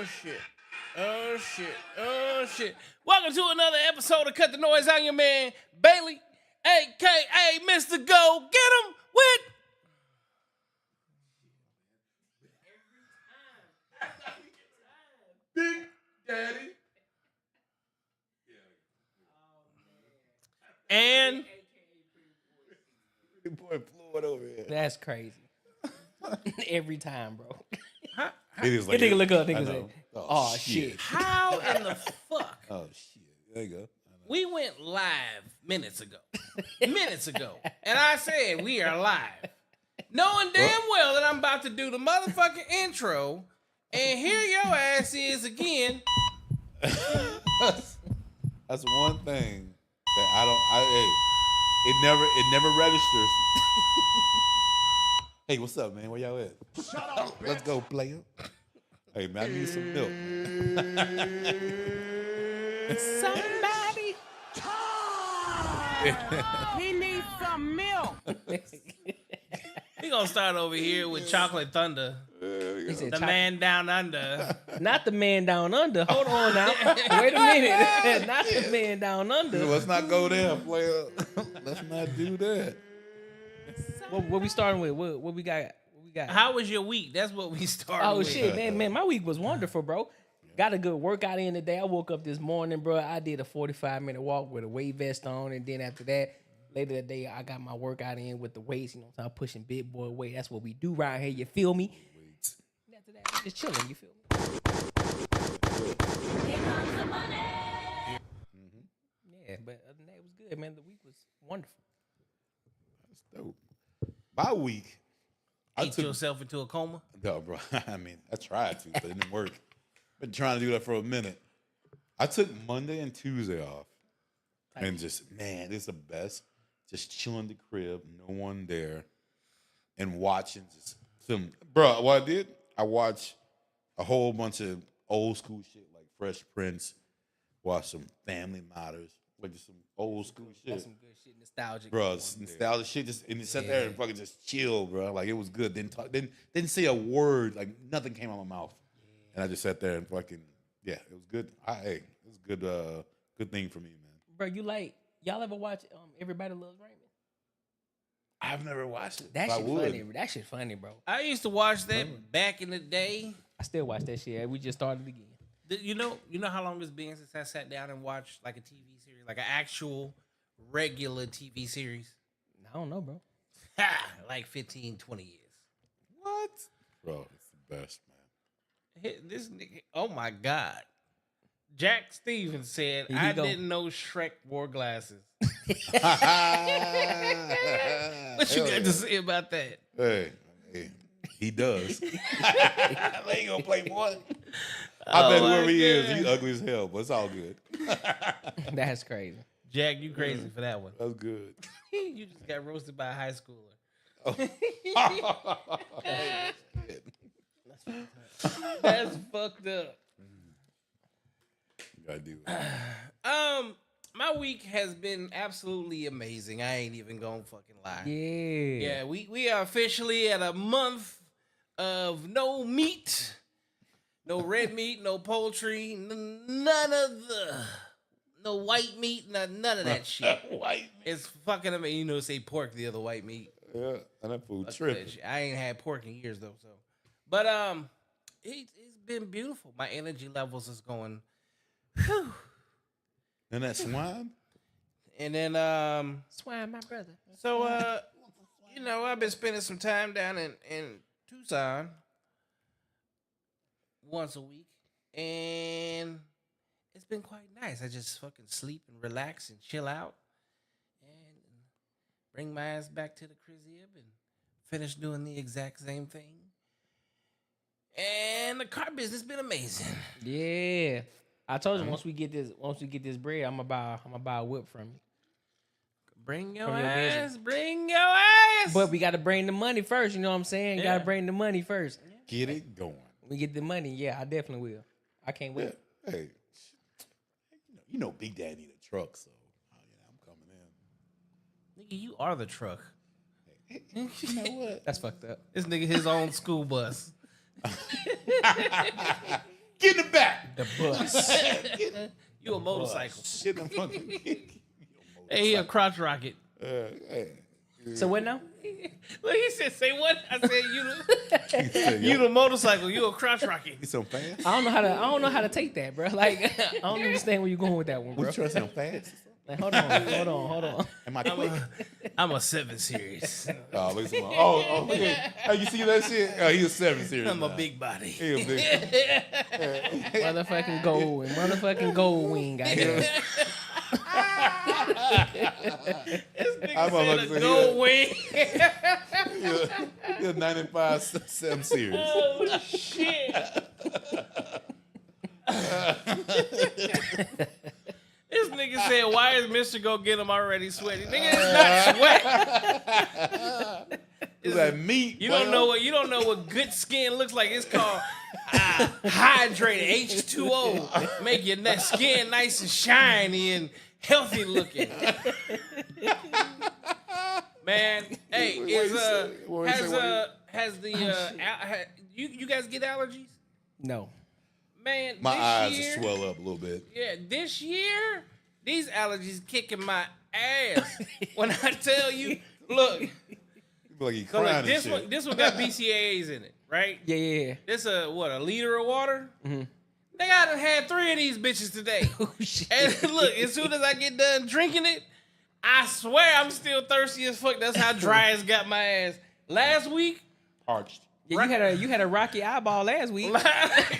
shit. Oh shit. Oh shit. Welcome to another episode of Cut the Noise. I'm your man, Bailey, aka Mr. Go. Get him with Big Daddy. And boy Floyd over here. That's crazy. Every time, bro. It is like nigga look up, nigga say, oh shit. how in the fuck? Oh shit. There you go. We went live minutes ago. And I said we are live. Knowing damn well that I'm about to do the motherfucking intro. And here your ass is again. That's one thing that it never registers. Hey, what's up, man? Where y'all at? Shut up, Let's go, player. Hey, man, I need some milk. Somebody. He needs some milk. We gonna start over here with Chocolate Thunder. He said, The man down under. not the man down under. Hold on now. Wait a minute. Not the man down under. Let's not go there, player. Let's not do that. What we starting with? What we got? How was your week? That's what we started Oh with. shit, man, my week was wonderful, bro. Got a good workout in today. I woke up this morning, bro. I did a 45-minute walk with a weight vest on, and then after that, later that day, I got my workout in with the weights. You know, so I'm pushing big boy weight. That's what we do right here. You feel me? And after that, just chilling. You feel me? Yeah, but other than that, it was good, man. The week was wonderful. That's dope. My week, I Ate took yourself into a coma? No, bro. I mean, I tried to, but it didn't work. Been trying to do that for a minute. I took Monday and Tuesday off, and just it's the best. Just chilling the crib, no one there, and watching just some. Bro, what I did, I watched a whole bunch of old school shit like Fresh Prince. Watched some Family Matters, like just some old school shit. That's some good shit, nostalgic. Bro, nostalgic shit. Just and you sat there and fucking just chill, bro. Like it was good. Didn't talk. Didn't say a word. Like nothing came out of my mouth. And I just sat there and fucking it was good. It was good. Good thing for me, man. Bro, y'all ever watch Everybody Loves Raymond? I've never watched it. That I shit would. funny. That shit funny, bro. I used to watch that back in the day. I still watch that shit. We just started again. You know how long it's been since I sat down and watched like a TV series, like an actual regular TV series? I don't know, bro. Like 15, 20 years. What? Bro, it's the best, man. This nigga, oh my God. Jack Stevens said, Here you I go. didn't know Shrek wore glasses. What What you got to say about that? Hey, he does. They ain't gonna play more. I bet whoever he is, he's ugly as hell, but it's all good. That's crazy. Jack, you crazy for that one. That's good. You just got roasted by a high schooler. That's fucked up. Gotta do it. My week has been absolutely amazing. I ain't even gonna fucking lie. Yeah. Yeah, we are officially at a month of no meat, no red meat, no poultry, no white meat, none of that shit. White meat. It's fucking amazing. You know, say pork the other white meat. Yeah, and that food Fuck tripping. that shit. I ain't had pork in years though, so. But it's been beautiful. My energy levels is going. Whew. And that swine? And then Swine, my brother. so you know, I've been spending some time down in Tucson once a week, and it's been quite nice. I just fucking sleep and relax and chill out, and bring my ass back to the crib and finish doing the exact same thing. And the car business been amazing. Yeah. I told you once we get this bread, I'm gonna buy a whip from you. Bring your From your ass, bring your ass. But we gotta bring the money first, you know what I'm saying? Yeah. Gotta bring the money first. Get it going. We get the money, yeah, I definitely will. I can't wait. Yeah. Hey, you know Big Daddy need a truck, so I'm coming in. Nigga, you are the truck. You know what? That's fucked up. This nigga his own school bus. Get in the back. The bus. You a motorcycle. Shit, I'm fucking. Hey, he a crotch rocket. Hey. So what now? Look, he said, say what? I said, He said, you yo, the motorcycle. You a crotch rocket. you so fast? I don't know how to take that, bro. Like I don't understand where you're going with that one, bro. What you trying to sound fast? Like, hold on. Am I quick? I'm a 7 Series. Oh, look at someone. Oh, look at. Hey, you see that shit? Oh, he's a 7 series. I'm a now. big body. He a big. Motherfucking gold wing out here. This nigga I'm about said to a say, gold wing. You're a 95 7 series. Oh, shit. This nigga said, why is Mr. Go Get Him already sweaty? Nigga, it's not sweat. It's like meat. You don't know what good skin looks like. It's called hydrated H2O. Make your skin nice and shiny and healthy looking. Man, hey, you guys get allergies? No. Man, My this eyes year, will swell up a little bit. Yeah, this year, these allergies kicking my ass. When I tell you, look, You feel like you so crying look, and shit. this one got BCAAs in it, right? Yeah. This a liter of water? Mm-hmm. Nigga, I done had 3 of these bitches today. Oh, shit. And look, as soon as I get done drinking it, I swear I'm still thirsty as fuck. That's how dry it's got my ass. Last week, Parched. Yeah, you had a rocky eyeball last week.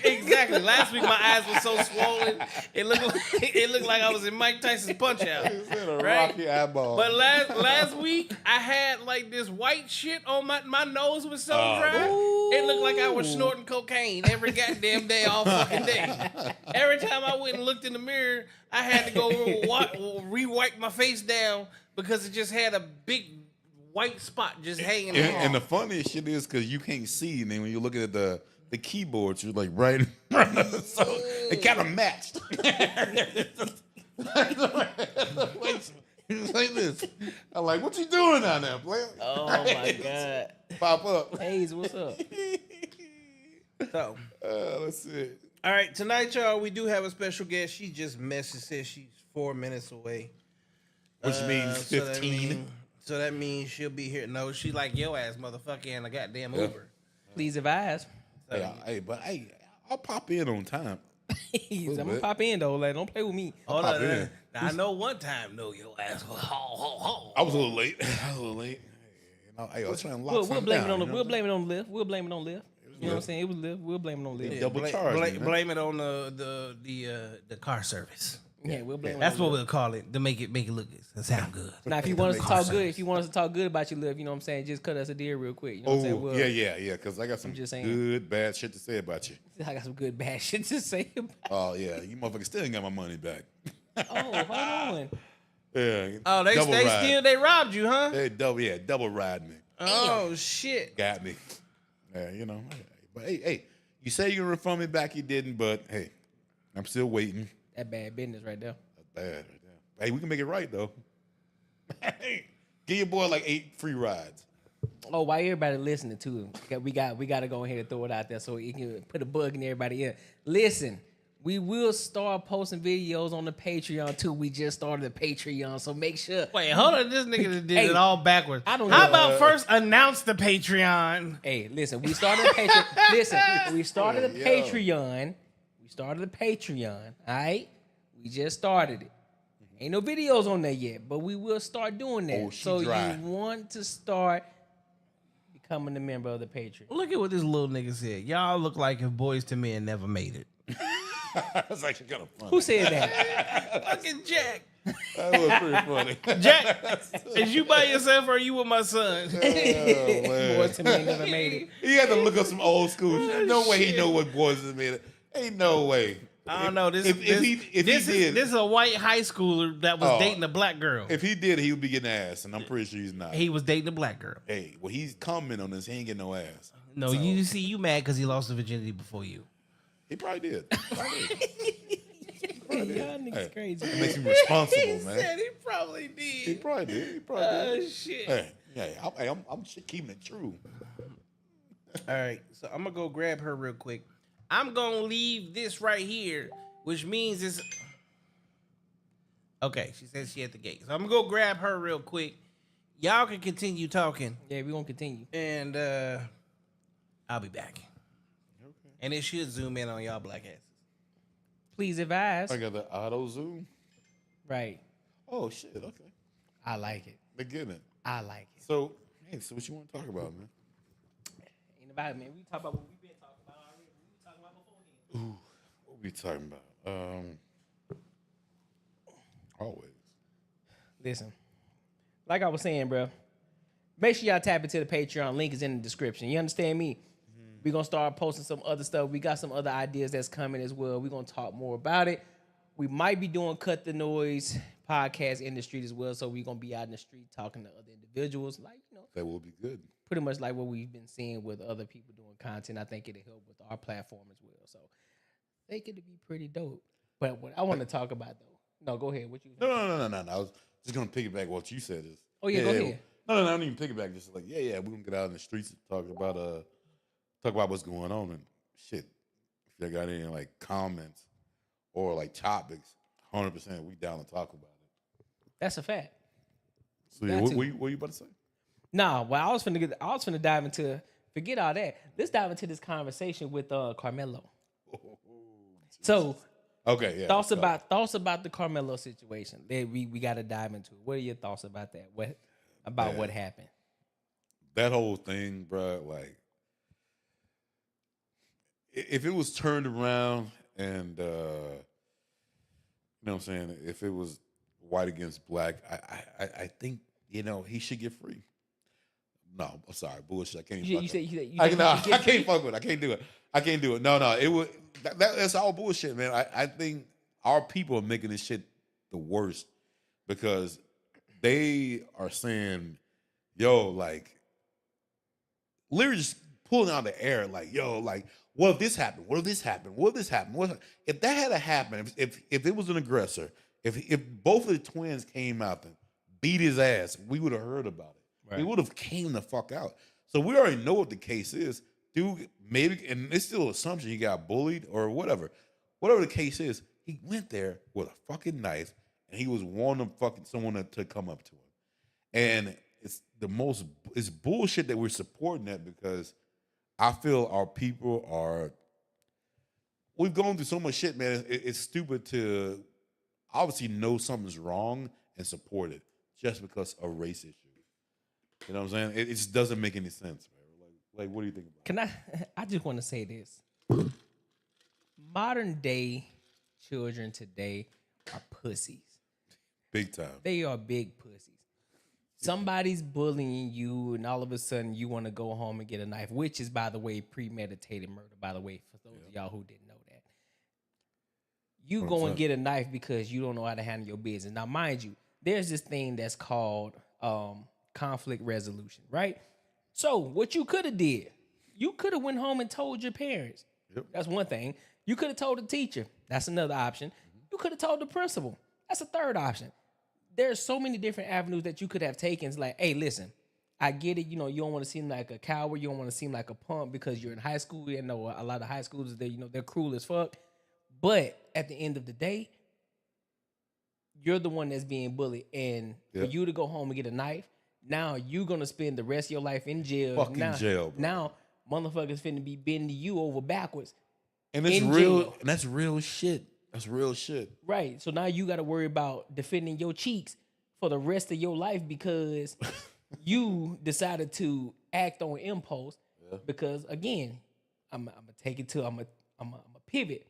exactly. Last week my eyes were so swollen. It looked like I was in Mike Tyson's Punch Out. A Right? rocky eyeball. But last week I had like this white shit on my nose was so dry. It looked like I was snorting cocaine every goddamn day, all fucking day. Every time I went and looked in the mirror, I had to go re-wipe my face down because it just had a big white spot just hanging off. And the funniest shit is because you can't see, and then when you're looking at the keyboards, you're like right in front of it. So it kind of matched. It's like this. I'm like, what you doing down there, player? Oh my god. Pop up. Hayes, what's up? So, Let's see. all right, tonight, y'all, we do have a special guest. She just messaged, says she's 4 minutes away. Which means So 15. So that means she'll be here. No, she like your ass, motherfucker, and a goddamn Uber. Please advise. Hey, I'll pop in on time. I'm gonna pop in though. Like, don't play with me. Hold pop on. in. Now, I know one time, no, your ass was I was a little late. I was trying to lock We'll something blame down, it on you know? we'll blame it on Lyft. We'll blame it on Lyft. You know what I'm saying? It was Lyft. We'll blame it on Lyft. Double charge me, man. blame it on the car service. Yeah, we'll blame it. That's on what Lyft. we'll call it to make it look good, sound good. Now, if you want us to talk good, about your Lyft, you know what I'm saying? Just cut us a deal real quick. You know what I'm saying? Oh, We'll, yeah, because I got some just saying. good, bad shit to say about you. I got some good bad shit to say about. Oh, yeah, you motherfuckers still ain't got my money back. Oh, hold on. Yeah. Oh, double ride. they robbed you, huh? They double ride me. Oh shit. Got me. Yeah, you know. But hey, you say you're gonna refund me back, you didn't, but hey, I'm still waiting. That bad business right there. That's bad right there. Hey, we can make it right though. Give your boy like 8 free rides. Oh, why everybody listening to him? We got to go ahead and throw it out there so it can put a bug in everybody ear. Listen, we will start posting videos on the Patreon too. We just started the Patreon, so make sure. Wait, hold on. This nigga did Hey, it all backwards. I don't How know. about first announce the Patreon? Hey, listen, we started a Patreon. Listen, we started a Patreon. We started a Patreon. All right, we just started it. Ain't no videos on there yet, but we will start doing that. Oh, she so dry. you want to start becoming a member of the Patreon? Look at what this little nigga said. Y'all look like if Boys to Men never made it. That's actually kind of funny. Who said that? Fucking Jack. That was pretty funny. Jack, is you by yourself or are you with my son? Oh, man. Boys to Men never made it. He had to look up some old school shit. No way he know what boys is made of. Ain't no way. I don't know. This is a white high schooler that was dating a black girl. If he did, he would be getting ass, and I'm pretty sure he's not. He was dating a black girl. Hey, well, he's commenting on this. He ain't getting no ass. No, you see, you mad because he lost the virginity before you. He probably did. Y'all niggas crazy. It makes him responsible, He man. said he probably did. He probably did. Oh, shit. Hey, I'm keeping it true. All right, so I'm gonna go grab her real quick. I'm gonna leave this right here, which means it's okay. She says she at the gate, so I'm gonna go grab her real quick. Y'all can continue talking, Yeah, we gonna continue. and I'll be back. Okay. And it should zoom in on y'all black asses. Please advise. I got the auto zoom. Right. Oh shit. Okay. I like it. Beginning. I like it. So, hey, so what you want to talk about, man? Ain't about it, man. We talk about what we've been talking about already. We were talking about beforehand. Ooh, what we talking about? Always. Listen, like I was saying, bro, make sure y'all tap into the Patreon. Link is in the description. You understand me? We're going to start posting some other stuff. We got some other ideas that's coming as well. We're going to talk more about it. We might be doing Cut the Noise podcast in the street as well. So we're going to be out in the street talking to other individuals. Like, you know, That will be good. pretty much like what we've been seeing with other people doing content. I think it'll help with our platform as well. So I think it'll be pretty dope. But what I want to talk about, though. No, go ahead. What you No. I was just gonna piggyback what you said. Is Oh, yeah, go ahead. No, I don't even piggyback. Just like we're gonna get out in the streets and talk about what's going on and shit. If you got any like comments or like topics, 100% we down to talk about it. That's a fact. So yeah, Got to. what you about to say? Nah, well, I was finna dive into, forget all that. Let's dive into this conversation with Carmelo. So Okay, yeah. thoughts let's go. about the Carmelo situation. We got to dive into it. What are your thoughts about that? What happened? That whole thing, bro. Like, if it was turned around and you know what I'm saying, if it was white against black, I think he should get free. No, I'm sorry, bullshit. I can't. You said you I think no, he should I get can't fuck with it. I can't do it. I can't do it. No, it would. That's all bullshit, man. I think our people are making this shit the worst because they are saying, "Yo, like, literally just pulling out the air, like, yo, like, what if this happened? What if this happened? What if this happened? If that had to happen? If it was an aggressor, if both of the twins came out and beat his ass, we would have heard about it. Right. We would have came the fuck out. So we already know what the case is. Dude, maybe, and it's still an assumption he got bullied or whatever. Whatever the case is, he went there with a fucking knife and he was wanting someone to come up to him. And it's bullshit that we're supporting that because I feel our people we've gone through so much shit, man. It's stupid to obviously know something's wrong and support it just because of race issues. You know what I'm saying? It just doesn't make any sense, man. Like, what do you think about it? I just want to say this. Modern day children today are pussies. Big time. They are big pussies. Somebody's bullying you, and all of a sudden you want to go home and get a knife, which is, by the way, premeditated murder, by the way, for those of y'all who didn't know that. You go and get a knife because you don't know how to handle your business. Now, mind you, there's this thing that's called conflict resolution, right? So what you could have did, you could have went home and told your parents. Yep. That's one thing. You could have told the teacher. That's another option. You could have told the principal. That's a third option. There's so many different avenues that you could have taken. It's like, hey, listen, I get it. You don't want to seem like a coward. You don't want to seem like a punk because you're in high school. You know, a lot of high schoolers, they're cruel as fuck. But at the end of the day, you're the one that's being bullied. And for you to go home and get a knife, now you're going to spend the rest of your life in jail. Fucking jail, bro. Now, motherfuckers finna be bending you over backwards. And it's in real. jail. And that's real shit. That's real shit. Right. So now you got to worry about defending your cheeks for the rest of your life because you decided to act on impulse. Yeah. Because again, I'm gonna take it to I'm a pivot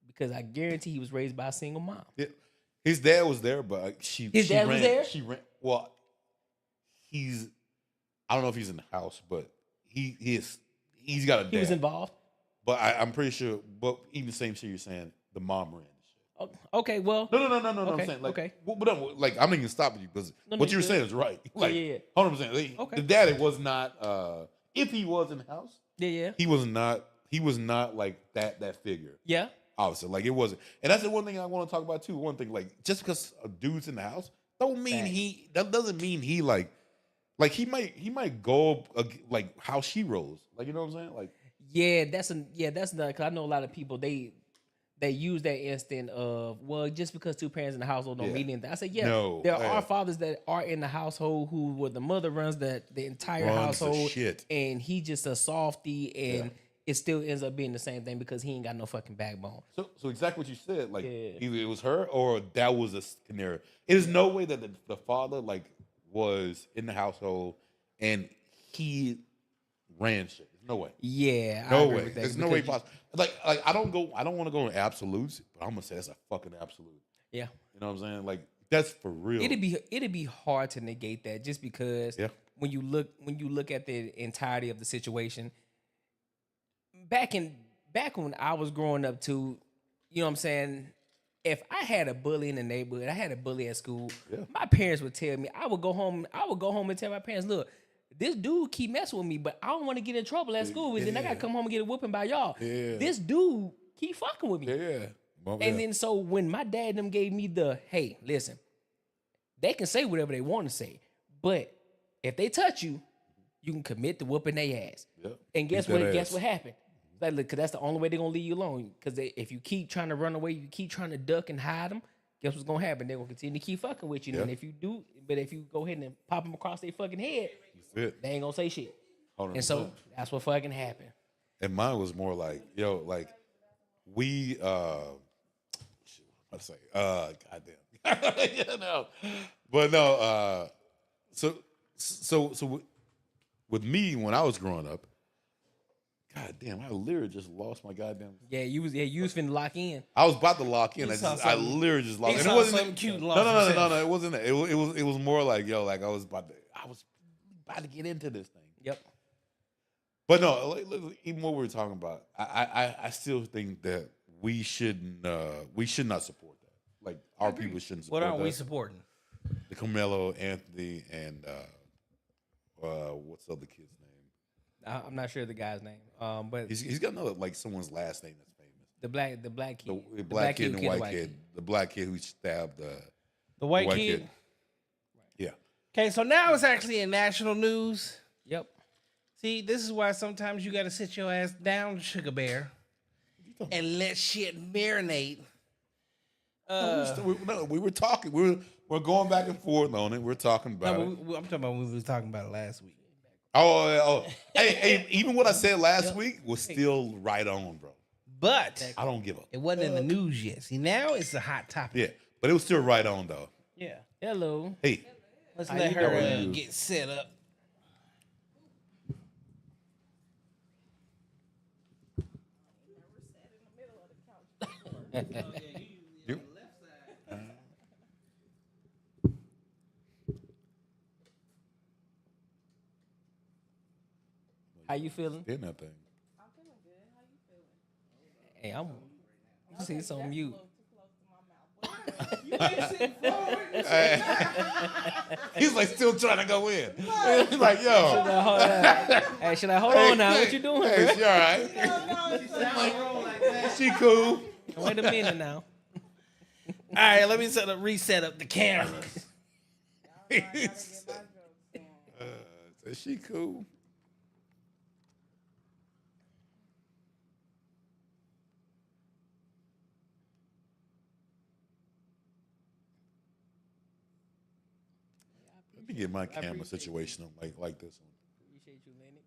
because I guarantee he was raised by a single mom. Yeah. His dad was there, but His dad was there? She ran. Well, I don't know if he's in the house, but he's got a dad. He was involved. But I'm pretty sure. But even the same shit you're saying, the mom ran the shit. Okay, well. No. Okay, I'm saying like, okay. But like, I'm not even stopping you because what you were saying is right. Like, yeah. 100%. Okay. The daddy was not. If he was in the house, yeah, he was not. He was not like that figure. Yeah. Obviously, like it wasn't. And that's the one thing I want to talk about too. One thing, like, just because a dude's in the house, don't mean that doesn't mean he like he might go like how she rolls. Like, you know what I'm saying? Like, that's not, because I know a lot of people they use that instant of, well, just because two parents in the household don't mean anything. I say, No, there are fathers that are in the household where the mother runs the entire household, and he just a softy, and it still ends up being the same thing because he ain't got no fucking backbone. So exactly what you said, like either it was her or that was a scenario. There's no way that the father like was in the household and he ran shit. There's no way. Yeah, no way. There's no way possible. Like I don't want to go in absolutes, but I'm gonna say that's a fucking absolute. Yeah, you know what I'm saying? Like that's for real. It'd be hard to negate that just because when you look at the entirety of the situation. Back when I was growing up too, you know what I'm saying? If I had a bully in the neighborhood, I had a bully at school, my parents would tell me, I would go home and tell my parents, look, this dude keep messing with me, but I don't want to get in trouble at school. And then I gotta come home and get a whooping by y'all. Yeah. This dude keep fucking with me. Yeah. Well, and then so when my dad and them gave me the, hey, listen, they can say whatever they want to say, but if they touch you, you can commit to whooping their ass. Yep. And guess what happened? Like, look, cause that's the only way they're gonna leave you alone. Cause if you keep trying to run away, you keep trying to duck and hide them, guess what's gonna happen? They're gonna continue to keep fucking with you. Yeah. And if you go ahead and pop them across their fucking head, they ain't gonna say shit. 100%. And so that's what fucking happened. And mine was more like, like we goddamn. But no, so with me when I was growing up, God damn, I literally just lost my goddamn. Yeah, you was finna lock in. I was about to lock in. I literally just locked in. It wasn't something cute. No. It wasn't. It was more like I was about to get into this thing. Yep. But no, even what we were talking about, I still think that we should not support that. Like our people shouldn't support that. What are we supporting? The Carmelo, Anthony, and what's the other kid's name? I'm not sure the guy's name. But he's got another like someone's last name that's famous. The black kid. The black kid and the white kid. The black kid who stabbed the white kid. Right. Yeah. Okay, so now it's actually in national news. Yep. See, this is why sometimes you got to sit your ass down, Sugar Bear, and let shit marinate. We were talking. We're going back and forth on it. We're talking about it. I'm talking about when we were talking about it last week. Oh. Hey, even what I said last week was still right on, bro. But I don't give up. It wasn't in the news yet. See, now it's a hot topic. Yeah, but it was still right on, though. Yeah. Hello. Hey. Let's let her get set up. You? How you feeling? In that thing. I'm feeling good. How you feeling? Hey, I'm see it's on mute. He's like still trying to go in. He's like, yo. Hey, should I hold on now? What you doing? Hey, she all right? She cool. Wait a minute now. All right, let me reset up the cameras. Is she cool? Let me get my camera situation on like this one. Appreciate you, Lennox.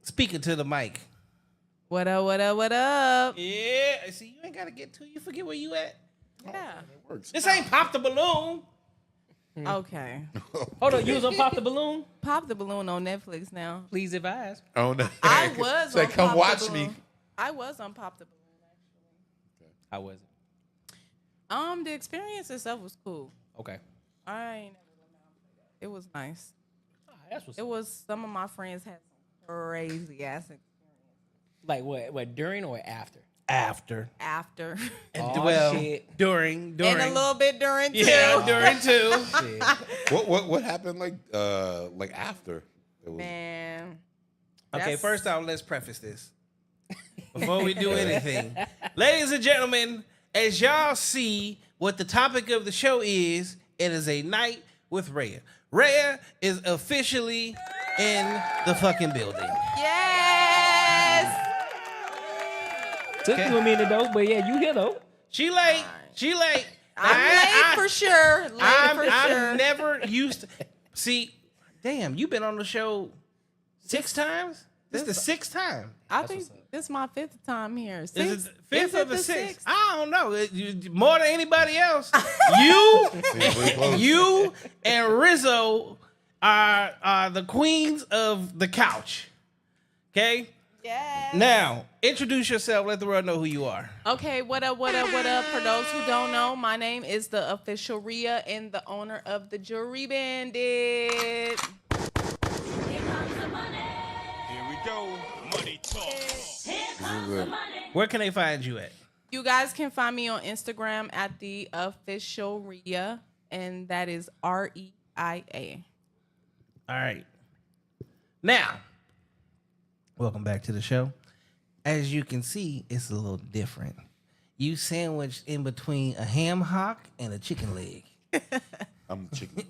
Speaking to the mic. What up, what up, what up? Yeah, see, you ain't got to get to it. You forget where you at. Yeah. It works. This ain't Pop the Balloon. Okay. Hold on, you was on Pop the Balloon? Pop the Balloon on Netflix now. Please advise. Oh no. I was Say, on come Pop watch the Balloon. me. I was on Pop the Balloon, actually. How was it? The experience itself was cool. Okay. I ain't never went down and played that. It was nice. That's what's It was, some of my friends had some crazy ass experience. like what during or after? After. After. And Shit. During. And a little bit during too. Yeah, during too. Shit. What happened like after? It was, Man. Okay, That's- first off, let's preface this. Before we do anything. Ladies and gentlemen, as y'all see what the topic of the show is, it is a night with Reia. Reia is officially in the fucking building. Yes. Took you a minute though, but yeah, you here though. She late. She late. I'm late for sure. Late for sure. I'm never used to. See, damn, you been on the show 6 times? This is the 6th time. I think this is my 5th time here. Is it Sixth? the 5th Is or it the the 6th? sixth? I don't know. More than anybody else. You and Rizzo are the queens of the couch. Okay? Yes. Now, introduce yourself. Let the world know who you are. Okay, what up, what up, what up? For those who don't know, my name is the official Reia and the owner of the Jewelry Bandit. Where can they find you at? You guys can find me on Instagram at the official Reia, and that is Reia. All right. Now, welcome back to the show. As you can see, it's a little different. You sandwiched in between a ham hock and a chicken leg. I'm the chicken.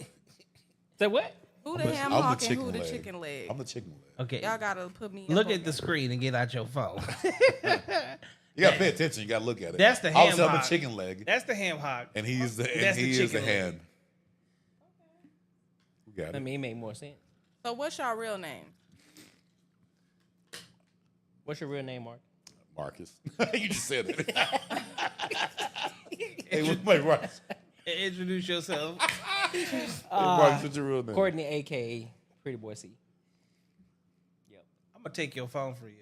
Say what? Who the I'm ham the hock and chicken who the leg. chicken leg? I'm the chicken leg. Okay. Y'all gotta put me. Look up at on the screen and get out your phone. You gotta pay attention. You gotta look at it. That's the I ham was on the hock. chicken leg, That's the ham hock. and he's the That's the he is the chicken leg. hand. We got I it. mean, it make more sense. So what's your real name? What's your real name, Mark? Marcus. You just said it. Hey, what's my Marcus? Introduce yourself. Hey, Marcus, what's your real name? Courtney, aka Pretty Boy C. Yep. I'm gonna take your phone for you.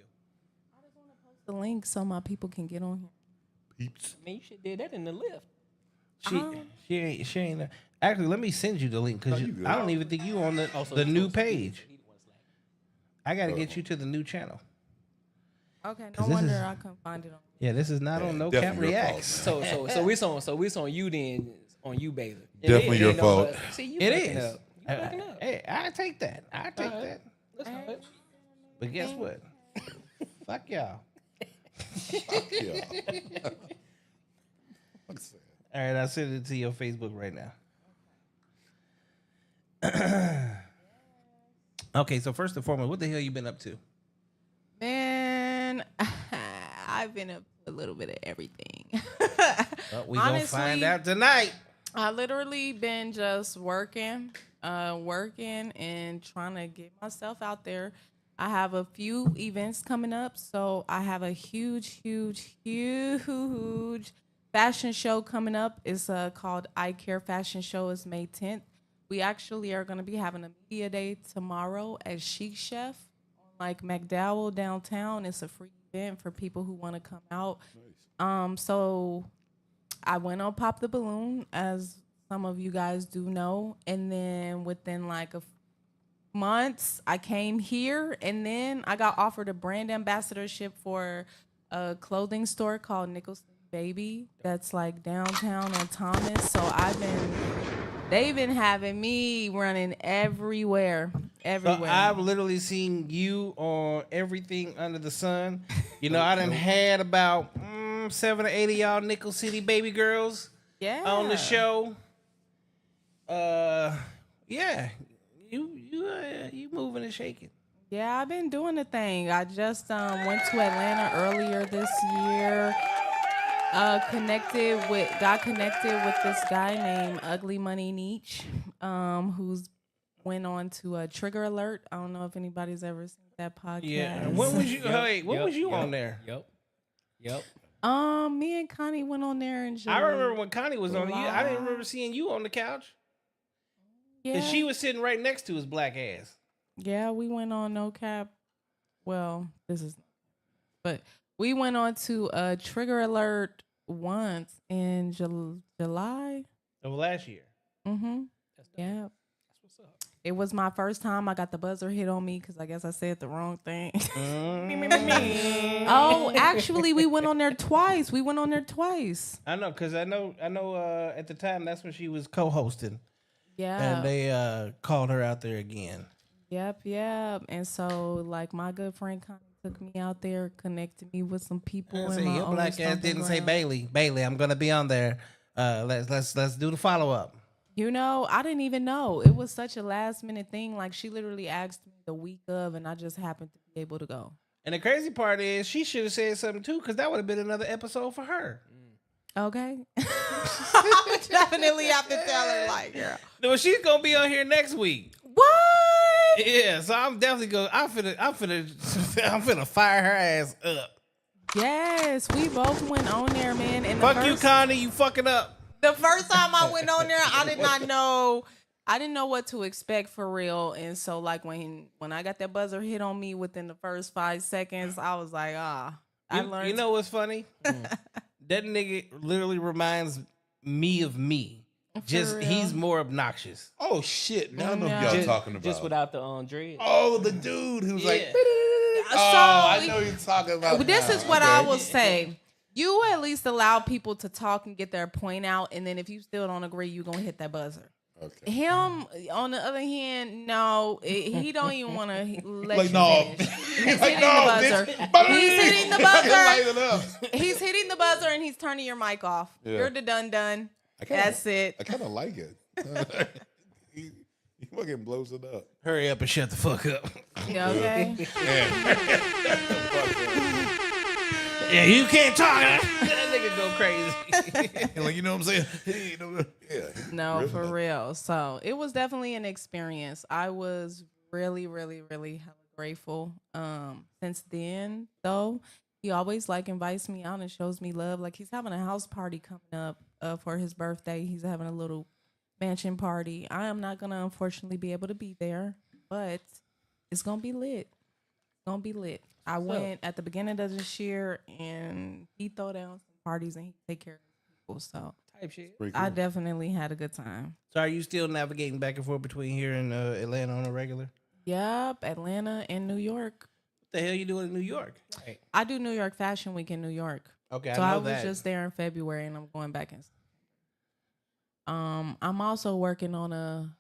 The link so my people can get on here. Peeps. I mean, you should did that in the lift. She ain't. Actually, let me send you the link because you good. I don't even think you on the Also, the he new was- page. he the one slacking. I gotta get you to the new channel. Okay, no 'Cause this wonder is- I couldn't find it on. Yeah, this is not Yeah, on No Cap definitely your fault, Reacts. man. So it's on you then. On you, Baylor. Definitely your fault. See, you It fucking is. up. You fucking up. Hey, I take that. I take Alright. that. That's all right. But guess what? Fuck y'all. Yeah. What's that? All right, I'll send it to your Facebook right now. Okay, so first and foremost, what the hell you been up to? Man, I've been up to a little bit of everything. Well, we gonna Honestly, find out tonight. I literally been just working and trying to get myself out there. I have a few events coming up, so I have a huge fashion show coming up. It's called I Care Fashion Show. It's May 10th. We actually are going to be having a media day tomorrow at Chic Chef on like McDowell downtown. It's a free event for people who want to come out. So I went on Pop the Balloon, as some of you guys do know, and then within like a months I came here, and then I got offered a brand ambassadorship for a clothing store called Nicholson Baby that's like downtown on Thomas. So they've been having me running everywhere. So I've literally seen you on everything under the sun. You know, I done had about 7 or 8 of y'all Nickel City baby girls Yeah. on the show. Yeah, you moving and shaking. Yeah, I've been doing the thing. I just went to Atlanta earlier this year. Got connected with this guy named Ugly Money Nietzsche, who's went on to Trigger Alert. I don't know if anybody's ever seen that podcast. Yeah. When was you? Hey, when was you on there? Yep. Me and Connie went on there in July. I remember when Connie was on. I didn't remember seeing you on the couch. Yeah. And she was sitting right next to his black ass. Yeah, we went on No Cap. Well, but we went on to Trigger Alert once in July. Of last year. Mm-hmm. Yeah. That's what's up. It was my first time. I got the buzzer hit on me because I guess I said the wrong thing. Oh, actually, we went on there twice. I know, because I know at the time that's when she was co-hosting. Yeah. And they called her out there again. Yep. And so, like, my good friend Connie took me out there, connected me with some people. I in say, my your old black ass stomping didn't say ground. Bailey, I'm gonna be on there. Let's do the follow up. You know, I didn't even know. It was such a last minute thing. Like, she literally asked me the week of, and I just happened to be able to go. And the crazy part is she should have said something too, because that would have been another episode for her. Okay. I would definitely have to tell her, like, girl. No, she's gonna be on here next week. What? Yeah, so I'm definitely going. I'm finna fire her ass up. Yes, we both went on there, man. And Fuck you, Connie. You fucking up. the first time I went on there, I did not know. I didn't know what to expect for real. And so, like, when I got that buzzer hit on me within the first 5 seconds, I was like, I learned. You know what's funny? That nigga literally reminds me of me. Just real? he's more obnoxious. Oh shit! Now I know Yeah. who y'all talking about. Just without the dread. Oh, the dude who's like. Yeah. Oh, I know you're talking about. This now. is what Okay. I will say. You at least allow people to talk and get their point out, and then if you still don't agree, you're gonna hit that buzzer. Okay. Him, on the other hand, no, he don't even want to let Like you no, finish. He's like hitting no, the buzzer. bitch. He's hitting the Light buzzer. it up. He's hitting the buzzer, and he's turning your mic off. Yeah. You're the done. I kinda- That's it. I kind of like it. he fucking blows it up. Hurry up and shut the fuck up. Yeah, okay. Yeah, you can't talk. That nigga go crazy. Like, you know what I'm saying? Hey, yeah. No, Really for not. real. So it was definitely an experience. I was really, really, really hella grateful. Since then, though, he always like invites me out and shows me love. Like he's having a house party coming up for his birthday. He's having a little mansion party. I am not gonna unfortunately be able to be there, but it's gonna be lit. It's gonna be lit. I went at the beginning of this year, and he throw down some parties and he take care of people. So Type shit. Pretty I cool. definitely had a good time. So are you still navigating back and forth between here and Atlanta on a regular? Yep, Atlanta and New York. What the hell you doing in New York? Right. I do New York Fashion Week in New York. Okay, So I I know was that. just there in February, and I'm going back in. I'm also working on a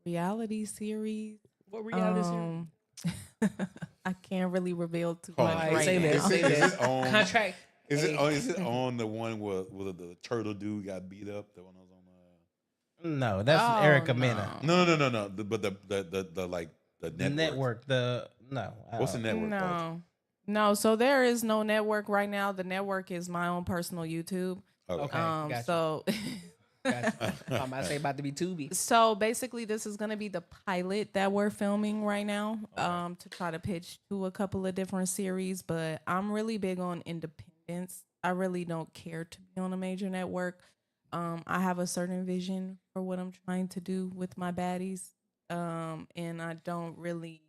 reality series. What reality series? I can't really reveal too Hold much on. right say now. that, say Is it on? Contract. Is it on the one where the turtle dude got beat up? The one that was on No, that's Oh, Erica no. Mena. No. But the like the The network. no. What's the network called? No. So there is no network right now. The network is my own personal YouTube. Okay. Gotcha. So. I'm about to be Tubi. So basically, this is going to be the pilot that we're filming right now to try to pitch to a couple of different series. But I'm really big on independence. I really don't care to be on a major network. I have a certain vision for what I'm trying to do with my baddies. And I don't really...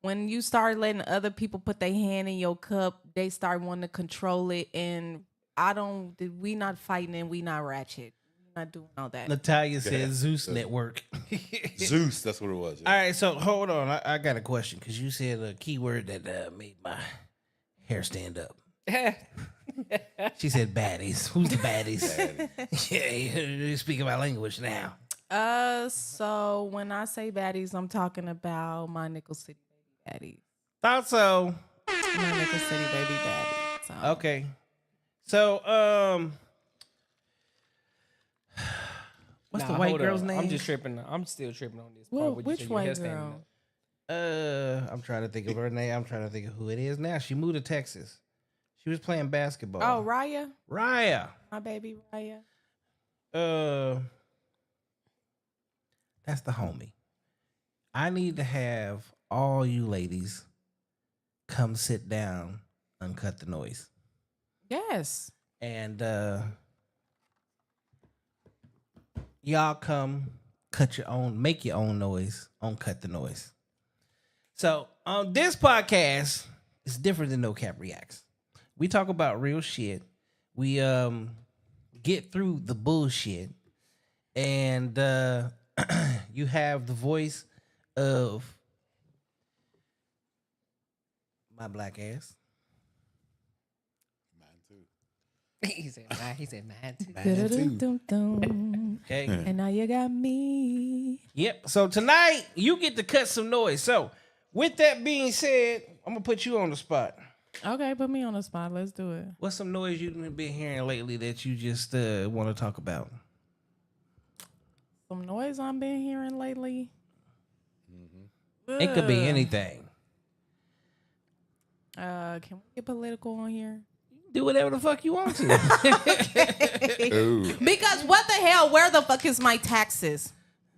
When you start letting other people put their hand in your cup, they start wanting to control it. And we not fighting and we not ratchet. Not doing all that. Natalia said Zeus Network. Zeus, that's what it was. All right, so hold on. I got a question because you said a keyword that made my hair stand up. She said baddies. Who's the baddies? Yeah, you're speaking my language now. So when I say baddies, I'm talking about my Nickel City baby Thought so. baddies. My Nickel City baby baddies. So. Okay. So, what's the white hold girl's up. name? I'm just tripping. I'm still tripping on this. Well, part where you which said your hair white standing girl? up. I'm trying to think of her name. I'm trying to think of who it is now. She moved to Texas. She was playing basketball. Oh, Reia, Reia. my baby Reia. That's the homie. I need to have all you ladies come sit down, uncut the noise. Yes. And y'all come make your own noise on Cut the Noise. So on this podcast, it's different than No Cap Reacts. We talk about real shit. We get through the bullshit. And you have the voice of my black ass. He said mine too. Dun-dun-dun-dun. Okay. And now you got me. Yep. So tonight you get to cut some noise. So with that being said, I'm gonna put you on the spot. Okay, put me on the spot. Let's do it. What's some noise you've been hearing lately that you just want to talk about? Some noise I've been hearing lately. It could be anything. Can we get political on here? Do whatever the fuck you want to. Ooh. Because what the hell? Where the fuck is my taxes?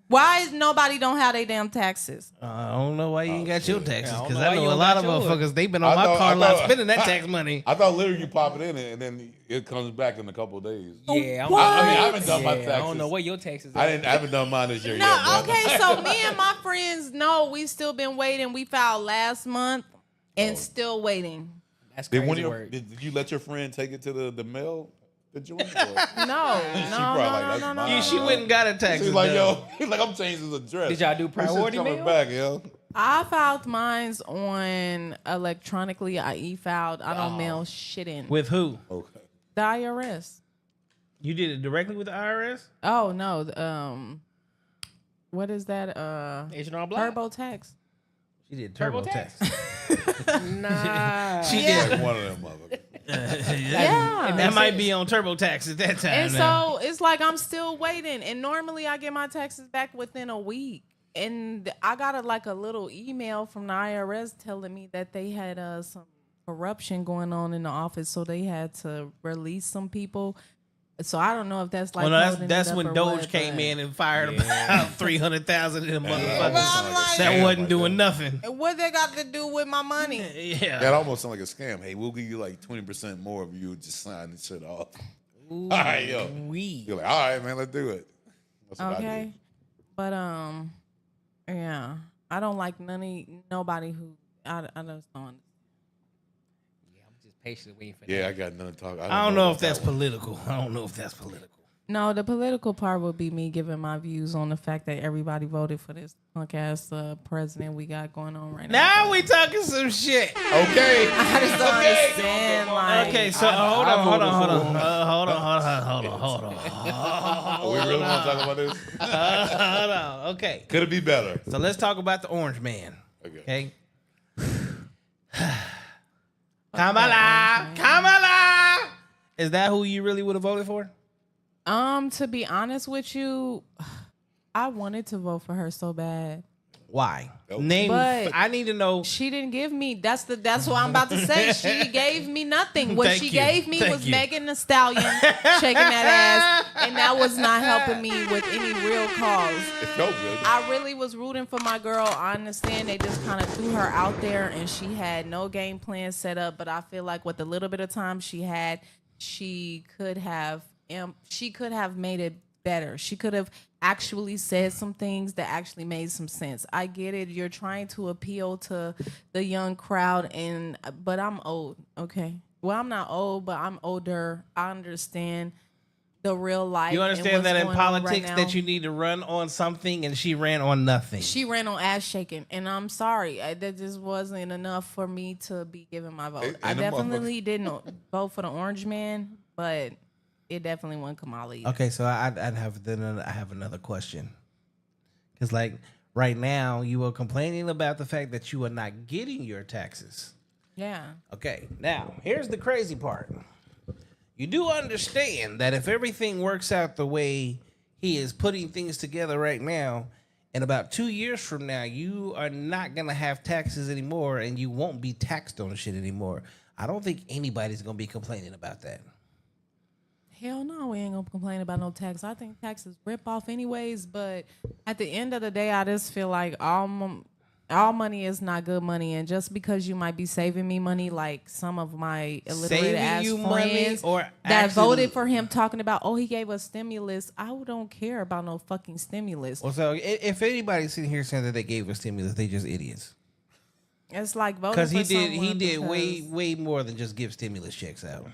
Why is nobody don't have their damn taxes? I don't know why you ain't got your taxes, I don't because know I why know you a don't lot got of yours. motherfuckers, they been on I my thought- car I lot thought- spending that tax money. I thought literally you pop it in it and then it comes back in a couple of days. Yeah, I mean, I haven't done my I taxes. don't know what your taxes are. I haven't done mine this year yet. No, but- okay, so me and my friends, no, we still been waiting. We filed last month and still waiting. That's Did crazy one of your, word. did you let your friend take it to the mail? The joint? Or- No, probably like, that's no. mine. She went and got her taxes She's like, done. yo, he's like, I'm changing his address. Did y'all do This shit's priority coming mail? back, yo. I filed mines on electronically. I e-filed. I don't mail shit in. With who? Okay. The IRS. You did it directly with the IRS? Oh no. What is that? Agent on block. TurboTax. She did TurboTax. Nah. She Yeah. Like one of them motherfuckers. Yeah. That might be on TurboTax at that time. And now. so it's like I'm still waiting. And normally I get my taxes back within a week. And I got a little email from the IRS telling me that they had some corruption going on in the office, so they had to release some people. So I don't know if that's like. Well, no, holding that's it up when or Doge what, came but- in and fired about 300,000 of them motherfuckers. I'm like- That wasn't doing nothing. What they got to do with my money? Yeah. That almost sounds like a scam. Hey, we'll give you like 20% more if you just sign this shit off. All right, yo. You're like, all right, man, let's do it. That's what I Okay, did. but yeah, I don't like nobody who I just don't. Yeah, I'm just patiently waiting for Yeah, that. I got nothing to talk. I don't know if about that's that one. political. I don't know if that's political. No, the political part would be me giving my views on the fact that everybody voted for this punk ass president we got going on right now. Now we talking some shit. Okay. I just don't understand. Like, Okay, so hold on. We really want to talk about this? Hold on. Okay. Could it be better? So let's talk about the Orange Man. Okay. Kamala. Is that who you really would have voted for? to be honest with you, I wanted to vote for her so bad. Why? Nope. Name. But- I need to know. She didn't give me. That's what I'm about to say. She gave me nothing. What Thank she you. gave me Thank was you. Megan Thee Stallion shaking that ass, and that was not helping me with any real cause. It felt good. I really was rooting for my girl. I understand they just kind of threw her out there, and she had no game plan set up. But I feel like with the little bit of time she had, she could have made it better. She could have actually said some things that actually made some sense. I get it. You're trying to appeal to the young crowd, but I'm old. Okay. Well, I'm not old, but I'm older. I understand the real life. You and understand what's that in going on right politics now. that you need to run on something, and she ran on nothing. She ran on ass shaking, and I'm sorry. That just wasn't enough for me to be giving my vote. I And the definitely didn't vote for the Orange Man, but it definitely wasn't Kamala either. Okay, so I have another question. Because like right now, you are complaining about the fact that you are not getting your taxes. Yeah. Okay, now here's the crazy part. You do understand that if everything works out the way he is putting things together right now, in about 2 years from now, you are not gonna have taxes anymore, and you won't be taxed on shit anymore. I don't think anybody's gonna be complaining about that. Hell no, we ain't gonna complain about no tax. I think taxes rip off anyways, but at the end of the day, I just feel like all money is not good money, and just because you might be saving me money, like some of my illiterate Saving ass you money friends or that actually- voted for him talking about, oh, he gave us stimulus. I don't care about no fucking stimulus. Well, so if anybody's sitting here saying that they gave us stimulus, they just idiots. It's like voting Because for he someone did because- way more than just give stimulus checks out.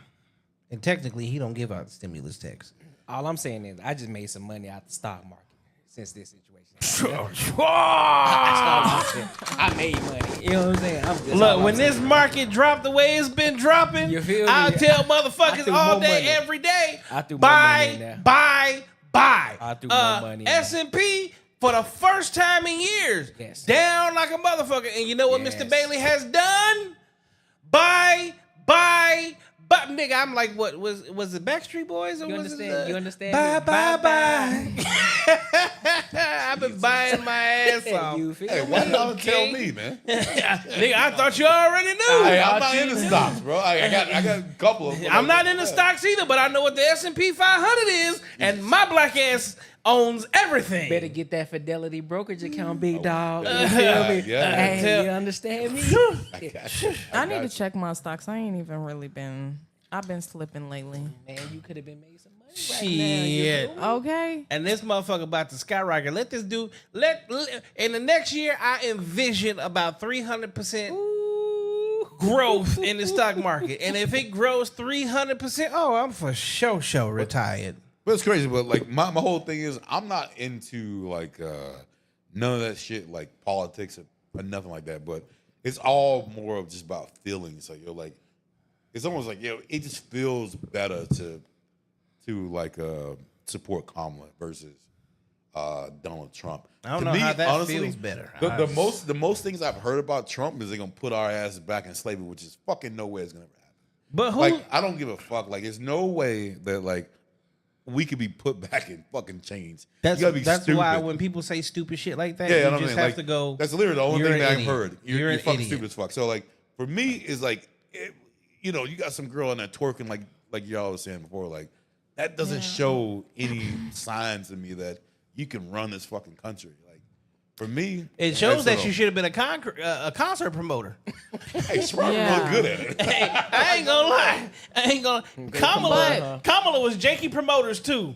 And technically, he don't give out stimulus checks. All I'm saying is I just made some money out the stock market since this situation. I made money. You know what I'm saying? Look, when this market dropped the way it's been dropping, You feel me? I'll tell I motherfuckers threw all more day, money. every day, I threw more money in there. buy. I threw more money in there. S&P, for the first time in years, Yes. down like a motherfucker. And you know what Yes. Mr. Bailey has done? Buy. But nigga, I'm like, what was it Backstreet Boys or You was understand? it? You understand? Bye me? bye bye. I've been buying my ass off. You feel Hey, me? why y'all tell Okay. me, man? Nigga, I thought you already knew. Hey, I'm not into stocks, bro. I got a couple of them. I'm not into stocks either, but I know what the S&P 500 is, and my black ass owns everything. Better get that Fidelity brokerage account, big dog. yeah. You feel me? Yeah. Hey, you understand me? I need to check my stocks. I ain't even really been. I've been slipping lately. Man, you could have been made some money right now. You Shit. feel me? Okay. And this motherfucker about to skyrocket. Let this dude, in the next year, I envision about 300% growth in the stock market. And if it grows 300%, oh, I'm for sure retired. But it's crazy. But like my whole thing is, I'm not into like none of that shit, like politics or nothing like that. But it's all more of just about feelings. Like you're like, it's almost like it just feels better to like support Kamala versus Donald Trump. I don't To know me, how that honestly, feels better. The most things I've heard about Trump is they're gonna put our asses back in slavery, which is fucking no way it's gonna happen. But who? Like I don't give a fuck. Like there's no way that like we could be put back in fucking chains. That's you gotta be stupid. why when people say stupid shit like that, Yeah, you I know just what I mean. have Like, to go. That's literally the only "You're thing an that I've idiot. heard. You're You're an fucking idiot." stupid as fuck. So like for me, is like you got some girl in there twerking like y'all was saying before. Like that doesn't show any signs to me that you can run this fucking country. Like for me, It shows that that's you should have been a concert promoter. Hey, she probably Yeah. look good at it. Hey, I ain't gonna lie. Kamala was janky promoters too.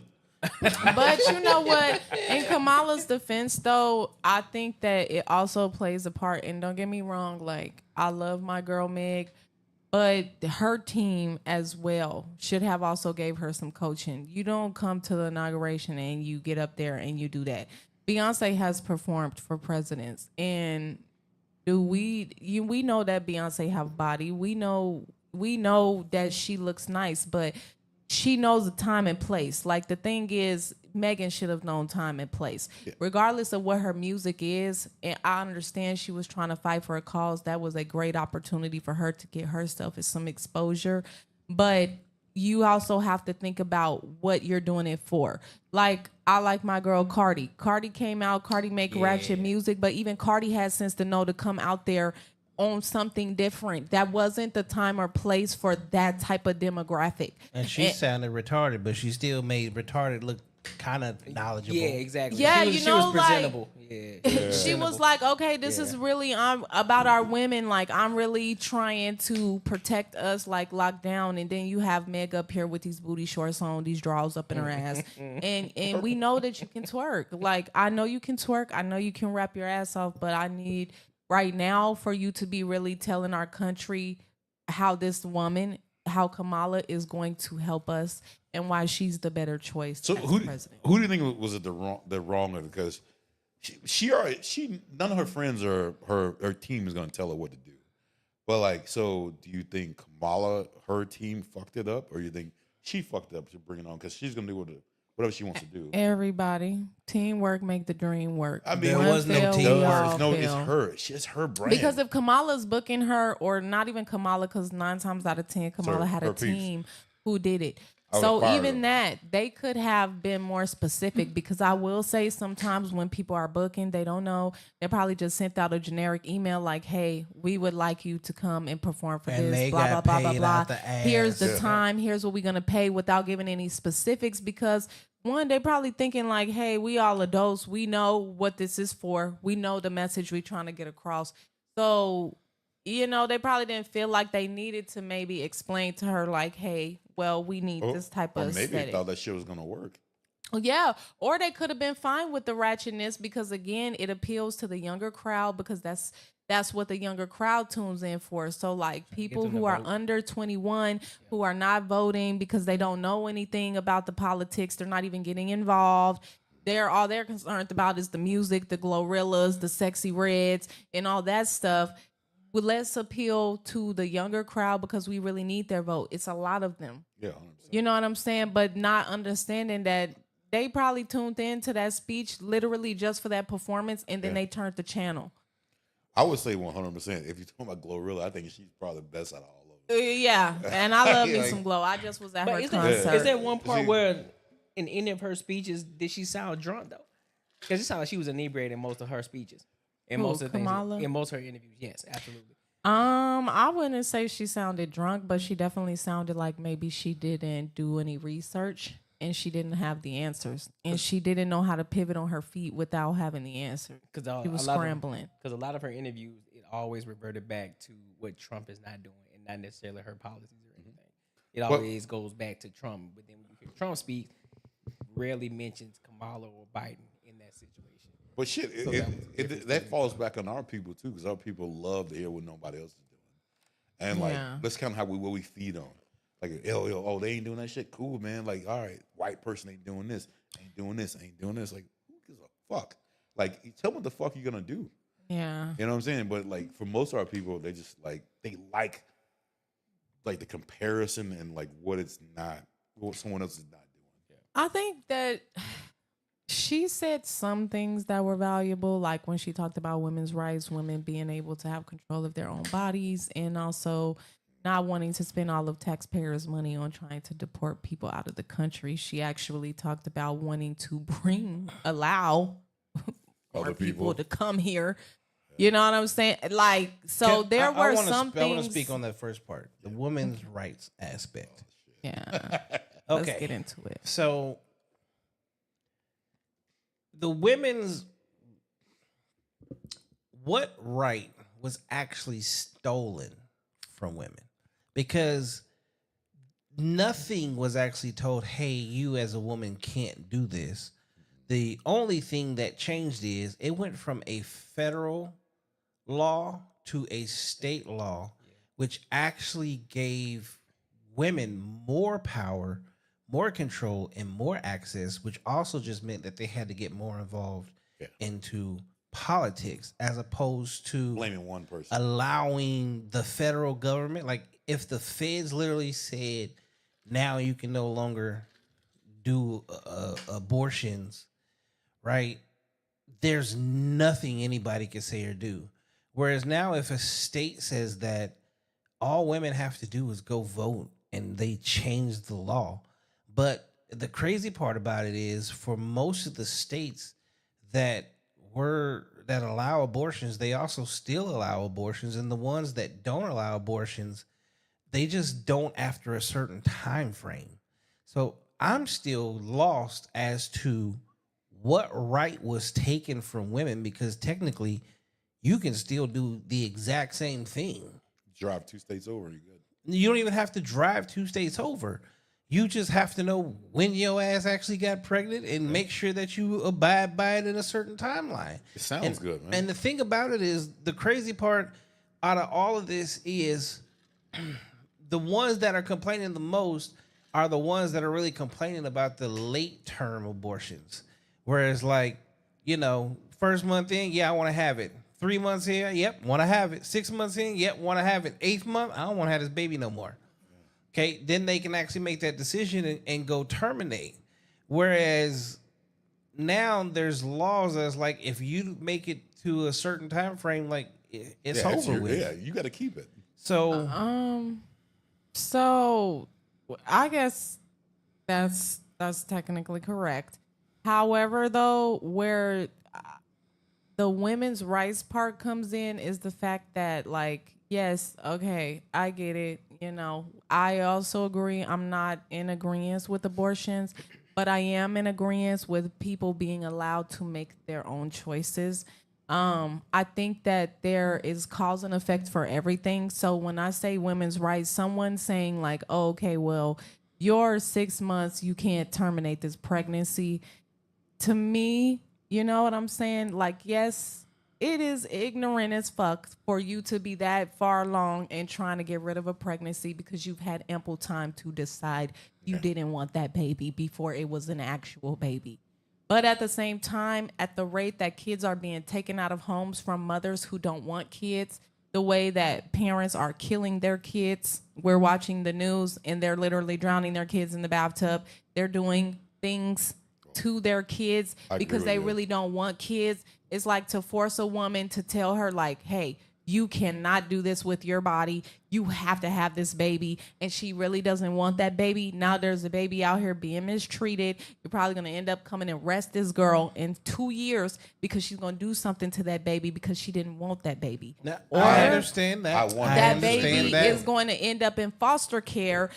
But you know what? In Kamala's defense, though, I think that it also plays a part. And don't get me wrong, like I love my girl Meg, but her team as well should have also gave her some coaching. You don't come to the inauguration and you get up there and you do that. Beyonce has performed for presidents, and we know that Beyonce have body. We know that she looks nice, but she knows the time and place. Like the thing is, Megan should have known time and place, regardless of what her music is. And I understand she was trying to fight for a cause. That was a great opportunity for her to get herself some exposure. But you also have to think about what you're doing it for. Like, I like my girl Cardi. Cardi came out, Cardi make ratchet music, but even Cardi has sense to know to come out there on something different. That wasn't the time or place for that type of demographic. And she sounded retarded, but she still made retarded look kind of knowledgeable. Yeah, exactly. Yeah, she was, you she was know, like- presentable. Yeah. She was like, okay, this is really about our women. Like, I'm really trying to protect us, like, locked down. And then you have Meg up here with these booty shorts on, these drawers up in her ass. And we know that you can twerk. Like, I know you can twerk. I know you can rap your ass off. But I need right now for you to be really telling our country how this woman, how Kamala is going to help us and why she's the better choice So as president. who do you think was it the wrong because she none of her friends or her team is going to tell her what to do. But like, so do you think Kamala, her team fucked it up, or you think she fucked it up to bring it on because she's going to do whatever she wants to do? Everybody, teamwork make the dream work. I mean, There One was no fail, we teamwork. all No, it's fail. her. It's her brand. Because if Kamala's booking her, or not even Kamala, because 9 times out of 10, Kamala had her a peeps. team who did it. I would So fire even them. that, they could have been more specific, because I will say sometimes when people are booking, they don't know. They probably just sent out a generic email like, hey, we would like you to come and perform for And this, they blah, blah, got blah, blah, paid blah. out the Here's the ass. time. Here's what we're going to pay, without giving any specifics, because one, they probably thinking like, hey, we all adults. We know what this is for. We know the message we're trying to get across. So, they probably didn't feel like they needed to maybe explain to her like, hey, well, we need this type or of maybe they aesthetic. thought that shit was going to work. Yeah, or they could have been fine with the ratchetness, because again, it appeals to the younger crowd, because that's what the younger crowd tunes in for. So like people them to who are vote. under 21 who are not voting because they don't know anything about the politics, they're not even getting involved. All they're concerned about is the music, the Glorrillas, the Sexy Reds, and all that stuff. Well, let's appeal to the younger crowd, because we really need their vote. It's a lot of them. Yeah, 100%. You know what I'm saying? But not understanding that they probably tuned into that speech literally just for that performance, and then they turned the channel. I would say 100%. If you're talking about Glorilla, I think she's probably the best out of all of them. Yeah, and I love me Like- some Glow. I just was at But her is concert. there one part See- where in any of her speeches did she sound drunk though? Because it sounded like she was inebriated in most of her speeches. And Who, most of the things Kamala? in most of her interviews. Yes, absolutely. I wouldn't say she sounded drunk, but she definitely sounded like maybe she didn't do any research and she didn't have the answers, and she didn't know how to pivot on her feet without having the answer. Because She was scrambling. Because a lot of her interviews, it always reverted back to what Trump is not doing, and not necessarily her policies or anything. It always goes back to Trump. But then when you hear Trump speak, rarely mentions Kamala or Biden in that situation. But shit, So that falls back on our people too, because our people love to hear what nobody else is doing, and like Yeah. that's kind of how what we feed on. Like, oh, they ain't doing that shit. Cool, man. Like, all right, white person ain't doing this, ain't doing this, ain't doing this. Like, who gives a fuck? Like, you tell me what the fuck you gonna do. Yeah. You know what I'm saying? But like for most of our people, they just like the comparison and like what it's not, what someone else is not doing. I think that she said some things that were valuable, like when she talked about women's rights, women being able to have control of their own bodies, and also not wanting to spend all of taxpayers' money on trying to deport people out of the country. She actually talked about wanting to allow Other more people people. to come here. You know what I'm saying? Like, so there were some I want things. to speak on that first part, the women's rights aspect. Yeah. Okay. Let's get into it. So the women's what right was actually stolen from women? Because nothing was actually told, hey, you as a woman can't do this. The only thing that changed is it went from a federal law to a state law, which actually gave women more power, more control, and more access, which also just meant that they had to get more involved into politics as opposed to Blaming one person. allowing the federal government. Like if the feds literally said, now you can no longer do abortions, right? There's nothing anybody can say or do. Whereas now if a state says that all women have to do is go vote and they change the law. But the crazy part about it is for most of the states that allow abortions, they also still allow abortions. And the ones that don't allow abortions, they just don't after a certain time frame. So I'm still lost as to what right was taken from women, because technically you can still do the exact same thing. Drive 2 states over, you good. You don't even have to drive 2 states over. You just have to know when your ass actually got pregnant and make sure that you abide by it in a certain timeline. It sounds good, man. And the thing about it is, the crazy part out of all of this is the ones that are complaining the most are the ones that are really complaining about the late term abortions. Whereas like, first month in, yeah, I want to have it. 3 months in, yep, want to have it. 6 months in, yep, want to have it. 8th month, I don't want to have this baby no more. Okay, then they can actually make that decision and go terminate. Whereas now there's laws that's like, if you make it to a certain time frame, like it's over with. Yeah, you got to keep it. So So I guess that's technically correct. However, though, where the women's rights part comes in is the fact that, like, yes, okay, I get it. I also agree. I'm not in agreement with abortions, but I am in agreement with people being allowed to make their own choices. I think that there is cause and effect for everything. So when I say women's rights, someone saying like, oh, okay, well, you're 6 months, you can't terminate this pregnancy. To me, you know what I'm saying? Like, yes, it is ignorant as fuck for you to be that far along and trying to get rid of a pregnancy because you've had ample time to decide you didn't want that baby before it was an actual baby. But at the same time, at the rate that kids are being taken out of homes from mothers who don't want kids, the way that parents are killing their kids, we're watching the news and they're literally drowning their kids in the bathtub. They're doing things to their kids because they really don't want kids. It's like to force a woman to tell her like, hey, you cannot do this with your body. You have to have this baby. And she really doesn't want that baby. Now there's a baby out here being mistreated. You're probably going to end up coming and arrest this girl in 2 years because she's going to do something to that baby because she didn't want that baby. Now, Or I understand that. I want that understand baby that. is going to end up in foster care.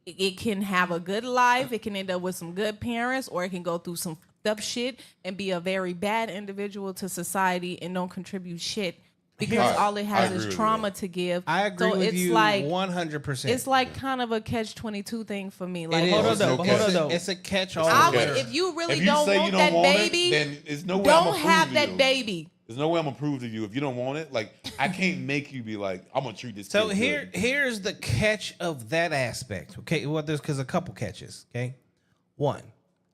It can have a good life. It can end up with some good parents, or it can go through some fucked up shit and be a very bad individual to society and don't contribute shit because Right. all it I has agree is with trauma you. to give. I agree so with it's you like 100%. it's like kind of a catch-22 thing for me. Like, It is. Hold on, There's no though. Hold on, catch. though. It's a catch all I the would, way. if you really If you don't say want you don't that want baby, it, then there's no way I'm don't gonna have prove that to you. baby. There's no way I'm gonna prove to you if you don't want it. Like I can't make you be like, I'm gonna treat this. So kid good. here's the catch of that aspect. Okay, well, there's a couple catches. Okay, one,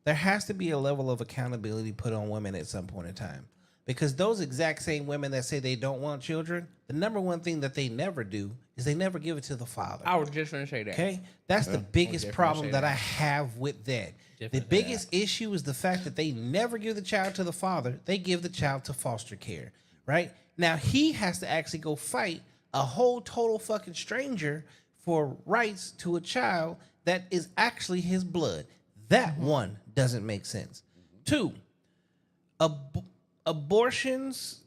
there has to be a level of accountability put on women at some point in time, because those exact same women that say they don't want children, the number one thing that they never do is they never give it to the father. I was just going to say that. Okay, that's the biggest definitely problem say that that. I have with that. The Definitely say biggest issue is the fact that they never give the child to the father; they give the child to foster care. Right now, he has to actually go fight a whole total fucking stranger for rights to a child that is actually his blood. That one doesn't make sense. Two, abortions,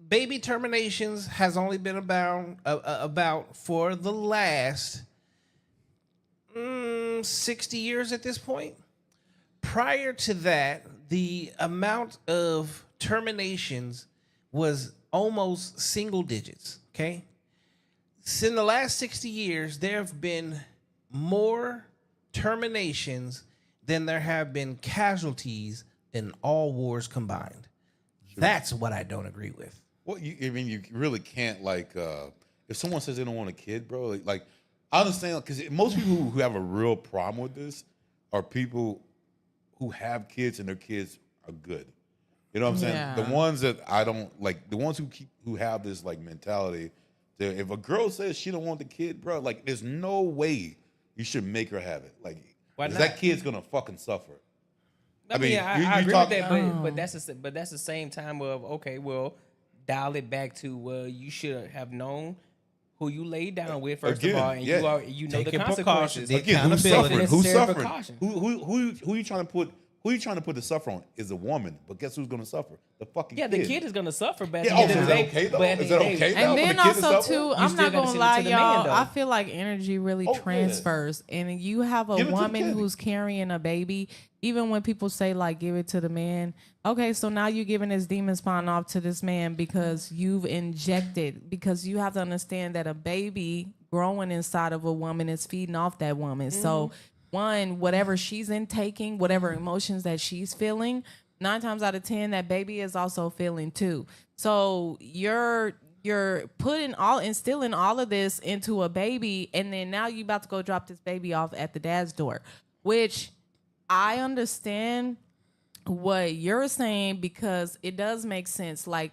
baby terminations has only been about for the last 60 years at this point. Prior to that, the amount of terminations was almost single digits. Okay. So in the last 60 years, there have been more terminations than there have been casualties in all wars combined. That's what I don't agree with. Well, I mean, you really can't like if someone says they don't want a kid, bro. Like I understand because most people who have a real problem with this are people who have kids and their kids are good. You know what I'm saying? Yeah. The ones that I don't like, the ones who have this like mentality that if a girl says she don't want the kid, bro, like there's no way you should make her have it. Like, Why 'cause not? that kid's gonna fucking suffer. I mean, I you agree talk- with that, but that's the same time of okay, well, dial it back to well, you should have known who you laid down with first Again, of all, and yeah. you know the Taking consequences. precautions. The Again, who's accountability. suffering? Who's Necessary suffering? precaution. Who you trying to put? Who you trying to put the suffer on is a woman, but guess who's gonna suffer? The fucking Yeah, kid. the kid is gonna suffer, but at Yeah, the end is of that the day, okay though? but at the Is that end of the okay day- though? And when then the kid is also suffering? too, I'm still not gotta gonna send it lie, to the man, y'all. though. I feel like energy really Oh, yeah. transfers, and you have a Give it to the woman kid. who's carrying a baby. Even when people say like, "Give it to the man," okay, so now you're giving this demon spawn off to this man because you've injected. Because you have to understand that a baby growing inside of a woman is feeding off that woman. So one, whatever she's intaking, whatever emotions that she's feeling, 9 times out of 10, that baby is also feeling too. So you're instilling all of this into a baby, and then now you about to go drop this baby off at the dad's door, which I understand what you're saying because it does make sense. Like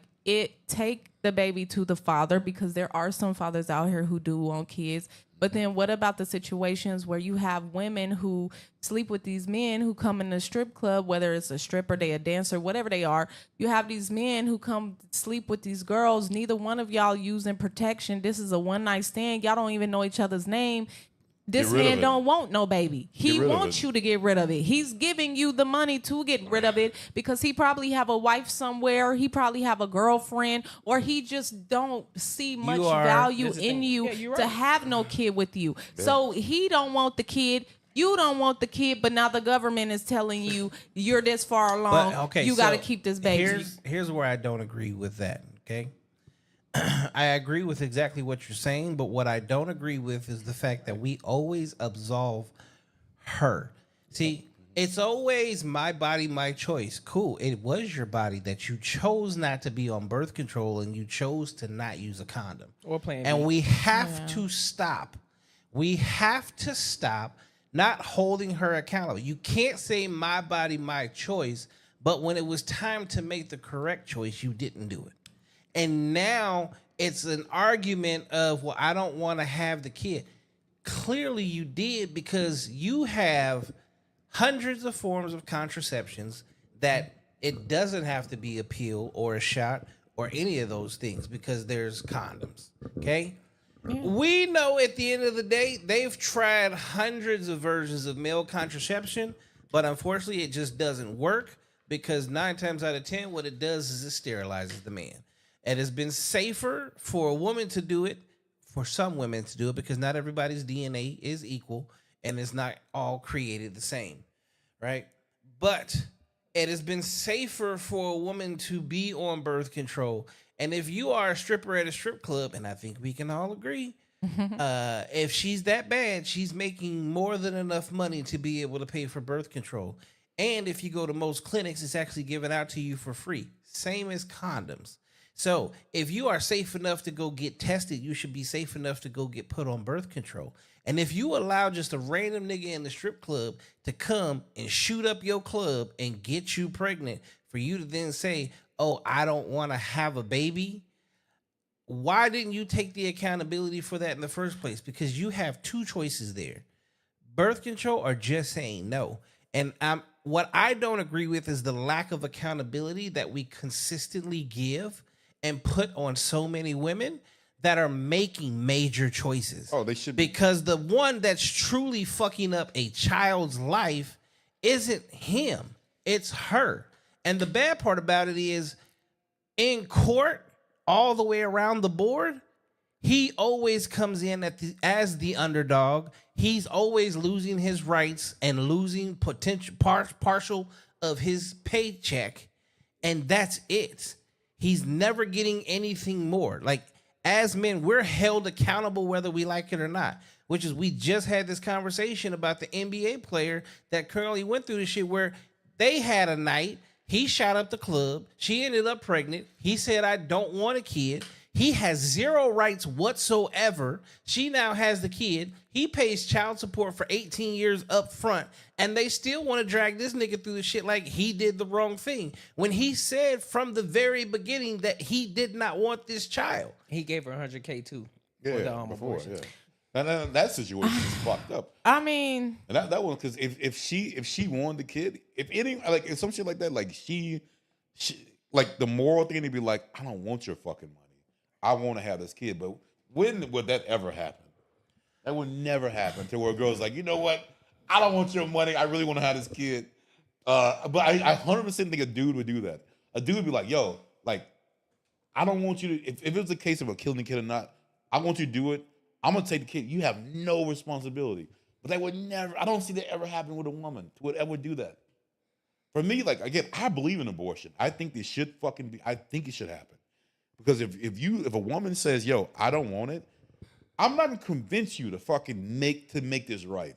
take the baby to the father because there are some fathers out here who do want kids. But then what about the situations where you have women who sleep with these men who come in the strip club, whether it's a stripper, they a dancer, whatever they are. You have these men who come sleep with these girls. Neither one of y'all using protection. This is a one night stand. Y'all don't even know each other's name. This Get rid of man it. don't want no baby. He rid of wants it. you to get rid of it. He's giving you the money to get rid of it because he probably have a wife somewhere. He probably have a girlfriend, or he just don't see much value This is the in thing. you Yeah, you're to right. have no kid with you. So he don't want the kid. You don't want the kid, but now the government is telling you you're this far along. You got to so keep this baby. Here's where I don't agree with that. Okay, I agree with exactly what you're saying, but what I don't agree with is the fact that we always absolve her. See, it's always my body, my choice. Cool, it was your body that you chose not to be on birth control and you chose to not use a condom. Or Plan And B. we have to stop. We have to stop not holding her accountable. You can't say my body, my choice, but when it was time to make the correct choice, you didn't do it. And now it's an argument of, well, I don't want to have the kid. Clearly you did, because you have hundreds of forms of contraceptions that it doesn't have to be a pill or a shot or any of those things because there's condoms. Okay. We know at the end of the day, they've tried hundreds of versions of male contraception, but unfortunately, it just doesn't work because 9 times out of 10, what it does is it sterilizes the man. It has been safer for a woman to do it, for some women to do it, because not everybody's DNA is equal and it's not all created the same, right? But it has been safer for a woman to be on birth control. And if you are a stripper at a strip club, and I think we can all agree, if she's that bad, she's making more than enough money to be able to pay for birth control. And if you go to most clinics, it's actually given out to you for free. Same as condoms. So if you are safe enough to go get tested, you should be safe enough to go get put on birth control. And if you allow just a random nigga in the strip club to come and shoot up your club and get you pregnant for you to then say, oh, I don't want to have a baby. Why didn't you take the accountability for that in the first place? Because you have 2 choices there. Birth control or just saying no. And what I don't agree with is the lack of accountability that we consistently give and put on so many women that are making major choices. Oh, they should be. Because the one that's truly fucking up a child's life isn't him. It's her. And the bad part about it is in court, all the way around the board, he always comes in as the underdog. He's always losing his rights and losing partial of his paycheck. And that's it. He's never getting anything more. Like, as men, we're held accountable whether we like it or not, which is we just had this conversation about the NBA player that currently went through this shit where they had a night. He shot up the club. She ended up pregnant. He said, I don't want a kid. He has 0 rights whatsoever. She now has the kid. He pays child support for 18 years up front. And they still want to drag this nigga through the shit like he did the wrong thing. When he said from the very beginning that he did not want this child. He gave her $100K too. Yeah, for the before, abortion. yeah. And that situation is fucked up. I mean, And that one, because if she wanted the kid, if some shit like that, like she like the moral thing to be like, I don't want your fucking money. I want to have this kid. But when would that ever happen? That would never happen to where a girl's like, you know what? I don't want your money. I really want to have this kid. But I 100% think a dude would do that. A dude would be like, yo, like, I don't want you to, if it was a case of a killing the kid or not, I want you to do it. I'm going to take the kid. You have no responsibility. But that would never, I don't see that ever happen with a woman who would ever do that. For me, like, again, I believe in abortion. I think this should fucking be, I think it should happen. Because if a woman says, yo, I don't want it, I'm not going to convince you to fucking make this right.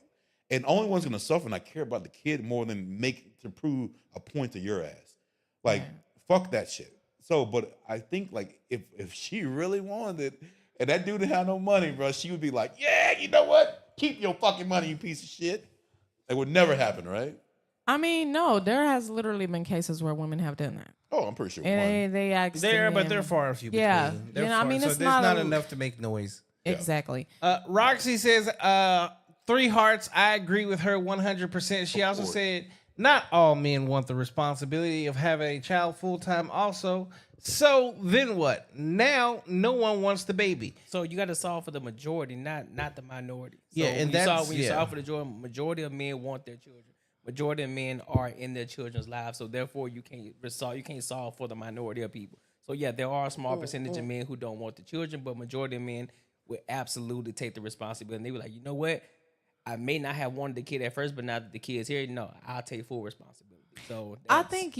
And the only one's going to suffer, and I care about the kid more than to prove a point to your ass. Like, fuck that shit. So, but I think, like, if she really wanted it, and that dude didn't have no money, bro, she would be like, yeah, you know what? Keep your fucking money, you piece of shit. It would never happen, right? I mean, no, there has literally been cases where women have done that. Oh, I'm pretty sure. And they asked But they're far and few between. Yeah. They're You know, I far, mean, so it's there's not not a- enough to make noise. Exactly. Roxy says, 3 hearts. I agree with her 100%. She also said, not all men want the responsibility of having a child full-time also. So then what? Now no one wants the baby. So you got to solve for the majority, not the minority. So Yeah, and when you yeah. solve for the majority of men want their children. Majority of men are in their children's lives, so therefore you can't solve for the minority of people. So yeah, there are a small percentage of men who don't want the children, but majority of men will absolutely take the responsibility. And they were like, you know what? I may not have wanted the kid at first, but now that the kid's here, no, I'll take full responsibility. So I think,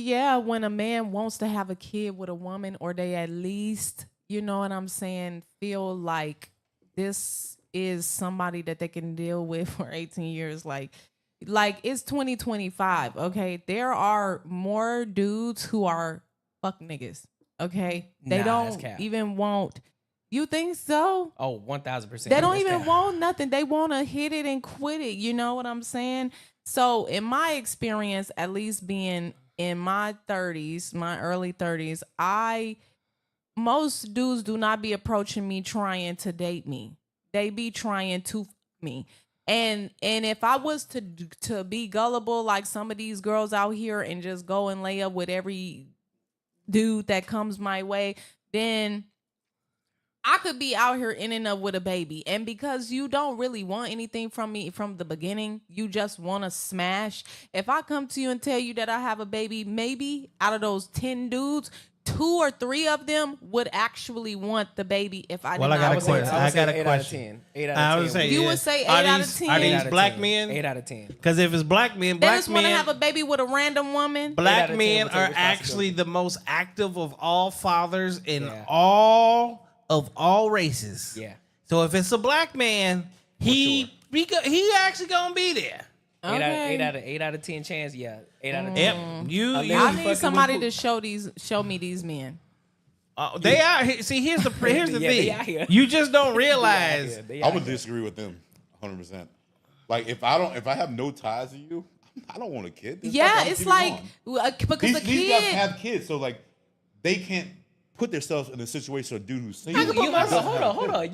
when a man wants to have a kid with a woman, or they at least, you know what I'm saying, feel like this is somebody that they can deal with for 18 years, like it's 2025, okay? There are more dudes who are fuck niggas, okay? They Nah, that's don't cap. even want. You think so? Oh, 1,000%. They don't even want nothing. They want to hit it and quit it. You know what I'm saying? So in my experience, at least being in my 30s, my early 30s, most dudes do not be approaching me trying to date me. They be trying to f me. And if I was to be gullible like some of these girls out here and just go and lay up with every dude that comes my way, then I could be out here ending up with a baby. And because you don't really want anything from me from the beginning, you just want to smash. If I come to you and tell you that I have a baby, maybe out of those 10 dudes, 2 or 3 of them would actually want the baby if I Well, did I got not a question. I would say got a 8 question. out of 10. 8 out I of would 10. say, You yeah. would say 8 Are out of these- 10? Are 8 these out of black 10. men? 8 out of 10. Because if it's black men, They just want to have a baby with a random woman. 8 black out of 10 men will take are responsibility. actually the most active of all fathers in Yeah. all races. Yeah. So if it's a black man, he actually gonna be there. 8 out of 10 chance. Yeah. 8 out of 10. Yep. You Unless you I fucking need with somebody who- to show me these men. they are. See, here's the Yeah, they out thing. here. You just don't realize. I would disagree with them 100%. Like if I have no ties to you, I don't want a kid. It's Yeah, I'm it's keeping like on. because the These guys kid. have kids, so like they can't put themselves in a situation of a dude who's single. Hold on.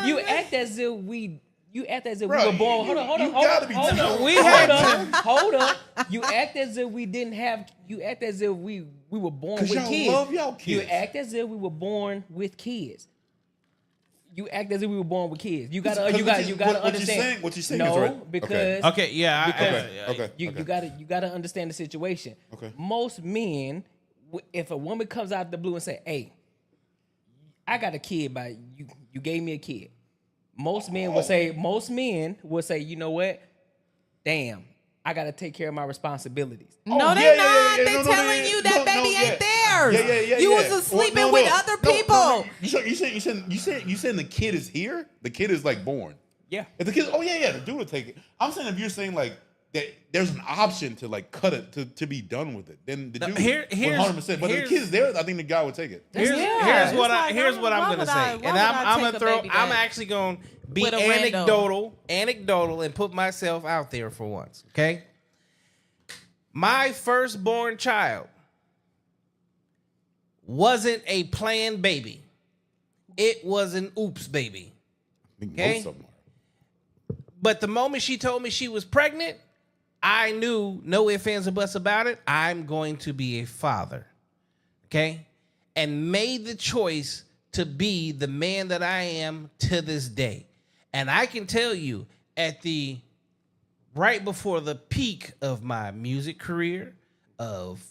You act as if we Bro, were born. you Hold gotta be on. tough. We had Hold on. You act as if we didn't have. You act as if we were born 'Cause with y'all kids. love y'all You kids. act as if we were born with kids. You act as if we were born with kids. You gotta Because what understand. what you're saying no, is right. because Okay. Yeah. Okay. you gotta understand the situation. Okay. Most men, if a woman comes out the blue and say, "Hey, I got a kid, but you gave me a kid," most men will say, "You know what? Damn, I gotta take care of my responsibilities." No, they're not. yeah, They're no, telling you that baby ain't theirs. Yeah. You was sleeping with other people. You saying the kid is here? The kid is like born. Yeah. If the kid, the dude will take it. I'm saying if you're saying like that, there's an option to like cut it to be done with it. Then the dude, here's- 100%. But if the kid is there, I think the guy would take it. Here's Yeah, what it's like, here's what I'm why gonna would say, I- why and would I I'm take gonna a throw. baby I'm back actually gonna be with a rando? anecdotal, and put myself out there for once. Okay, my firstborn child wasn't a planned baby; it was an oops baby. I think Okay. most of them are. But the moment she told me she was pregnant, I knew, no ifs, ands, or buts about it, I'm going to be a father. Okay? And made the choice to be the man that I am to this day. And I can tell you, right before the peak of my music career, of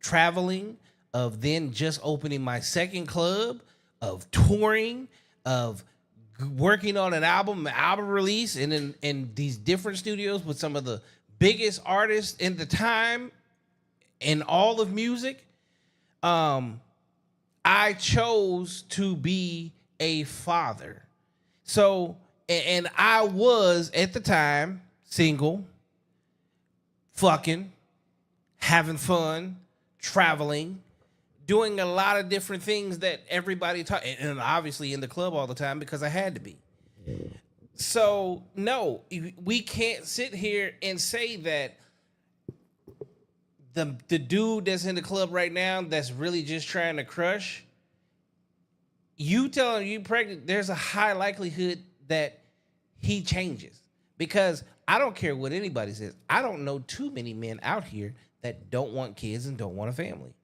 traveling, of then just opening my second club, of touring, of working on an album release, and in these different studios with some of the biggest artists in the time in all of music, I chose to be a father. So, and I was at the time single, fucking, having fun, traveling, doing a lot of different things that everybody taught, and obviously in the club all the time because I had to be. So no, we can't sit here and say that the dude that's in the club right now that's really just trying to crush, you telling you pregnant, there's a high likelihood that he changes. Because I don't care what anybody says. I don't know too many men out here that don't want kids and don't want a family.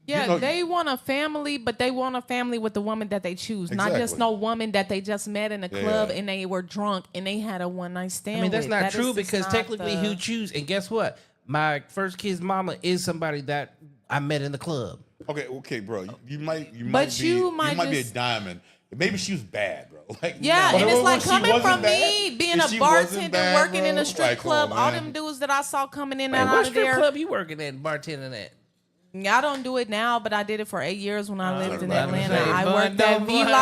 Yeah, they want a family, but they want a family with the woman that they choose, not just Exactly. no woman that they just met in a club Yeah. and they were drunk and they had a one night stand. I mean, that's with. not That true is just because not technically the- who choose, and guess what? My first kid's mama is somebody that I met in the club. Okay, bro. You might But be you might be a just- diamond. Maybe she was bad, bro. Like Yeah, no. and it's like She coming wasn't from me, bad. being If a she wasn't bartender, bad, working in bro, a strip like, come club, on, all man. them dudes that I saw coming in Man, and what out of strip there. club you working at, bartending at? I don't do it now, but I did it for 8 years when I lived in about to Atlanta. say, I boy, worked at boy, V Live.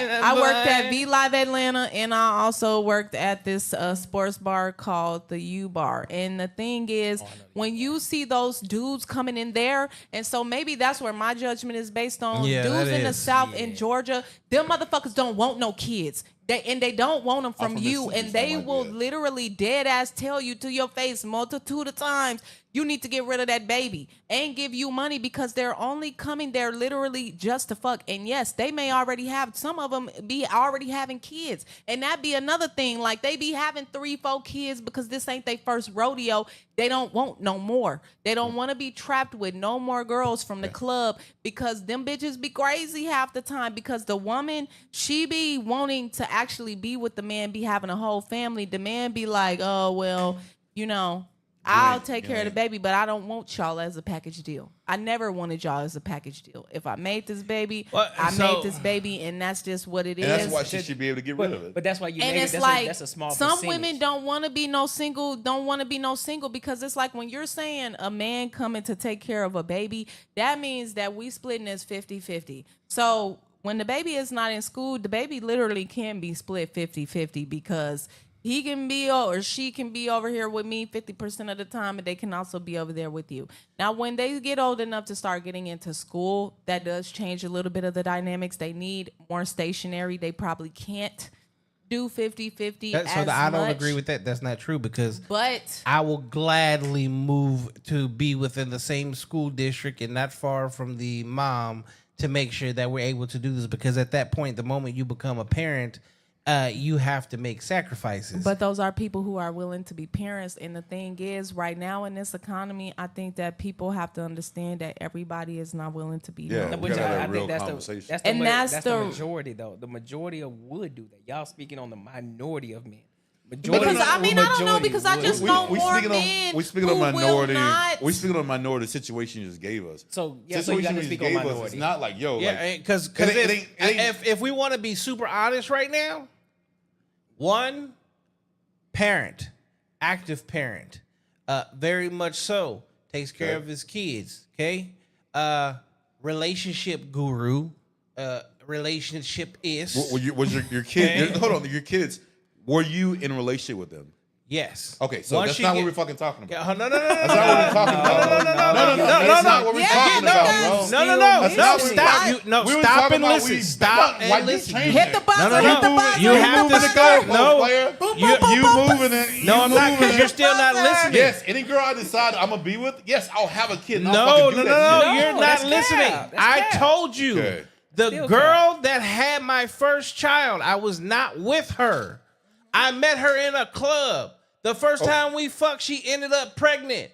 boy. I worked at V Live Atlanta, and I also worked at this sports bar called the U Bar. And the thing is, when you see those dudes coming in there, and so maybe that's where my judgment is based on. Yeah, Dudes that in the is. South Yeah. in Georgia, them motherfuckers don't want no kids. They don't want them from from you, Mississippi, and they something like will that. literally dead ass tell you to your face multitude of times you need to get rid of that baby and give you money because they're only coming there literally just to fuck. And yes, they may already have, some of them be already having kids, and that be another thing. Like they be having 3-4 kids because this ain't their first rodeo. They don't want no more. They don't want to be trapped with no more girls from the club because them bitches be crazy half the time because the woman, she be wanting to actually be with the man, be having a whole family. The man be like, oh, well, you know, I'll take care of the baby, but I don't want y'all as a package deal. I never wanted y'all as a package deal. If I made this baby, I made this baby, and that's just what it is. And that's why she should be able to get rid of it. But that's why you And made it's it. like That's a small some percentage. women don't want to be no single, because it's like when you're saying a man coming to take care of a baby, that means that we splitting as 50-50. So when the baby is not in school, the baby literally can be split 50-50 because he can be or she can be over here with me 50% of the time, and they can also be over there with you. Now, when they get old enough to start getting into school, that does change a little bit of the dynamics. They need more stationary. They probably can't do 50-50 as So I don't much. agree with that. That's not true because But I will gladly move to be within the same school district and not far from the mom to make sure that we're able to do this. Because at that point, the moment you become a parent, you have to make sacrifices. But those are people who are willing to be parents. And the thing is, right now in this economy, I think that people have to understand that everybody is not willing to be Yeah. known. We gotta have a real conversation. That's the the- majority, though. The majority of would do that. Y'all speaking on the minority of men. Because I mean, I don't know, because I just know more speaking men we speaking who on minority. will not. We speaking on minority situation you just gave us. So yeah, so you got to speak on minority. It's not like yo, yeah, like, because it ain't- if we want to be super honest right now, one parent, active parent, very much so, takes care of his kids. Okay, relationship guru, relationship is was your kid? Okay. Hold on, your kids. Were you in a relationship with them? yes. Okay, so Once that's you not get- what we're fucking talking about. Yeah, no. That's not what we're talking about. No, that's not what we're talking about, bro. No. That's not Stop. what You we were stop talking and about listen. Stop and listen. Hit the buzzer, No. hit the buzzer. You hit have the to buzzer. stop. No. You moving it. No, You I'm not, moving because it. you're still not listening. Yes, any girl I decide I'm gonna be with, yes, I'll have a kid. And I'll No, fucking do you're that not that's listening. cap. That's I cap. told you. Okay. The Still girl that had my first child, I was not with her. I met her in a club. The first time we fucked, she ended up pregnant.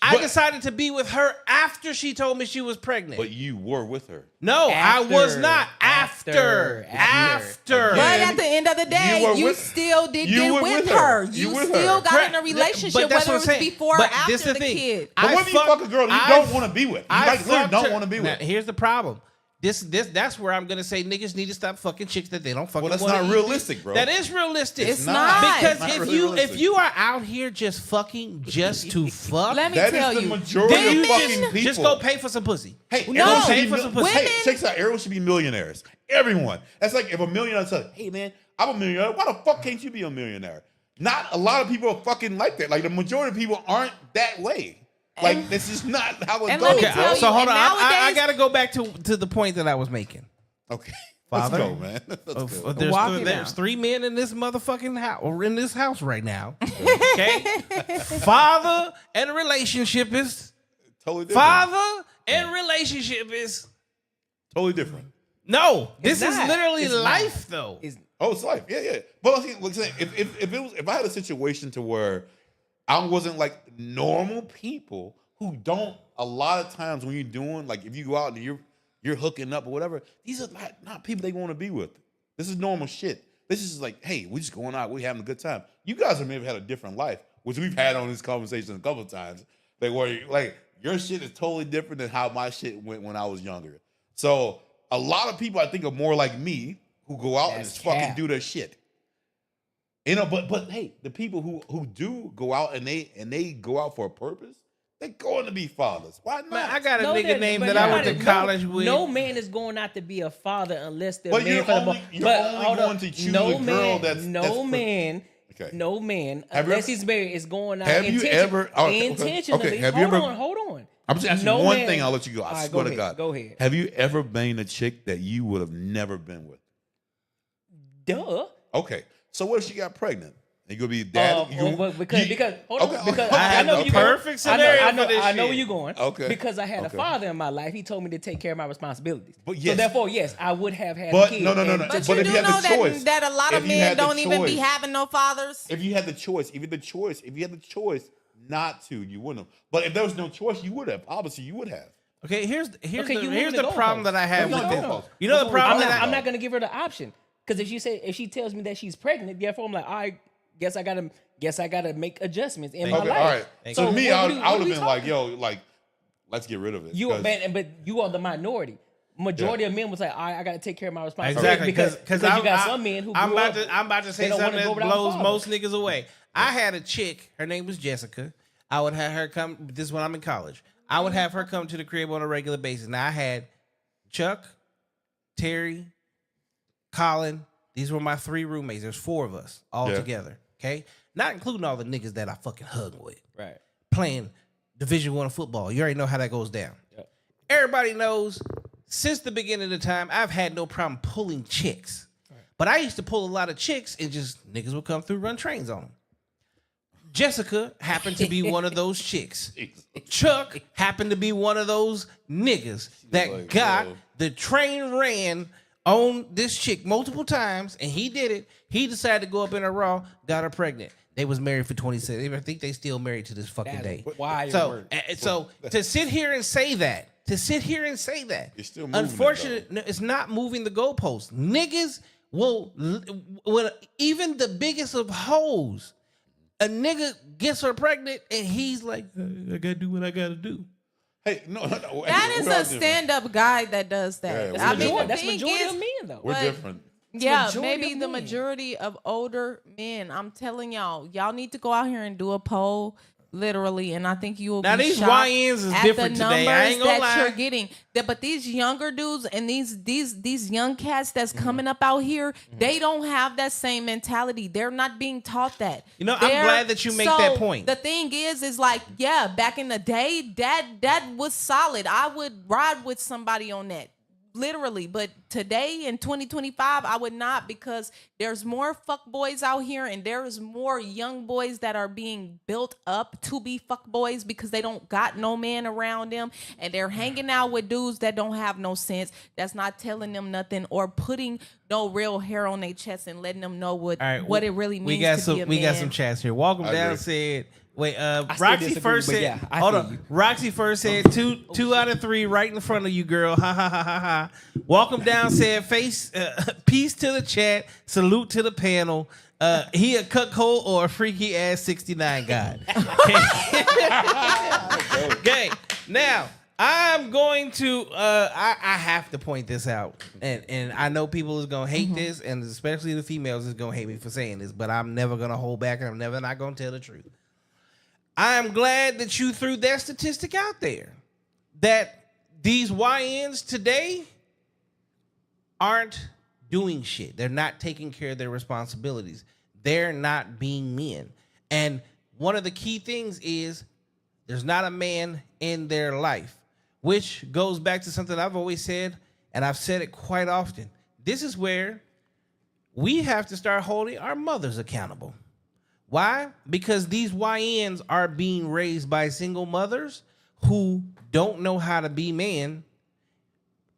I But- decided to be with her after she told me she was pregnant. But you were with her. No, I was not. After. After. But at the end of the day, You were you with- still did you get were with with her. her. You You with still her. got in a But relationship, that's whether what it I'm was saying. before or But this after the the thing. kid. But what if you fuck a girl you don't want to be with? You like literally fucked don't her- want to be Now, with. here's the problem. That's where I'm gonna say niggas need to stop fucking chicks that they don't fucking. Well, that's wanna not eat. realistic, bro. That is realistic. It's not. Because It's not if really you realistic. if you are out here just fucking just to fuck, Let me That tell is the you, majority then you of fucking people. just go pay for some pussy. Hey, No, everyone should pay be for some pussy. Hey, Women- check this out. Everyone should be millionaires. Everyone. That's like if a millionaire says, "Hey, man, I'm a millionaire. Why the fuck can't you be a millionaire?" Not a lot of people are fucking like that. Like the majority of people aren't that way. Like this is not how it and goes. let me Okay, tell so you, hold on. and I nowadays- gotta go back to the point that I was making. Okay, Father? let's go, man. Let's go. Walk it There's down. 3 men in this motherfucking house, or in this house right now. Okay, father and relationship is Totally different. father and relationship is Totally different. no. This is not. literally It's not. life, though. Oh, it's life. Yeah. But if I had a situation to where I wasn't like normal people who don't a lot of times when you're doing like if you go out and you're hooking up or whatever, these are not people they want to be with. This is normal shit. This is like, hey, we just going out, we having a good time. You guys have maybe had a different life, which we've had on this conversation a couple of times. Like where like your shit is totally different than how my shit went when I was younger. So a lot of people I think are more like me who go out and That's just fucking cap. do their shit. You know, but hey, the people who do go out and they go out for a purpose, they're going to be fathers. Why not? Man, I got a No, nigga name but that I went nobody- to college with. No man is going out to be a father unless they're But man you're for the only- ball. you're But only hold going up, to choose no a girl man, that's- no that's man, Okay. no man, Have you unless ever- he's married, is going out. Have you ever- oh, okay. intentionally? Okay, have you hold ever- on, hold on. I'm just asking No one man- thing. I'll let you go. I All right, swear go to ahead, God. go ahead. Have you ever banged a chick that you would have never been with? Duh. Okay. So what if she got pregnant? You gonna be dad? Because hold on, Okay, because okay. I know A you perfect I know, scenario I know, for this I know where shit. you're going. Okay. Because I had a Okay. father in my life. He told me to take care of my responsibilities. But So yes. therefore, yes, I would have had a But kid. no. And- But But you if do you had know the choice, that a lot of if you men had the don't even be choice- having no fathers. If you had the choice, if you had the choice not to, you wouldn't have. But if there was no choice, you would have. Obviously, you would have. Okay, here's you the problem that I have No, with no, this. no. You know the problem I'm not gonna give her the option because if she tells me that she's pregnant, therefore I'm like, I guess I gotta make adjustments in my Okay, life. all right. So me, I would what have we been like, talking? yo, like, let's get rid of it. You 'Cause- man, but you are the minority. Majority of men was like, I gotta take care of my responsibilities Exactly, because you got some men who I'm grew about up, to I'm about to say they don't something wanna go that without a blows father. most niggas away. I had a chick, her name was Jessica. I would have her come. This is when I'm in college. I would have her come to the crib on a regular basis. Now I had Chuck, Terry, Colin. These were my 3 roommates. There's 4 of us all Yeah. together. Okay, not including all the niggas that I fucking hung with. right? Playing Division I football. You already know how that goes down. Yep. Everybody knows since the beginning of the time, I've had no problem pulling chicks. But I used to pull a lot of chicks and just niggas would come through, run trains on them. Jessica happened to be one of those chicks. Chuck happened to be one of those niggas that like, got whoa. the train ran on this chick multiple times, and he did it. He decided to go up in a raw, got her pregnant. They was married for 26. I think they still married to this fucking That's day. wild So, work. so to sit here and say that, It's still moving it, unfortunately, no, it's not moving the goalposts. Niggas will even the biggest of hoes. A nigga gets her pregnant and he's like, I gotta do what I gotta do. Hey, no. That is we're all a different. stand-up guy that does that. Yeah, I mean, the that's thing majority is, of men though. We're but- different. yeah, majority maybe of the men. majority of older men. I'm telling y'all need to go out here and do a poll, literally, and I think you will Now, be these shocked YNs is at different the today. numbers I ain't gonna that lie. you're getting. But these younger dudes and these young cats that's Mm-hmm. coming up out here, they don't have that same mentality. They're not being taught that. You know, I'm glad that you make that point. The thing is like, yeah, back in the day, that was solid. I would ride with somebody on that. Literally, but today in 2025, I would not, because there's more fuck boys out here and there is more young boys that are being built up to be fuck boys because they don't got no man around them and they're hanging out with dudes that don't have no sense, that's not telling them nothing or putting no real hair on their chest and letting them know what it really means We got to some. be a We man. got some chats here. Welcome I down agree. said. Wait, still Roxy disagree, first but said. yeah, I Hold feel on. you. Roxy first said 2 out of 3 right in front of you, girl. Ha ha ha ha ha. Welcome down said peace to the chat. Salute to the panel. He a cuckold or a freaky ass 69 god. Okay. Now I'm going to. I have to point this out, and I know people is gonna hate this, and especially the females is gonna hate me for saying this, but I'm never gonna hold back, and I'm never not gonna tell the truth. I am glad that you threw that statistic out there, that these YNs today aren't doing shit. They're not taking care of their responsibilities. They're not being men. And one of the key things is there's not a man in their life, which goes back to something I've always said, and I've said it quite often. This is where we have to start holding our mothers accountable. Why? Because these YNs are being raised by single mothers who don't know how to be men,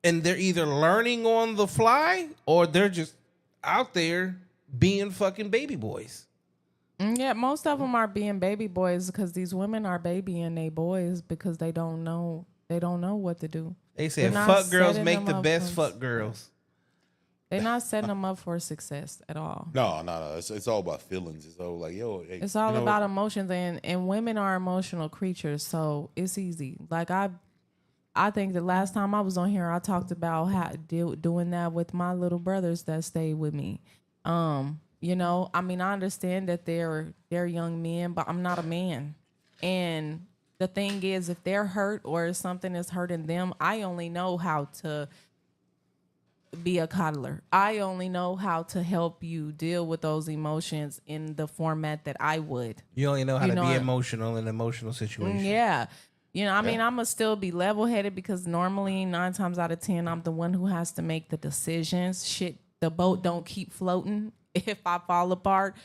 and they're either learning on the fly or they're just out there being fucking baby boys. Yeah, most of them are being baby boys because these women are babying they boys because they don't know what to do. They said They're not fuck girls setting make them the up best for- fuck girls. They're not setting them up for success at all. No. It's all about feelings. It's all like, yo. Hey, It's all you know about what? emotions, and women are emotional creatures, so it's easy. Like I think the last time I was on here, I talked about how doing that with my little brothers that stayed with me. You know, I mean, I understand that they're young men, but I'm not a man. And the thing is, if they're hurt or if something is hurting them, I only know how to be a coddler. I only know how to help you deal with those emotions in the format that I would. You only know how You to know be what? emotional in an emotional situation. Yeah. You know, I mean, I'm going to still be level-headed because normally 9 times out of 10, I'm the one who has to make the decisions. Shit, the boat don't keep floating if I fall apart.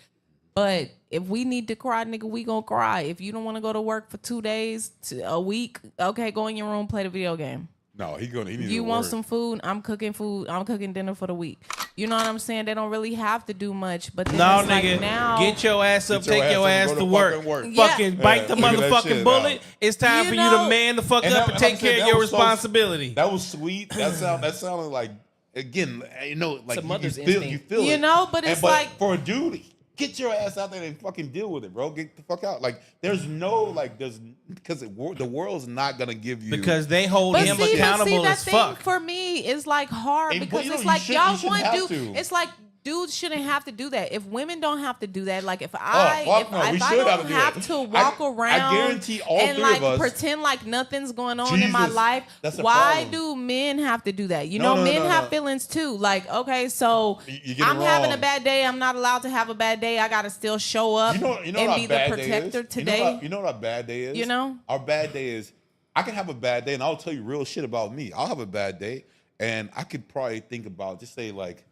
But if we need to cry, nigga, we gonna cry. If you don't want to go to work for 2 days, a week, okay, go in your room, play the video game. No, he needs You to want work. some food? I'm cooking food. I'm cooking dinner for the week. You know what I'm saying? They don't really have to do much. But then No, it's nigga, like now, get your ass up, Get your take your ass ass up, to go to work. fucking work. Yeah. Fucking bite the figure that motherfucking shit bullet. out. It's time You for you know- to man the fuck And up that- and take like I care said, of that your was so- responsibility. That was sweet. That sounded like, again, you know, like It's a mother's you feel instinct. it. You know, but it's like- for a dude, get your ass out there and fucking deal with it, bro. Get the fuck out. Like there's because the world's not gonna give you Because they hold But him see, accountable that as thing fuck. for me is like hard And- because but, you it's know, like you y'all shouldn't want have do. to. It's like dudes shouldn't have to do that. If women don't have to do that, like if fuck I no, we if I should don't do have that. to walk around, I guarantee all and three like of us. pretend like nothing's going on in my Jesus, life. that's the Why problem. do men have to do that? You No, know, no, men no, have no. feelings too. Like okay, so You get it I'm having a wrong. bad day. I'm not allowed to have a bad day. I gotta still show up You know and what be our the bad day protector is? today. You know what our bad day is? You know? Our bad day is I can have a bad day and I'll tell you real shit about me. I'll have a bad day and I could probably think about just say like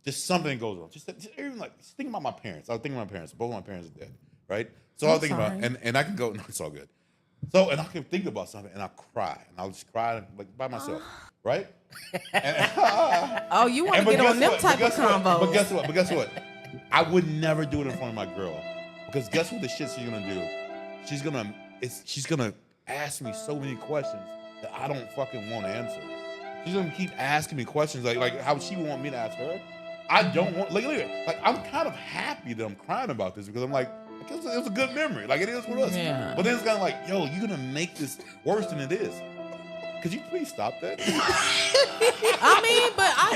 just something goes wrong. Just even like just think about my parents. I was thinking about my parents. Both of my parents are dead. Right? So I was thinking about sorry. and I can go, no, it's all good. So and I can think about something and I'll cry. And I'll just cry like by myself. Right? And, Oh, you want and to but get on guess them what? type of combos? But guess what? I would never do it in front of my girl because guess what the shit she's gonna do? She's gonna ask me so many questions that I don't fucking want to answer. She's gonna keep asking me questions like how she want me to ask her. I don't want look at it. Like I'm kind of happy that I'm crying about this because I'm like it was a good memory. Like it is with us. Yeah. But then it's kind of like, yo, you're gonna make this worse than it is. Could you please stop that? I mean, but I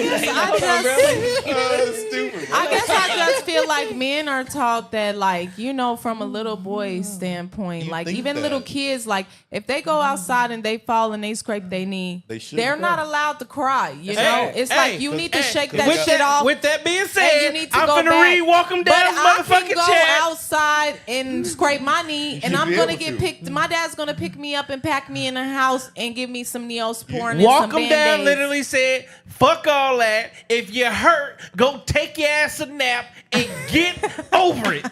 Stupid. I guess I just feel like men are taught that, like, you know, from a little boy standpoint, You like think even that. little kids, like if they go outside and they fall and they scrape their knee, They shouldn't they're not cry. allowed to cry. You Hey, know, it's hey, like you need to hey, shake with that shit off. With that being and said, you need to I'm go finna back. read Walk 'em But Down's I motherfucking can go chat. outside and scrape my knee, and should I'm be gonna able get to. picked. My dad's gonna pick me up and pack me in the house and give me some Neosporin and Walk some 'em down Band-Aids. literally said, fuck all that. If you're hurt, go take your ass a nap and get over it.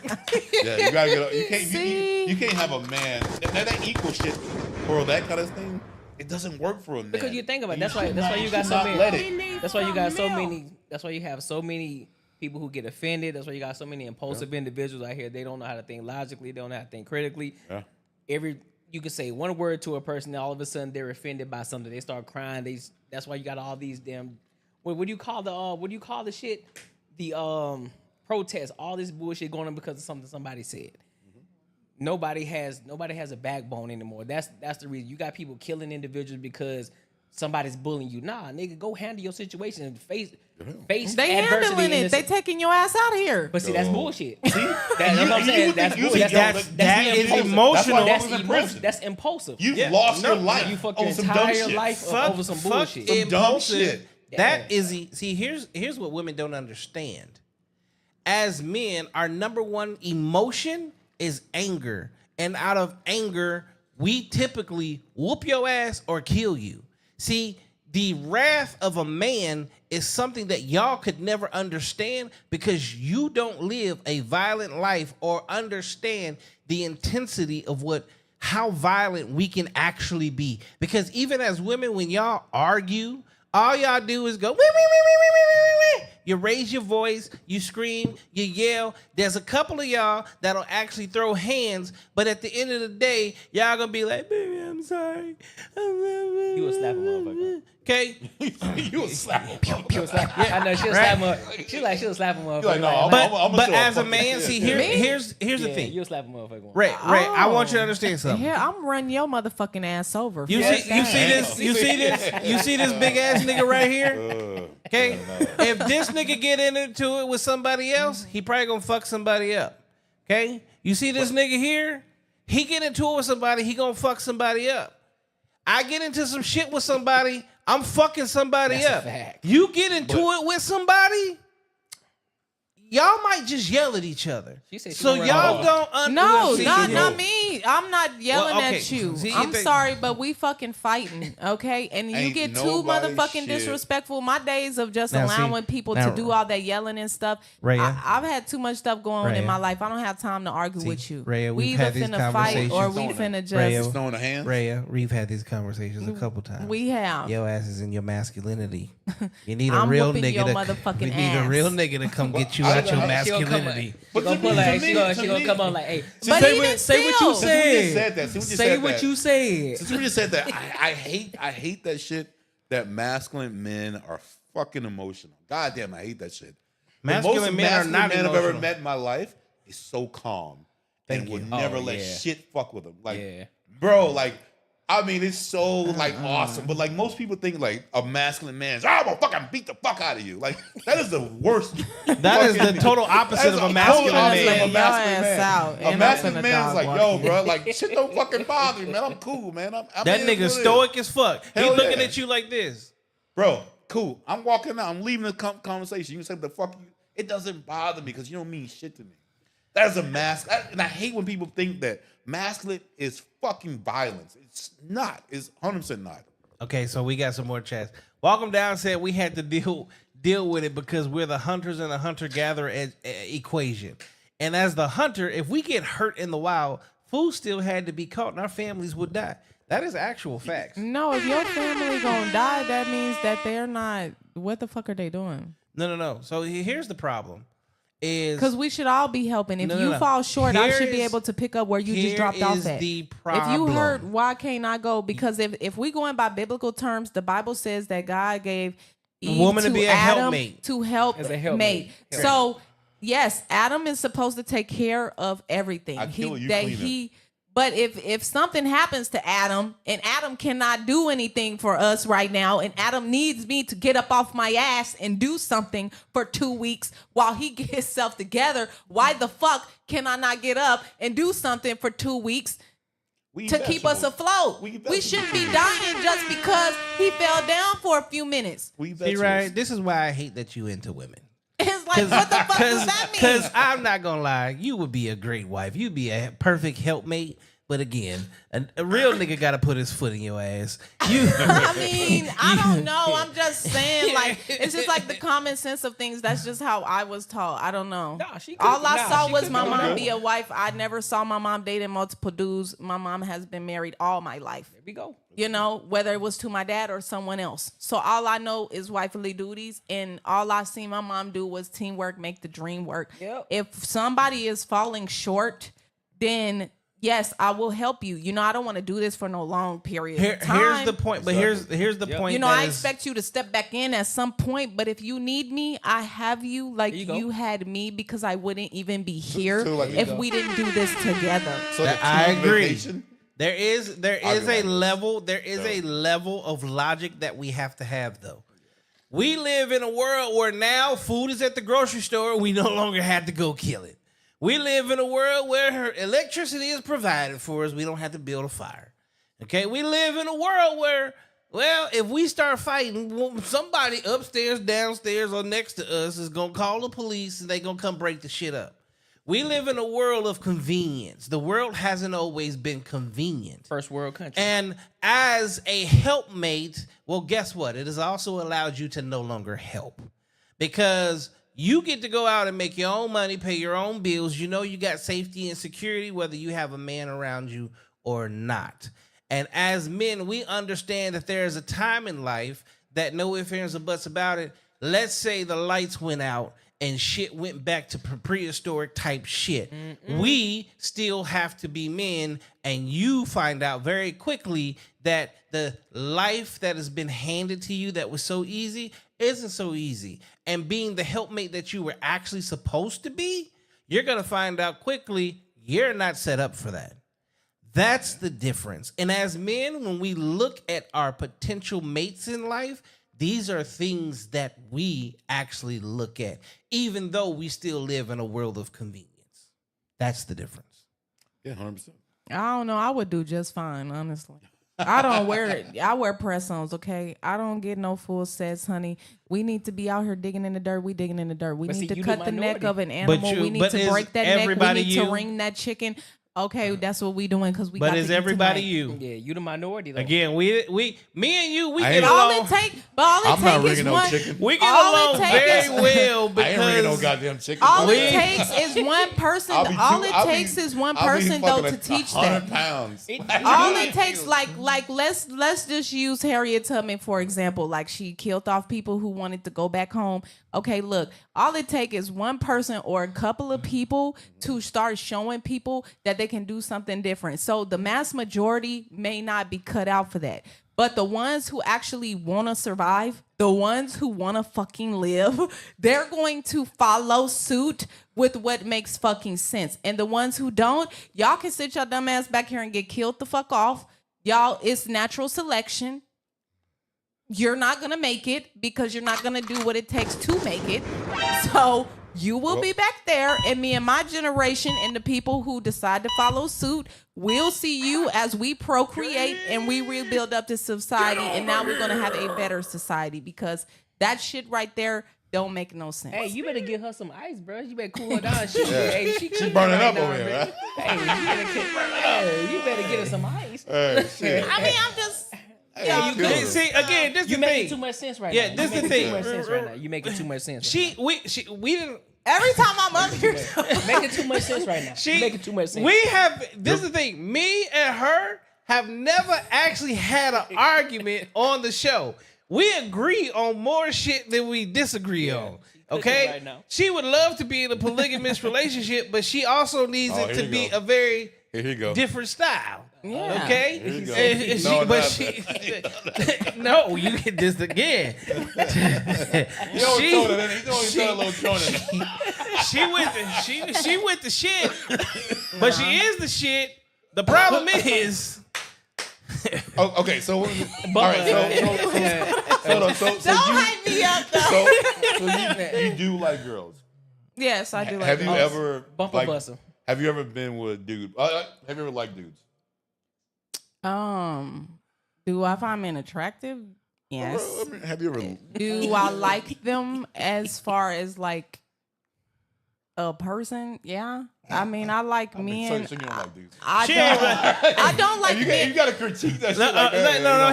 Yeah, you gotta get. You can't. See? You can't have a man. That equal shit for that kind of thing. It doesn't work for a man. Because you think about it, that's should why not- you got should so not many. let it. That's why you got so many. That's why you have so many people who get offended. That's why you got so many impulsive individuals out here. They don't know how to think logically. They don't know how to think critically. Yeah. You can say one word to a person, and all of a sudden they're offended by something. They start crying. That's why you got all these damn. What do you call the shit? The protests. All this bullshit going on because of something somebody said. Nobody has a backbone anymore. That's the reason. You got people killing individuals because somebody's bullying you. Nah, nigga, go handle your situation and face They adversity handling in it. this- They taking your ass out of here. But see, that's bullshit. See, That's what I'm saying. would That's think bullshit. that That is impulsive. emotional. That's why niggas in That's prison. impulsive. You've Yeah. lost No, your life you fucked your over some dumb entire shit. life over some bullshit. Some dumb impulsive. shit. That is see. Here's what women don't understand. As men, our number one emotion is anger, and out of anger, we typically whoop your ass or kill you. See, the wrath of a man is something that y'all could never understand because you don't live a violent life or understand the intensity of how violent we can actually be. Because even as women, when y'all argue, all y'all do is go, wee, wee, wee, wee, wee, wee, wee, wee. You raise your voice, you scream, you yell. There's a couple of y'all that'll actually throw hands, but at the end of the day, y'all gonna be like, baby, I'm sorry. You would slap a motherfucker. Okay? You a slap him. I know she'll slap him. She'll slap him. Like, no, I'm But, gonna but show a as a fucking man, shit. see, Yeah. here's the thing. You'll slap a motherfucker. Ray, I want you to understand something. Yeah, I'm running your motherfucking ass over. You Fuck see that. you see this big ass nigga right here? Okay? If this nigga get into it with somebody else, he probably gonna fuck somebody up. Okay? You see this nigga here? He get into it with somebody, he gonna fuck somebody up. I get into some shit with somebody, I'm fucking somebody That's a up. fact. You get into it with somebody, y'all might just yell at each other. She said she So gonna y'all run don't No, see, not me. I'm not yelling okay. at you. See, I'm if they- sorry, but we fucking fighting, okay? And you Ain't get too nobody motherfucking shit. disrespectful. My days of just Now, see, allowing people now- to do all that yelling and stuff. Reia. I've had too much stuff going on in Reia. my life. I don't have time to argue See, with you. Reia, we we've either had these finna fight or we conversations. finna just. Reia. Throwing the hands. Rhea, we've had these conversations a couple times. We have. Your ass is in your masculinity. You need a I'm real whooping nigga your to motherfucking we need a real ass. nigga to come get you I out don't your know. She gonna come masculinity. She gonna pull her. She gonna come on like, hey, But say even what say what you still- Since we just said. said that. Since we just Say said what that. you said. Since we just said that, I hate that shit. That masculine men are fucking emotional. God damn, I hate that shit. Masculine the most men are masculine not men I've ever emotional. met in my life is so calm and would never let yeah. shit fuck with them. Like, Yeah. bro, like, I mean, it's so like awesome. But like most people think like a masculine man's, I'm gonna fucking beat the fuck out of you. Like that is the worst. That is the total opposite of a masculine man. Y'all ass out, A and I'm masculine finna man's like, dog yo, walk bro, like shit don't fucking bother me, man. I'm cool, man. I'm That it is nigga what it is. stoic as fuck. He Hell looking yeah. at you like this. Bro, cool. I'm walking out. I'm leaving the conversation. You say, the fuck you? It doesn't bother me because you don't mean shit to me. That is a mask. And I hate when people think that masculine is fucking violence. It's not. It's 100% not. Okay, so we got some more chats. Welcome Down said we had to deal with it because we're the hunters and the hunter-gatherer equation. And as the hunter, if we get hurt in the wild, food still had to be caught and our families would die. That is actual facts. No, if your family gonna die, that means that they're not. What the fuck are they doing? No. So here's the problem. Is Because we should all be helping. If No, you no. fall short, I Here should be is- able to pick up where you just here dropped off is at. the If you problem. hurt, why can't I go? Because if we going by biblical terms, the Bible says that God gave Eve woman to be a Adam helpmate. to help As a helpmate. mate. So yes, Adam is supposed to take care of everything. I kill you, clean up. But if something happens to Adam and Adam cannot do anything for us right now, and Adam needs me to get up off my ass and do something for 2 weeks while he gets himself together, why the fuck can I not get up and do something for 2 weeks We eat to keep us vegetables. afloat? We eat We vegetables. shouldn't be dying just because he fell down for a few minutes. We eat See, vegetables. right? This is why I hate that you into women. It's like, what the fuck does that mean? Because I'm not gonna lie, you would be a great wife. You'd be a perfect helpmate. But again, a real nigga got to put his foot in your ass. You, I mean, I don't know. I'm just saying, like, it's just like the common sense of things. That's just how I was taught. I don't know. Nah, she All could- I nah, saw she was could my do mom that. be a wife. I never saw my mom dating multiple dudes. My mom has been married all my life. There we go. You know, whether it was to my dad or someone else. So all I know is wifely duties, and all I seen my mom do was teamwork, make the dream work. Yep. If somebody is falling short, then yes, I will help you. You know, I don't want to do this for no long period of time. here's the point. But here's the point. You know, that I is- expect you to step back in at some point, but if you need me, I have you like There you go. you had me, because I wouldn't even be here so, like, if we didn't do this together. So That- the I team agree. vacation, There is I a like this. level a level of logic that we have to have though. We live in a world where now food is at the grocery store. We no longer have to go kill it. We live in a world where electricity is provided for us. We don't have to build a fire. Okay, we live in a world where, well, if we start fighting, somebody upstairs, downstairs, or next to us is gonna call the police and they gonna come break the shit up. We live in a world of convenience. The world hasn't always been convenient. First world country. And as a helpmate, well, guess what? It has also allowed you to no longer help because you get to go out and make your own money, pay your own bills. You know you got safety and security, whether you have a man around you or not. And as men, we understand that there is a time in life that no ifs, ands, or buts about it. Let's say the lights went out and shit went back to prehistoric type shit. We still have to be men, and you find out very quickly that the life that has been handed to you that was so easy isn't so easy. And being the helpmate that you were actually supposed to be, you're going to find out quickly you're not set up for that. That's the difference. And as men, when we look at our potential mates in life, these are things that we actually look at, even though we still live in a world of convenience. That's the difference. yeah, 100%. I don't know. I would do just fine, honestly. I don't wear it. I wear press-ons, okay? I don't get no full sets, honey. We need to be out here digging in the dirt. We digging in the dirt. We But need see, to you cut the the neck minority. of an animal. We need but to is break that neck. We everybody need you? to wring that chicken. Okay, that's what we doing because we But got is to eat everybody tonight. you? Yeah, you the minority though. Again, me and you, we I get ain't- All along. it take, but all it I'm not take is ringing no one. chicken. We get all it along take very is- well I ain't ringing no because goddamn chicken. All We- it takes is one person. I'll be All two- it I'll be- takes is one I'll be person though fucking to teach 100 that. pounds. All it takes, like let's just use Harriet Tubman for example. Like she killed off people who wanted to go back home. Okay, look, all it takes is one person or a couple of people to start showing people that they can do something different. So the mass majority may not be cut out for that. But the ones who actually want to survive, the ones who want to fucking live, they're going to follow suit with what makes fucking sense. And the ones who don't, y'all can sit your dumb ass back here and get killed the fuck off. Y'all, it's natural selection. You're not going to make it because you're not going to do what it takes to make it. So you will be back there, and me and my generation and the people who decide to follow suit will see you as we procreate and we rebuild up this society. And now we're going to have a better society because that shit right there don't make no sense. Hey, you better give her some ice, bro. You better cool her down. She burning up now, over here, bro. right? Hey, you better get her some ice. Hey, shit. I mean, I'm just... you good. see again. This You the making thing. too much sense right Yeah, now. this You the making thing. Too much sense right now. You making too much sense. We didn't. Every time I'm up here... making too much sense right now. She You making too much sense. We have. This is the thing. Me and her have never actually had an argument on the show. We agree on more shit than we disagree on. Okay, right now. she would love to be in a polygamous relationship, but she also needs Oh, it here to you be go. a very Here you go. different style. Yeah. Okay. Here you go. And she- No, but not she, no, you get this again. You always She- throw that in. He's always throwing a little throwing in. she with the shit, but she is the shit. The problem is, Oh, okay, so all right, so Don't hype me up, though. you do like girls. Yes, I do like Have you girls. ever Bumper like, busser. Have you ever been with a dude? Have you ever liked dudes? Do I find men attractive? Yes. Have you ever? Do I like them as far as like a person? Yeah. I mean, I like men. So you don't like dudes? I She don't. ain't like- I don't like You men. got to critique that shit. no, like that, no.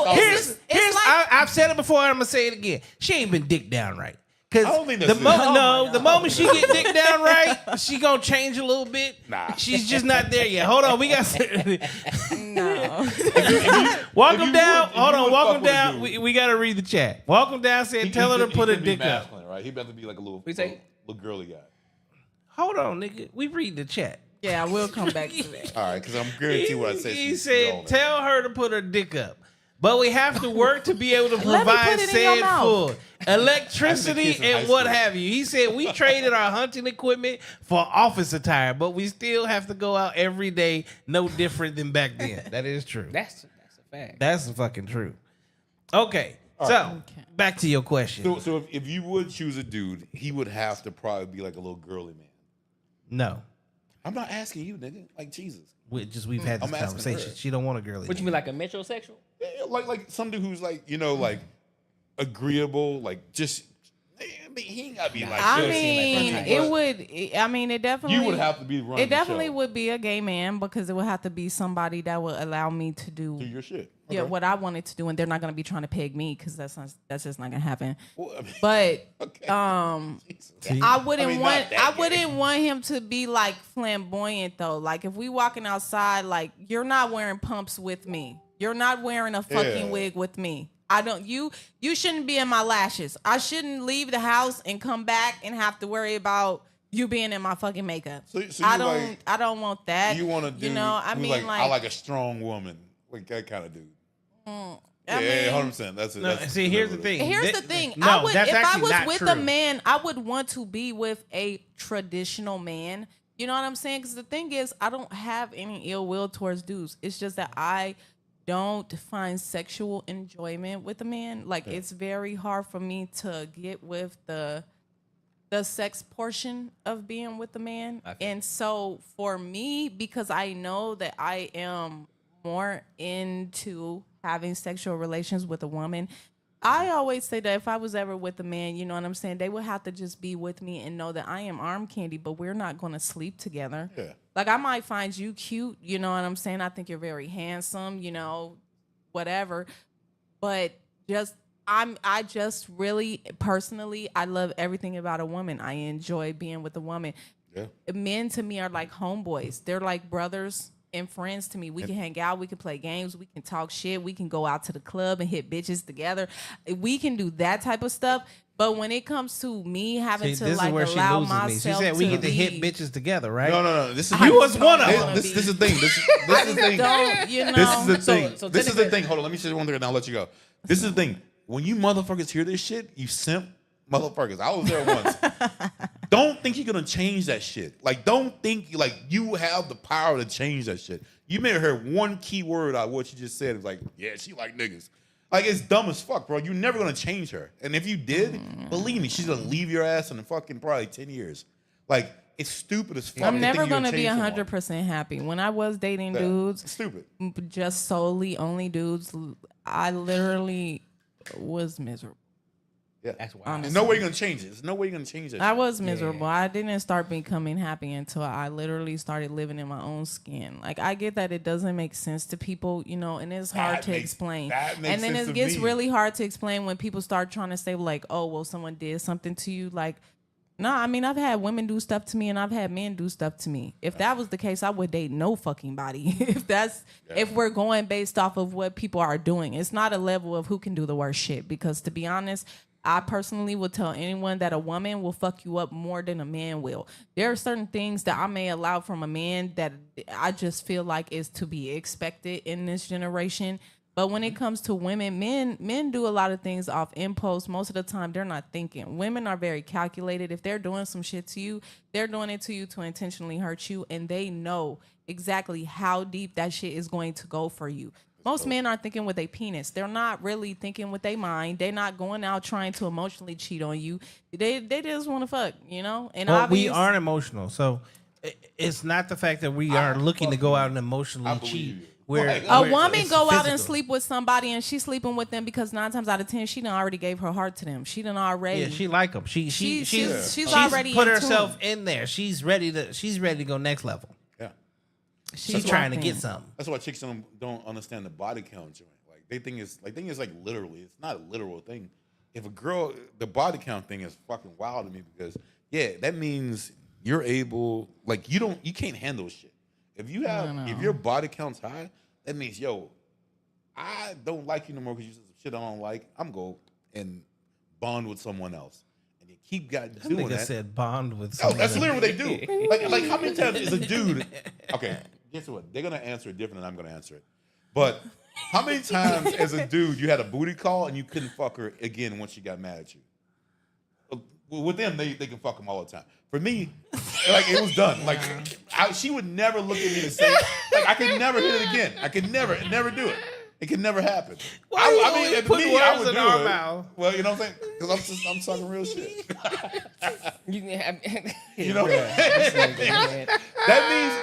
No, Here's it's here's. like- I've said it before. and I'm gonna say it again. She ain't been dick down right. Cause I don't think the that's it. the moment she get dick down right, she gonna change a little bit. Nah. She's just not there yet. Hold on, we got. No. Walk If him you down. would- if Hold you on, would walk fuck him with a down. dude. We gotta read the chat. Walk him down. Said, tell her to put her could be dick up. masculine, right? He better be like a little, We say- little girly guy. Hold on, nigga. We read the chat. Yeah, we'll come back to that. All right, because I'm guarantee what I said. He she's said, older. tell her to put her dick up. But we have to work to be able to me provide put it in your said mouth. food, electricity, kids in high and what school. have you. He said we traded our hunting equipment for office attire, but we still have to go out every day, no different than back then. That is true. That's a fact. That's fucking true. Okay, so back to your question. So if you would choose a dude, he would have to probably be like a little girly man. No, I'm not asking you, nigga. Like Jesus. we've had this I'm asking conversation. her. She don't want a girly. What you mean, like a metrosexual? Yeah, like some dude who's like, like agreeable, like just. I mean, he ain't gotta be like. I this. mean, But it would. I mean, it definitely. You would have to be running. It definitely the show. would be a gay man because it would have to be somebody that would allow me to do do your shit. yeah Okay. what I wanted to do, and they're not going to be trying to peg me because that's just not going to happen. Well, I mean, But okay. I wouldn't I mean, want not that I gay. wouldn't want him to be like flamboyant though. Like if we walking outside, like you're not wearing pumps with me. You're not wearing a fucking Yeah. wig with me. I don't you shouldn't be in my lashes. I shouldn't leave the house and come back and have to worry about you being in my fucking makeup. So you I don't want that. You want to do? You know, I who's mean, like, like I like a strong woman, like that kind of dude. I Yeah, mean, 100%. That's it. No, that's see, here's the thing. Here's Th- the thing. No, I would that's if I actually was not with true. a man, I would want to be with a traditional man. You know what I'm saying? Because the thing is, I don't have any ill will towards dudes. It's just that I don't find sexual enjoyment with a man. Like it's very hard for me to get with the sex portion of being with a man. And so for me, because I know that I am more into having sexual relations with a woman, I always say that if I was ever with a man, you know what I'm saying, they would have to just be with me and know that I am arm candy, but we're not going to sleep together. Yeah. Like, I might find you cute, you know what I'm saying? I think you're very handsome, you know, whatever. But I just really personally, I love everything about a woman. I enjoy being with a woman. Yeah. Men to me are like homeboys. They're like brothers and friends to me. We can hang out, we can play games, we can talk shit, we can go out to the club and hit bitches together. We can do that type of stuff. But when it comes to me having to this like is where she allow loses me. She myself said we to get to hit be- bitches together, right? No. This is You was one of I them. wanna This be- is the thing. This is the thing. Don't, you know? This is the thing. so This is the technically- thing. Hold on. Let me say one thing and I'll let you go. This is the thing. When you motherfuckers hear this shit, you simp motherfuckers. I was there once. Don't think you're gonna change that shit. Like, don't think like you have the power to change that shit. You may have heard one key word out of what you just said. It's like, yeah, she like niggas. Like, it's dumb as fuck, bro. You're never gonna change her. And if you did, believe me, she's gonna leave your ass in fucking probably 10 years. Like, it's stupid as fuck. I'm to never think you're gonna be change someone. 100% happy. When I was dating Yeah. dudes, It's stupid. just solely only dudes, I literally was miserable. Yeah. That's why. There's no way you're gonna change it. There's no way you're gonna change that. I shit. was miserable. I didn't start becoming happy until I literally started living in my own skin. Like, I get that it doesn't make sense to people, you know, and it's hard That to makes- explain. that makes And then sense it to gets me. really hard to explain when people start trying to say like, oh, well, someone did something to you. Like, no, I mean, I've had women do stuff to me and I've had men do stuff to me. If that was the case, I would date no fucking body. If we're going based off of what people are doing, it's not a level of who can do the worst shit. Because to be honest, I personally will tell anyone that a woman will fuck you up more than a man will. There are certain things that I may allow from a man that I just feel like is to be expected in this generation. But when it comes to women, men do a lot of things off impulse. Most of the time, they're not thinking. Women are very calculated. If they're doing some shit to you, they're doing it to you to intentionally hurt you, and they know exactly how deep that shit is going to go for you. Most men are thinking with their penis. They're not really thinking with their mind. They're not going out trying to emotionally cheat on you. They just want to fuck, you know? And Well, we obvious- aren't emotional, so it's not the fact that we are looking to go out and emotionally I believe cheat. you. Where A where woman it's go out and physical. sleep with somebody and she's sleeping with them because 9 times out of 10 she done already gave her heart to them. She done already. Yeah, she like them. She's already put in herself tune. in there. She's ready to go next level. Yeah. She's trying to locked in. get something. That's why chicks don't understand the body count joint. Like, they think it's like literally. It's not a literal thing. If a girl, the body count thing is fucking wild to me because that means you're able, like, you can't handle shit. If your body count's high, that means, yo, I don't like you no more because you said some shit I don't like. I'm go and bond with someone else, and you keep doing Nigga that. said bond with. Oh, Someone that's else. literally what they do. Like how many times is a dude? Okay, guess what? They're gonna answer it different than I'm gonna answer it. But how many times as a dude you had a booty call and you couldn't fuck her again once she got mad at you? With them, they can fuck them all the time. For me, like, it was done. Like, she would never look at me the same. Like, I could never hit it again. I could never do it. It could never happen. Why you I always mean, put to me, I words would in do our it. mouth? Well, you know what I'm saying? Because I'm talking real shit. You can have, You know, that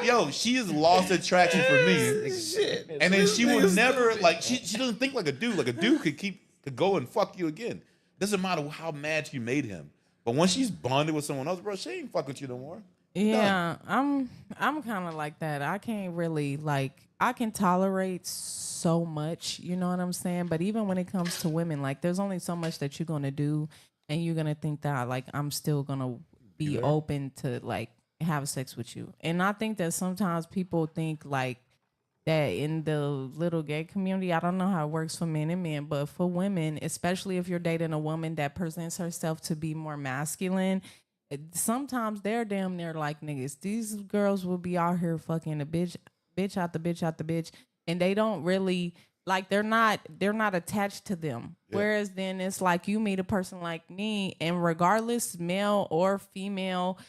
means, yo, she has lost attraction for me. Shit. And then she would never, like, she doesn't think like a dude. Like, a dude could go and fuck you again. Doesn't matter how mad you made him. But once she's bonded with someone else, bro, she ain't fuck with you no more. Yeah, I'm kind of like that. I can't really, like, I can tolerate so much, you know what I'm saying? But even when it comes to women, like, there's only so much that you're going to do, and you're going to think that, like, I'm still going to be open to, like, have sex with you. And I think that sometimes people think, like, that in the little gay community, I don't know how it works for men and men, but for women, especially if you're dating a woman that presents herself to be more masculine, sometimes they're damn near like niggas. These girls will be out here fucking a bitch out the bitch, and they don't really, like, they're not attached to them. Yeah. Whereas then it's like you meet a person like me, and regardless, male or female,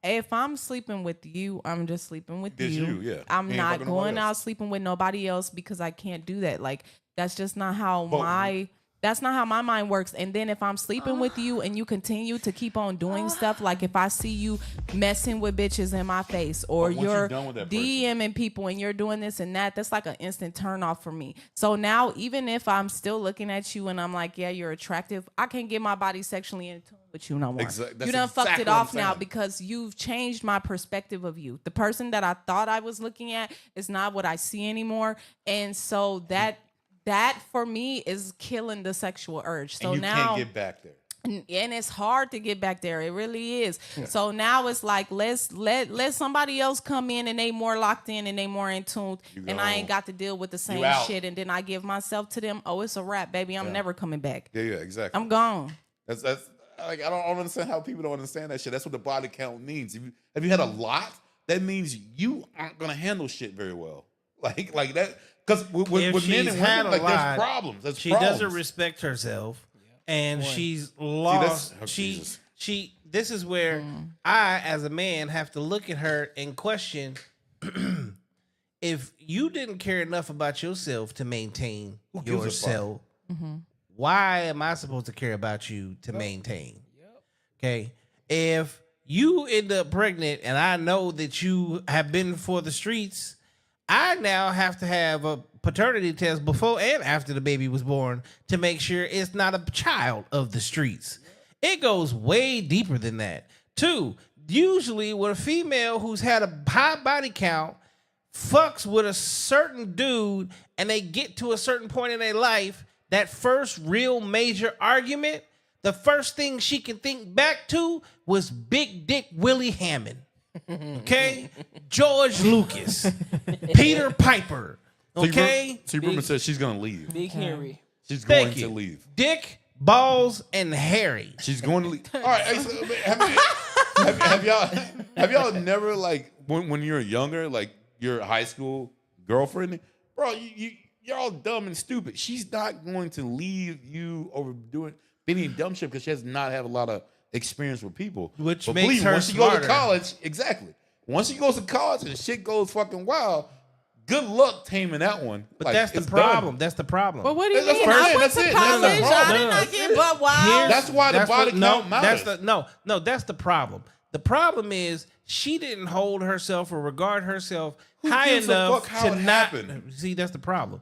if I'm sleeping with you, I'm just sleeping with It's you. you, yeah. I'm You ain't not fucking nobody going else. out sleeping with nobody else because I can't do that. Like, that's just not how But- my That's not how my mind works. And then if I'm sleeping with you and you continue to keep on doing stuff, like if I see you messing with bitches in my face, or But once you're you're done with that person- DMing people and you're doing this and that's like an instant turn off for me. So now, even if I'm still looking at you and I'm like, yeah, you're attractive, I can't get my body sexually in tune with you no more. That's You done fucked exactly it what I'm off now saying. because you've changed my perspective of you. The person that I thought I was looking at is not what I see anymore. And so that for me is killing the sexual urge. So and you now can't get back there. and it's hard to get back there. It really is. So now it's like let's let somebody else come in and they more locked in and they more in tune, and I ain't got to deal with the same out. shit. And then I give myself to them. Oh, it's a wrap, baby. I'm never coming back. Yeah, exactly. I'm gone. That's like I don't understand how people don't understand that shit. That's what the body count means. If you had a lot, that means you aren't gonna handle shit very well. Like that, because with men and she's had women, a like lot, there's problems. There's She problems. doesn't respect herself, and she's lost. oh, Jesus. She. This is where I, as a man, have to look at her and question if you didn't care enough about yourself to maintain Who gives a fuck? yourself. Why am I supposed to care about you to maintain? Okay, if you end up pregnant and I know that you have been for the streets, I now have to have a paternity test before and after the baby was born to make sure it's not a child of the streets. It goes way deeper than that. Two, usually when a female who's had a high body count fucks with a certain dude and they get to a certain point in their life, that first real major argument, the first thing she can think back to was Big Dick Willie Hammond. Okay? George Lucas. Peter Piper. Okay? So Ruben says she's gonna leave. Big Henry. She's going Thank to you. leave. Dick, balls, and Harry. She's going to leave. All right. Hey, so, have y'all never, like, when you're younger, like your high school girlfriend, bro, you're all dumb and stupid. She's not going to leave you over doing any dumb shit because she does not have a lot of experience with people. Which But makes believe me, her once she goes smarter. to college, exactly. Once she goes to college and shit goes fucking wild, good luck taming that one. But Like, that's the it's problem. done. That's the problem. But what do you That's mean? what I'm I saying. went That's to it. That's the college. problem. I did not get but wow. Here's- That's why the body count matters. That's the problem. The problem is she didn't hold herself or regard herself high gives a enough fuck how to it not happened? see. That's the problem.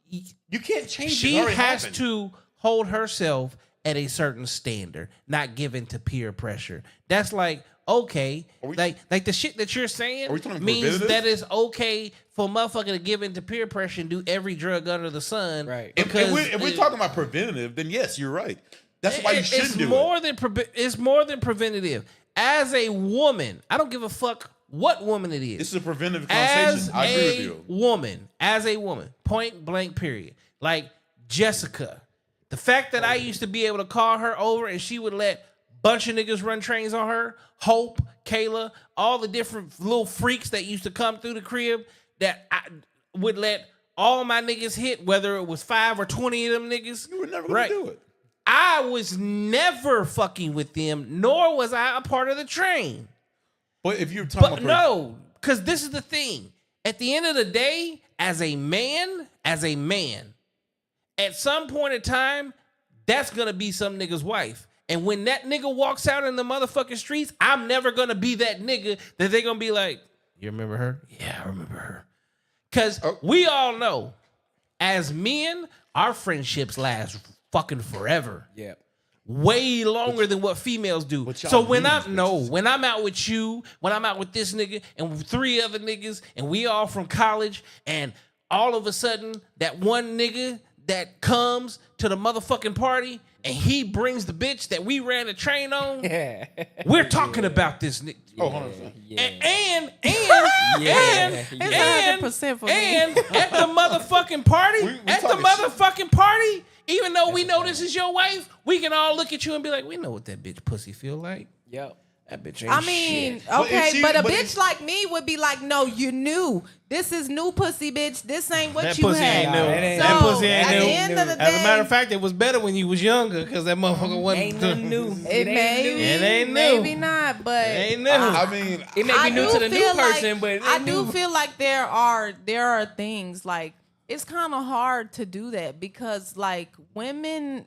You can't change it. She It already has happened. to hold herself at a certain standard, not given to peer pressure. That's like okay, like the shit that you're saying Are we talking means preventative? that it's okay for a motherfucker to give in to peer pressure and do every drug under the sun. Right. If we're talking about preventative, then yes, you're right. That's why you shouldn't it's do more it. than it's more than preventative. As a woman, I don't give a fuck what woman it is. This is a preventative As conversation. I agree with you. as a woman, point blank, period. Like Jessica, the fact that I used to be able to call her over and she would let bunch of niggas run trains on her, Hope, Kayla, all the different little freaks that used to come through the crib that I would let all my niggas hit, whether it was 5 or 20 of them niggas. You were never gonna do it. I was never fucking with them, nor was I a part of the train. But if you're talking But about no, because this is the thing. At the end of the day, as a man, at some point in time, that's gonna be some nigga's wife. And when that nigga walks out in the motherfucking streets, I'm never gonna be that nigga that they're gonna be like, you remember her? Yeah, I remember her. Because we all know, as men, our friendships last fucking forever. Yeah. Way longer than what females do. y'all So when lose, when I'm out with you, when I'm out with this nigga and 3 other niggas, and we all from college, and all of a sudden that one nigga that comes to the motherfucking party and he brings the bitch that we ran the train on, we're talking about this nigga. oh, 100%. And It's 100% for me. and at the motherfucking party, We at the talking motherfucking party, even though we know this is your wife, we can all look at you and be like, we know what that bitch pussy feel like. Yep. That bitch ain't I mean, shit. But if okay, she- but a but bitch if- like me would be like, no, you knew. This is new pussy, bitch. This ain't what That you pussy had. ain't new. That ain't That So, pussy ain't at new. the end of the As a matter of day, fact, it was better when you was younger because that motherfucker wasn't. Ain't nothing new. it may It ain't new. maybe not, but Ain't new. I mean, It may I be new do to the new feel person, like, but it I ain't do new. feel like there are things like it's kind of hard to do that because like women,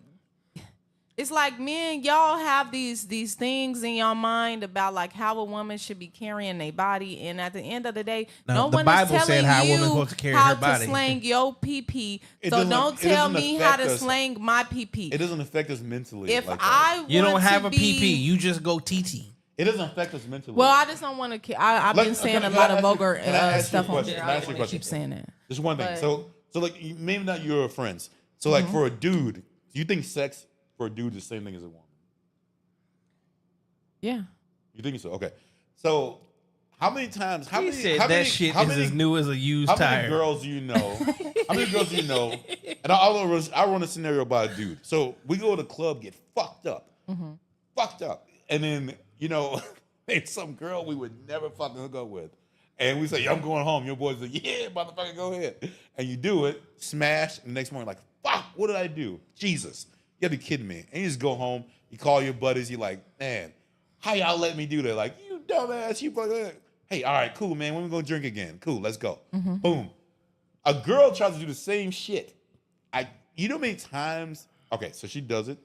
it's like men, y'all have these things in your mind about like how a woman should be carrying their body, and at the end of the day, no the one Bible is said telling how a you woman's supposed to carry how her to body. slang your pee. It So doesn't- don't it tell doesn't me how affect to us. slang my pee. It doesn't affect us mentally. If like I You don't want have to a be, PP. You just go TT. it doesn't affect us mentally. Well, I just don't want to. I've been saying a lot of vulgar can I ask you a stuff on question? here. Can I I don't ask you a want to question? keep saying that. Just one thing. But- So like maybe not your friends. So like for a dude, do you think sex for a dude is the same thing as a woman? Yeah. You think so? Okay. So how many times? How He many? said how that many, shit how is many, as new as a used How tire. many girls do you know? How many girls do you know? And I run a scenario about a dude. So we go to the club, get fucked up, and then there's some girl we would never fucking hook up with, and we say, "Yo, I'm going home." Your boys like, "Yeah, motherfucker, go ahead," and you do it, smash, and the next morning like, "Fuck, what did I do? Jesus, you gotta be kidding me!" And you just go home, you call your buddies, you like, "Man, how y'all let me do that? Like, you dumbass, you fucking." Hey, all right, cool, man. When we gonna drink again? Cool, let's go. Boom. A girl tries to do the same shit. You know how many times? Okay, so she does it.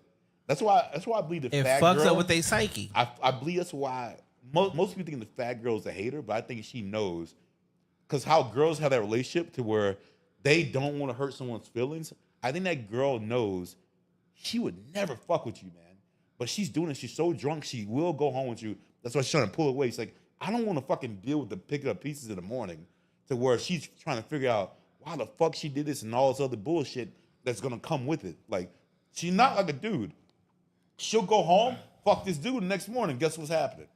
That's why I believe the It fat fucks girl. up with their psyche. I believe that's why most people think the fat girl's a hater, but I think she knows because how girls have that relationship to where they don't want to hurt someone's feelings. I think that girl knows she would never fuck with you, man. But she's doing it. She's so drunk, she will go home with you. That's why she's trying to pull away. She's like, I don't want to fucking deal with the picking up pieces in the morning to where she's trying to figure out why the fuck she did this and all this other bullshit that's gonna come with it. Like, she's not like a dude. She'll go home, fuck this dude the next morning. Guess what's happening?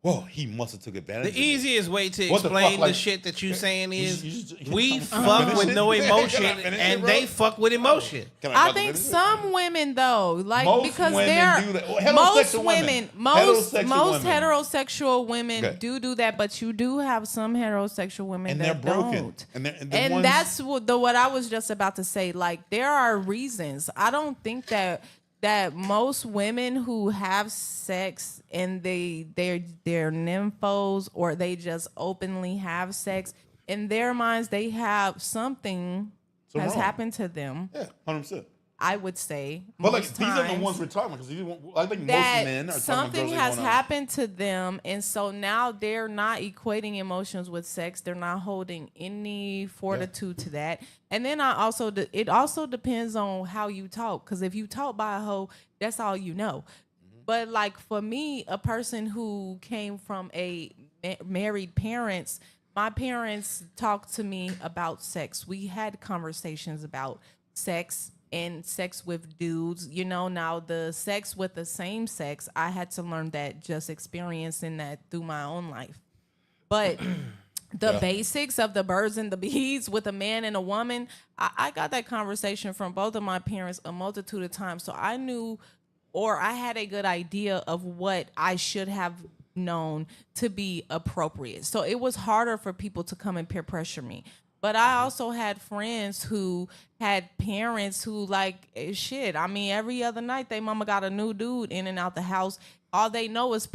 Whoa, he must have took advantage The of me. easiest way to What the explain fuck, the like- shit that you saying is you- we can I fuck finish with it? no Can I emotion finish it, and bro? they fuck with emotion. Can I fucking think finish it? some women though, like Most because women they're do that. most Heterosexual women, women. most Heterosexual women. heterosexual women Okay. do that, but you do have some heterosexual women And that they're broken. don't. And the And ones- that's what I was just about to say. Like there are reasons. I don't think that most women who have sex and they're nymphos or they just openly have sex, in their minds they have something has wrong. happened to them. Yeah, 100%. I would say, But like most these are the times ones we're talking about because I think most that men are talking about something girls they has wanna- happened to them, and so now they're not equating emotions with sex. They're not holding any fortitude to that. And then it also depends on how you talk, because if you talk by a hoe, that's all you know. But like for me, a person who came from a married parents, my parents talked to me about sex. We had conversations about sex and sex with dudes. Now the sex with the same sex, I had to learn that just experiencing that through my own life. But the basics of the birds and the bees with a man and a woman, I got that conversation from both of my parents a multitude of times. So I knew, or I had a good idea of what I should have known to be appropriate. So it was harder for people to come and peer pressure me. But I also had friends who had parents who shit. I mean, every other night they mama got a new dude in and out the house. All they know is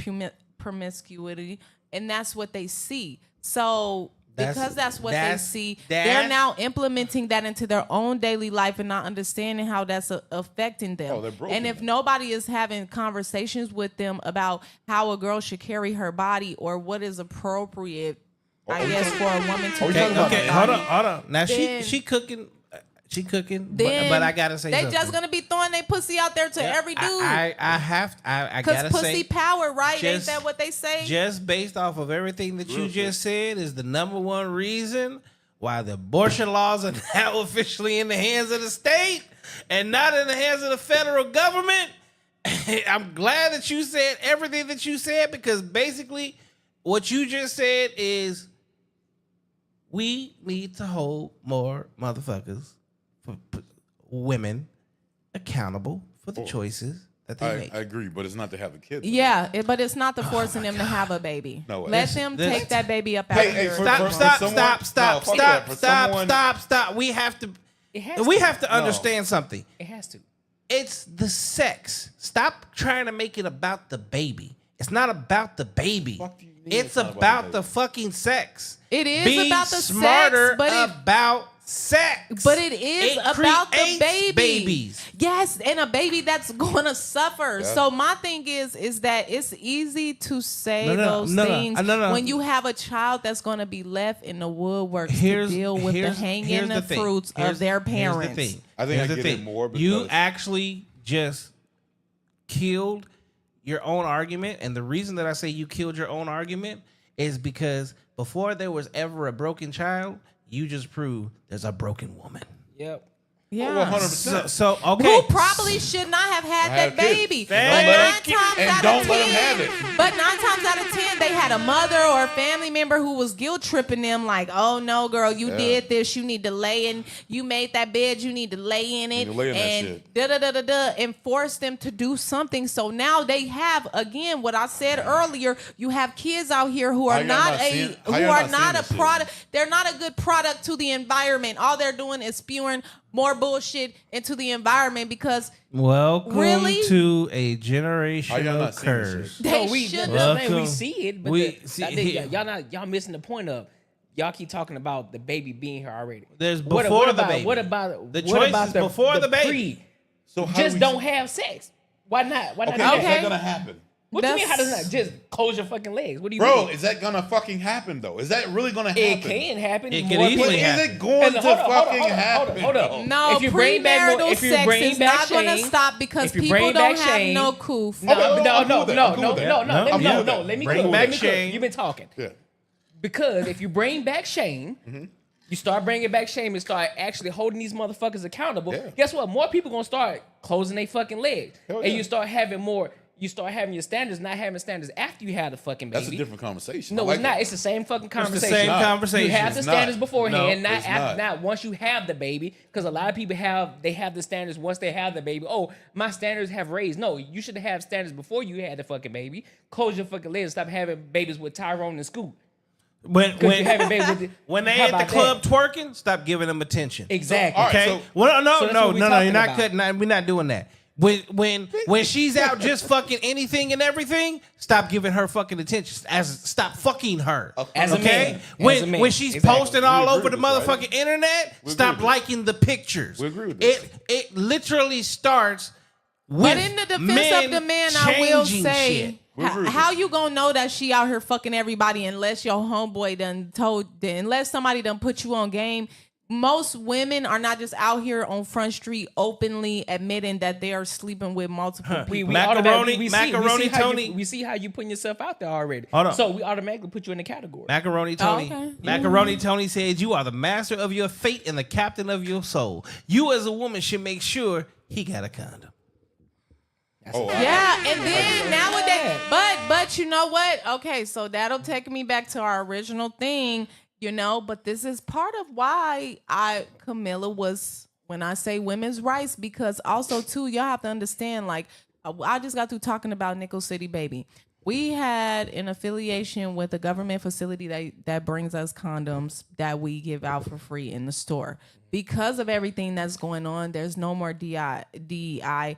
promiscuity, and that's what they see. So because that's what they see, they're now implementing that into their own daily life and not understanding how that's affecting them. Oh, they're broken. And if nobody is having conversations with them about how a girl should carry her body or what is appropriate, I guess, for a woman to Okay, carry Okay, her hold body, on. Now Then- she cooking. She cooking, then but I gotta say they something. just gonna be throwing their pussy out there to every dude. I Cause gotta pussy say, power, right? Ain't just- that what they say? just based off of everything that you just said, is the number one reason why the abortion laws are now officially in the hands of the state and not in the hands of the federal government. I'm glad that you said everything that you said, because basically what you just said is we need to hold more motherfuckers, women, accountable for the choices that they make. I agree, but it's not to have a kid. Yeah, but it's not the forcing them to have a baby. No way. Let them This- take that baby up out Hey, of hey, here. for- Stop! for Stop! someone- Stop! no, Stop! fuck Stop! that. For Stop! someone- Stop! Stop! We have to. It has We to. have to understand something. It has to. It's the sex. Stop trying to make it about the baby. It's not about the baby. Fuck do you mean It's it's not about about the the fucking sex. It is Be about the sex, smarter but about sex. But it is about the creates baby. babies. Yes, and a baby that's going to suffer. Yeah. So my thing is that it's easy to say No, those things no. when you have a child that's going to be left in the woodworks Here's- to deal with the here's- hanging here's the the thing. fruits Here's- of their here's the parents. thing. I think Here's I the get it thing. more You because- actually just killed your own argument, and the reason that I say you killed your own argument is because before there was ever a broken child, you just proved there's a broken woman. Yep. Yeah. 100%. So okay, Who probably should not have had Had that a kid. baby. Thank But you. 9 times And out don't of let 'em 10, have it. But 9 times out of 10, they had a mother or a family member who was guilt tripping them, like, "Oh no, girl, you did this. You need to lay in. You made that bed. You need to lay in it." You lay in that and shit. da da da da da, and force them to do something. So now they have, again, what I said earlier. You have kids out here who How are y'all not not a seeing- who how y'all are not not seeing a this shit? product. They're not a good product to the environment. All they're doing is spewing more bullshit into the environment because welcome Really? to a How y'all generational not seeing this curse. shit? they we should that's have. the thing, we Welcome. see it, but We see- I think y'all missing the point of y'all keep talking about the baby being here already. There's What before the about, baby. What about The what choice about is before the baby. pre? So how Just do we- don't have sex. Why not? Why not? Okay, do is that? that gonna happen? What do you mean? How does That's- that? Just close your fucking legs. What do you Bro, mean? is that gonna fucking happen though? Is that really gonna happen? It can happen. It More can easily people- But is happen. it going to fucking happen? Hold though? on. No, If you bring back more- premarital if you sex bring is back not going to Shane- stop because if you people bring don't back have Shane- no coof. No, Okay, I'm no, cool no, with that. no, I'm cool no, with that. no, I'm no. cool No, with no. that. Let me Bring cook. back Let me cook. Shane. You've been talking. Yeah. Because if you bring back Shane, you start bringing back Shane and start actually holding these motherfuckers accountable. Yeah. Guess what? More people gonna start closing their fucking legs, Hell and yeah. you start having more. You start having your standards, not having standards after you had a fucking baby. That's a different conversation. No, I like it's not. that. It's the same fucking It's conversation. the same not. conversation. You have the It's standards not. beforehand, No, not it's after, not. not once you have the baby. Because a lot of people they have the standards once they have the baby. Oh, my standards have raised. No, you should have standards before you had the fucking baby. Close your fucking legs. Stop having babies with Tyrone and Scoot. When you having babies with when they How at the about club that? twerking, stop giving them attention. Exactly. All right, Okay. so- Well, no, So that's no, what we no, no. talking You're not about. cutting. We're not doing that. When she's out just fucking anything and everything, stop giving her fucking attention. Stop fucking her. As a okay. man. When As a man. when she's Exactly. posting We all agree over the with this, right? motherfucking internet, We stop agree with this. liking the pictures. We agree with this. It literally starts. With But in the defense of the man, I will changing say, shit. We agree with how this. you gonna know that she out here fucking everybody unless your homeboy done unless somebody done put you on game? Most women are not just out here on Front Street openly admitting that they are sleeping with multiple people. We Macaroni- automatically- macaroni how Tony. we see how you putting yourself out there already. Hold on. So we automatically put you in the category. Macaroni Tony. okay. Macaroni Tony said, "You are the master of your fate and the captain of your soul. You as a woman should make sure he got a condom." Oh, wow. Yeah, and then nowadays, but you know what? Okay, so that'll take me back to our original thing, but this is part of why Camilla was, when I say women's rights, because also too, y'all have to understand, like, I just got through talking about Nickel City Baby. We had an affiliation with a government facility that brings us condoms that we give out for free in the store. Because of everything that's going on, there's no more DEI.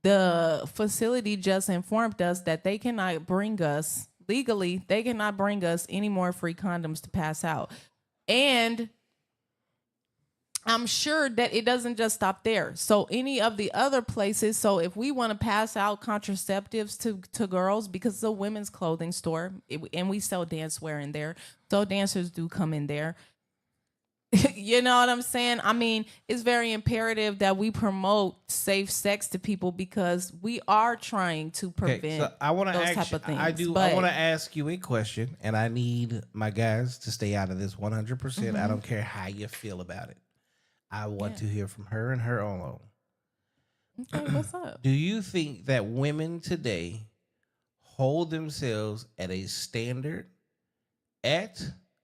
The facility just informed us that they cannot bring us legally, they cannot bring us any more free condoms to pass out. And I'm sure that it doesn't just stop there. So any of the other places, so if we want to pass out contraceptives to girls, because it's a women's clothing store, and we sell dance wear in there, so dancers do come in there. You know what I'm saying? I mean, it's very imperative that we promote safe sex to people because we are trying to prevent Okay, so I want to those ask type you, of things. I do. But I want to ask you a question, and I need my guys to stay out of this 100%. I don't care how you feel about it. I want to hear from her and her alone. okay, what's up? Do you think that women today hold themselves at a standard at,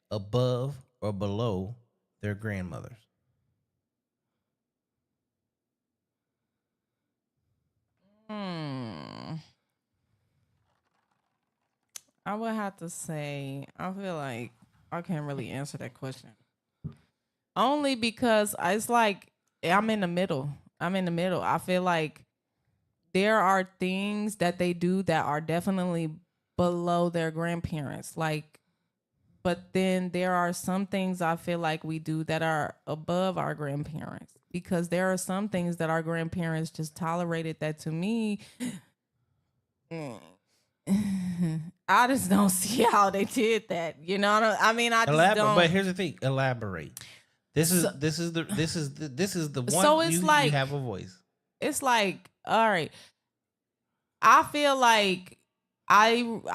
above, or below their grandmothers? I would have to say, I feel like I can't really answer that question. Only because it's like I'm in the middle. I feel like there are things that they do that are definitely below their grandparents. Like But then there are some things I feel like we do that are above our grandparents, because there are some things that our grandparents just tolerated that, to me, I just don't see how they did that. You know what I mean? I just don't. But here's the thing. Elaborate. This is the one. So it's you like, have a voice. It's like, all right. I feel like I Hold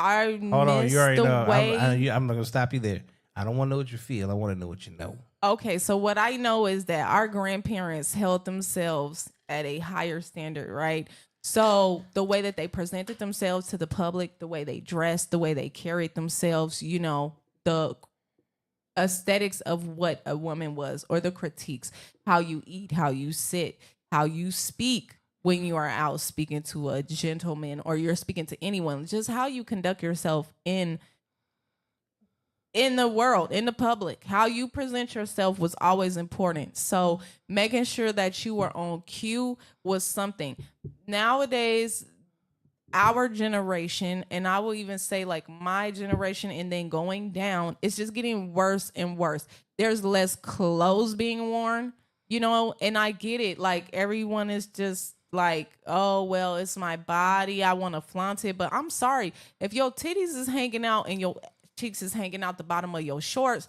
on, miss you already the know. way. I'm not gonna stop you there. I don't want to know what you feel. I want to know what you know. Okay, so what I know is that our grandparents held themselves at a higher standard, right? So the way that they presented themselves to the public, the way they dressed, the way they carried themselves, you know, the aesthetics of what a woman was, or the critiques, how you eat, how you sit, how you speak when you are out speaking to a gentleman, or you're speaking to anyone, just how you conduct yourself in the world, in the public, how you present yourself was always important. So making sure that you were on cue was something. Nowadays, our generation, and I will even say like my generation and then going down, it's just getting worse and worse. There's less clothes being worn, you know, and I get it. Like, everyone is just like, oh, well, it's my body, I want to flaunt it. But I'm sorry, if your titties is hanging out and your cheeks is hanging out the bottom of your shorts,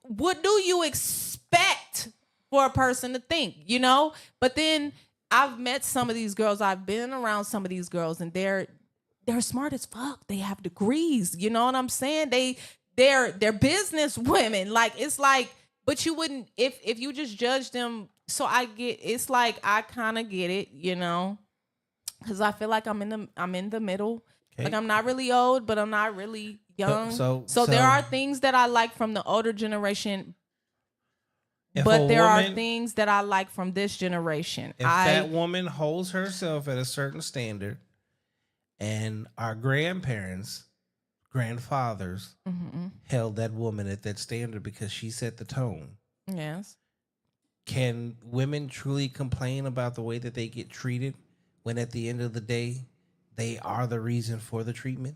what do you expect for a person to think, you know? But then I've met some of these girls, I've been around some of these girls, and they're smart as fuck. They have degrees, you know what I'm saying? They're business women. Like, it's like, but you wouldn't, if you just judge them. So I get, it's like, I kind of get it, you know, because I feel like I'm in the middle. Okay. Like, I'm not really old, but I'm not really young. So there are things that I like from the older generation, if but a there are woman- things that I like from this generation. If that woman holds herself at a certain standard, and our grandparents, grandfathers held that woman at that standard because she set the tone, Yes. can women truly complain about the way that they get treated when at the end of the day they are the reason for the treatment?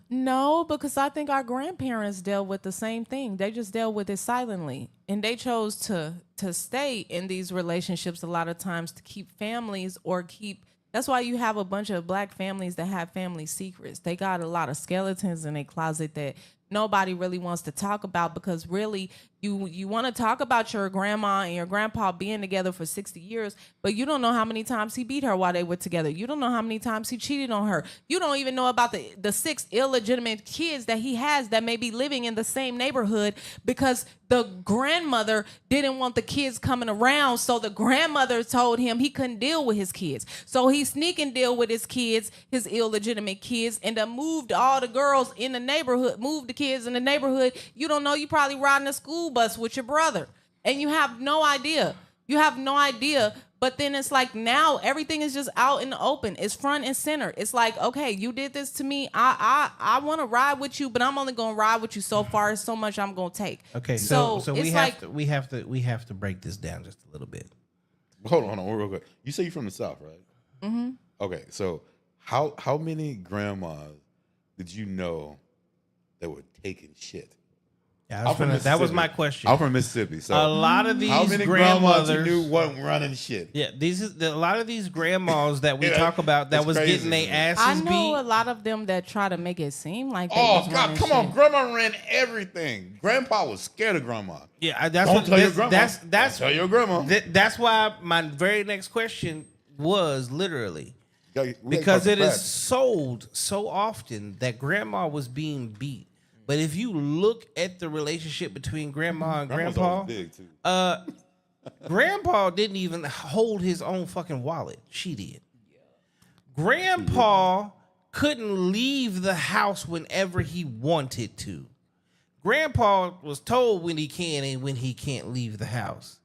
No, because I think our grandparents dealt with the same thing. They just dealt with it silently, and they chose to stay in these relationships a lot of times to keep families, or keep. That's why you have a bunch of black families that have family secrets. They got a lot of skeletons in their closet that nobody really wants to talk about, because really you want to talk about your grandma and your grandpa being together for 60 years, but you don't know how many times he beat her while they were together. You don't know how many times he cheated on her. You don't even know about the 6 illegitimate kids that he has that may be living in the same neighborhood, because the grandmother didn't want the kids coming around, so the grandmother told him he couldn't deal with his kids. So he sneak and deal with his kids, his illegitimate kids, and then moved all the girls in the neighborhood, moved the kids in the neighborhood. You don't know, you probably riding a school bus with your brother, and you have no idea. You have no idea. But then it's like, now everything is just out in the open. It's front and center. It's like, okay, you did this to me. I want to ride with you, but I'm only gonna ride with you so far. So much I'm gonna take. Okay, so it's we have to break this down just a little bit. Hold on, real quick. You say you're from the South, right? Mm-hmm. Okay, so how many grandmas did you know that were taking shit? Yeah, that was my question. I'm from Mississippi, so a lot of these how many grandmas you knew wasn't running shit? Yeah, a lot of these grandmas that we talk about that was crazy, getting their asses I know beat. a lot of them that try to make it seem like they Oh was God, running come shit. on! Grandma ran everything. Grandpa was scared of grandma. Yeah, that's Don't what tell your grandma. that's Don't tell your grandma. That's why my very next question was literally We gotta because talk it is facts. sold so often that grandma was being beat. But if you look at the relationship between grandma and Grandma's grandpa, always big too. grandpa didn't even hold his own fucking wallet. She did. Grandpa couldn't leave the house whenever he wanted to. Grandpa was told when he can and when he can't leave the house.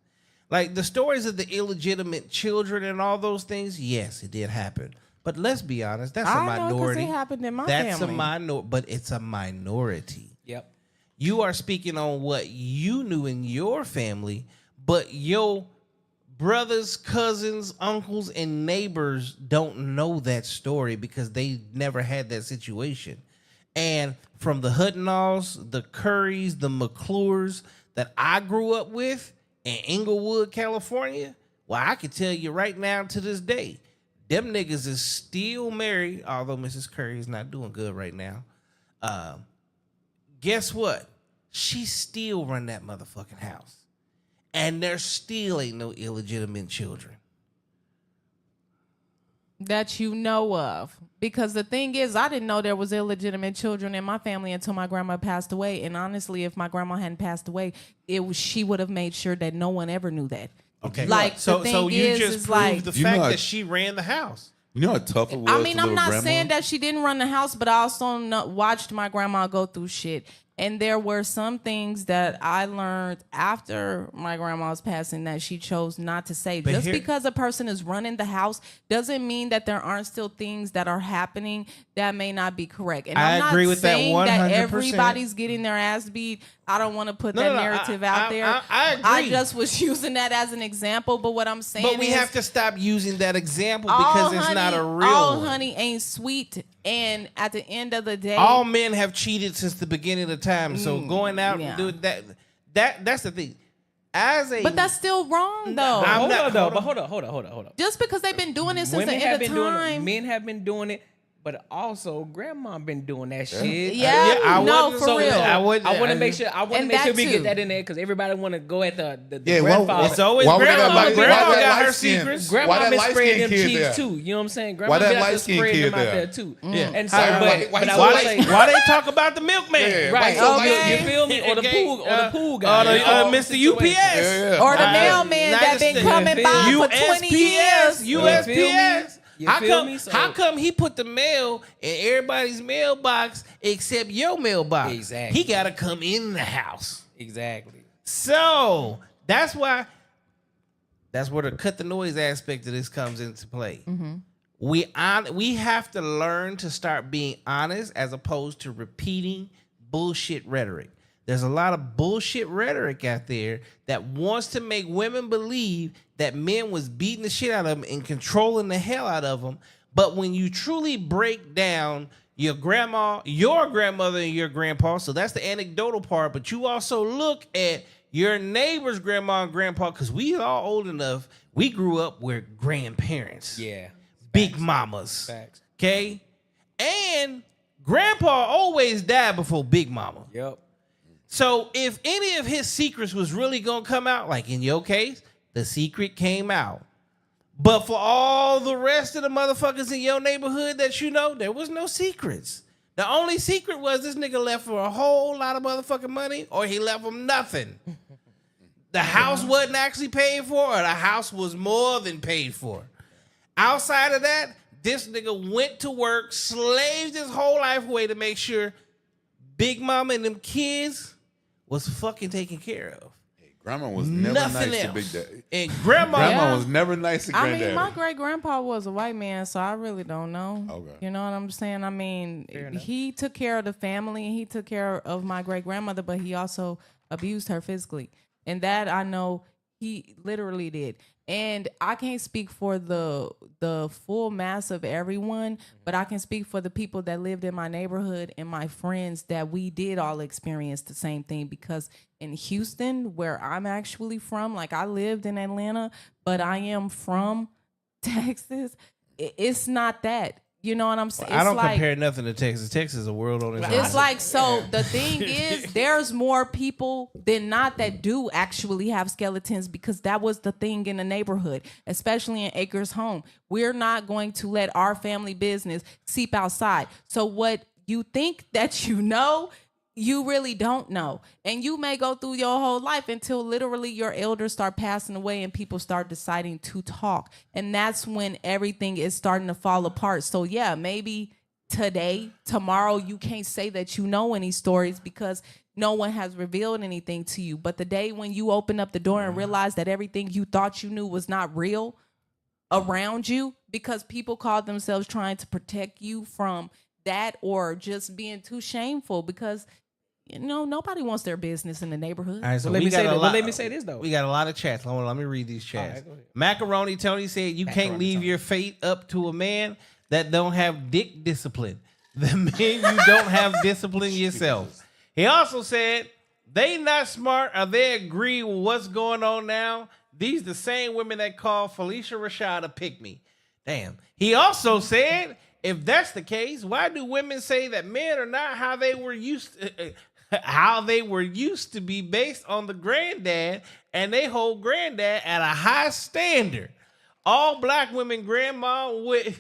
Like the stories of the illegitimate children and all those things, yes, it did happen. But let's be honest, that's a I know, 'cause minority. it happened in my That's family. a minority, but it's a minority. Yep. You are speaking on what you knew in your family, but your brothers, cousins, uncles, and neighbors don't know that story because they never had that situation. And from the Huttonalls, the Currys, the McClures that I grew up with in Inglewood, California, well, I can tell you right now to this day, them niggas is still married, although Mrs. Curry is not doing good right now. Guess what? She still run that motherfucking house. And there still ain't no illegitimate children. That you know of. Because the thing is, I didn't know there was illegitimate children in my family until my grandma passed away. And honestly, if my grandma hadn't passed away, she would have made sure that no one ever knew that. Okay. Like, so the thing so you is just proved like, the You fact know that she ran the house. You know how tough it was. I mean, for I'm little not grandma? saying that she didn't run the house, but I also watched my grandma go through shit. And there were some things that I learned after my grandma's passing that she chose not to say. But Just because a person is running the house doesn't mean that there aren't still things that are happening that may not be correct. And I I'm not agree with that saying 100%. everybody's getting their ass beat. I don't want to put that narrative out there. I agree. I just was using that as an example. But what I'm saying But we is, have to stop using that example because it's not a real all one. honey ain't sweet. And at the end of the day, All men have cheated since the beginning of time. So going out yeah. and doing that's the thing. but that's still wrong though. I'm not- Hold on. Just because they've been doing it since Women the have end been of doing it. time. Men have been doing it, but also grandma been doing that shit. Yeah, I no, wouldn't- for so real. I wouldn't- I want to make sure. I want to And make sure that we too. get that in there because everybody want to go at the Yeah, grandfather. It's always Why would grandma. that light- Grandma why that got her light-skinned- secrets. why Grandma that been light-skinned spreading them kid cheeks there? too. You know what I'm saying? Grandma Why that been out there light-skinned spreading kid them out there? there too. And so, Why- but why I so will light- say, Why they talk about the milkman? Yeah, right? why so Okay. light-skinned? You feel me? Or the Okay, pool, or the pool or guy, the, all Mr. situations. UPS. Or the Uh, mailman not that just been the- coming by for 20 years. USPS. You How feel come? me? So- How come he put the mail in everybody's mailbox except your mailbox? Exactly. He got to come in the house. Exactly. So that's why. That's where the cut the noise aspect of this comes into play. We have to learn to start being honest as opposed to repeating bullshit rhetoric. There's a lot of bullshit rhetoric out there that wants to make women believe that men was beating the shit out of them and controlling the hell out of them. But when you truly break down your grandma, your grandmother, and your grandpa, so that's the anecdotal part, but you also look at your neighbor's grandma and grandpa, because we all old enough, we grew up with grandparents. Yeah. Big mamas. Facts. Okay? And grandpa always died before big mama. Yep. So if any of his secrets was really gonna come out, like in your case, the secret came out. But for all the rest of the motherfuckers in your neighborhood that you know, there was no secrets. The only secret was this nigga left for a whole lot of motherfucking money, or he left them nothing. The house wasn't actually paid for, or the house was more than paid for. Outside of that, this nigga went to work, slaved his whole life away to make sure Big Mama and them kids was fucking taken care of. Grandma was never Nothing nice else. to Big Daddy. And grandma, Grandma was never nice to I Granddaddy. mean, my great grandpa was a white man, so I really don't know. Okay. You know what I'm saying? I mean, he took care of the family and he took care of my great grandmother, but he also abused her physically. And that I know he literally did. And I can't speak for the full mass of everyone, but I can speak for the people that lived in my neighborhood and my friends that we did all experience the same thing. Because in Houston, where I'm actually from, like I lived in Atlanta, but I am from Texas, it's not that. You know what I'm saying? I don't like, compare nothing to Texas. Texas is a world on its own. it's like, so the thing is, there's more people than not that do actually have skeletons, because that was the thing in the neighborhood, especially in Acres Home. We're not going to let our family business seep outside. So what you think that you know, you really don't know. And you may go through your whole life until literally your elders start passing away and people start deciding to talk. And that's when everything is starting to fall apart. So yeah, maybe today, tomorrow, you can't say that you know any stories because no one has revealed anything to you. But the day when you open up the door and realize that everything you thought you knew was not real around you, because people call themselves trying to protect you from that, or just being too shameful, because you know nobody wants their business in the neighborhood. All right, so Well, let we me got say a that. lot. Well, let me say this though. We got a lot of chats. Hold on, let me read these chats. right, go ahead. Macaroni Tony said you can't Macaroni leave Tony. your fate up to a man that don't have dick discipline. that mean you don't have discipline yourself. He also said they not smart or they agree with what's going on now. These the same women that call Felicia Rashad a pick me. Damn. He also said, if that's the case, why do women say that men are not how they were used to be based on the granddad, and they hold granddad at a high standard? All black women grandma went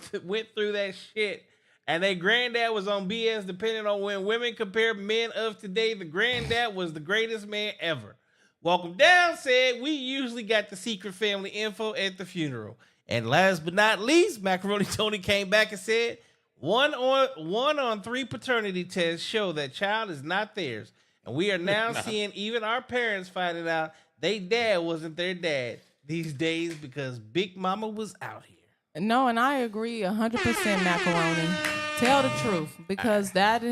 through that shit, and their granddad was on BS. Depending on when women compare men of today, the granddad was the greatest man ever. Welcome Down said, we usually got the secret family info at the funeral. And last but not least, Macaroni Tony came back and said, one on 3 paternity tests show that child is not theirs. And we are now seeing even our parents finding out they dad wasn't their dad these days because Big Mama was out here. No, and I agree 100%, Macaroni. Tell the truth, because that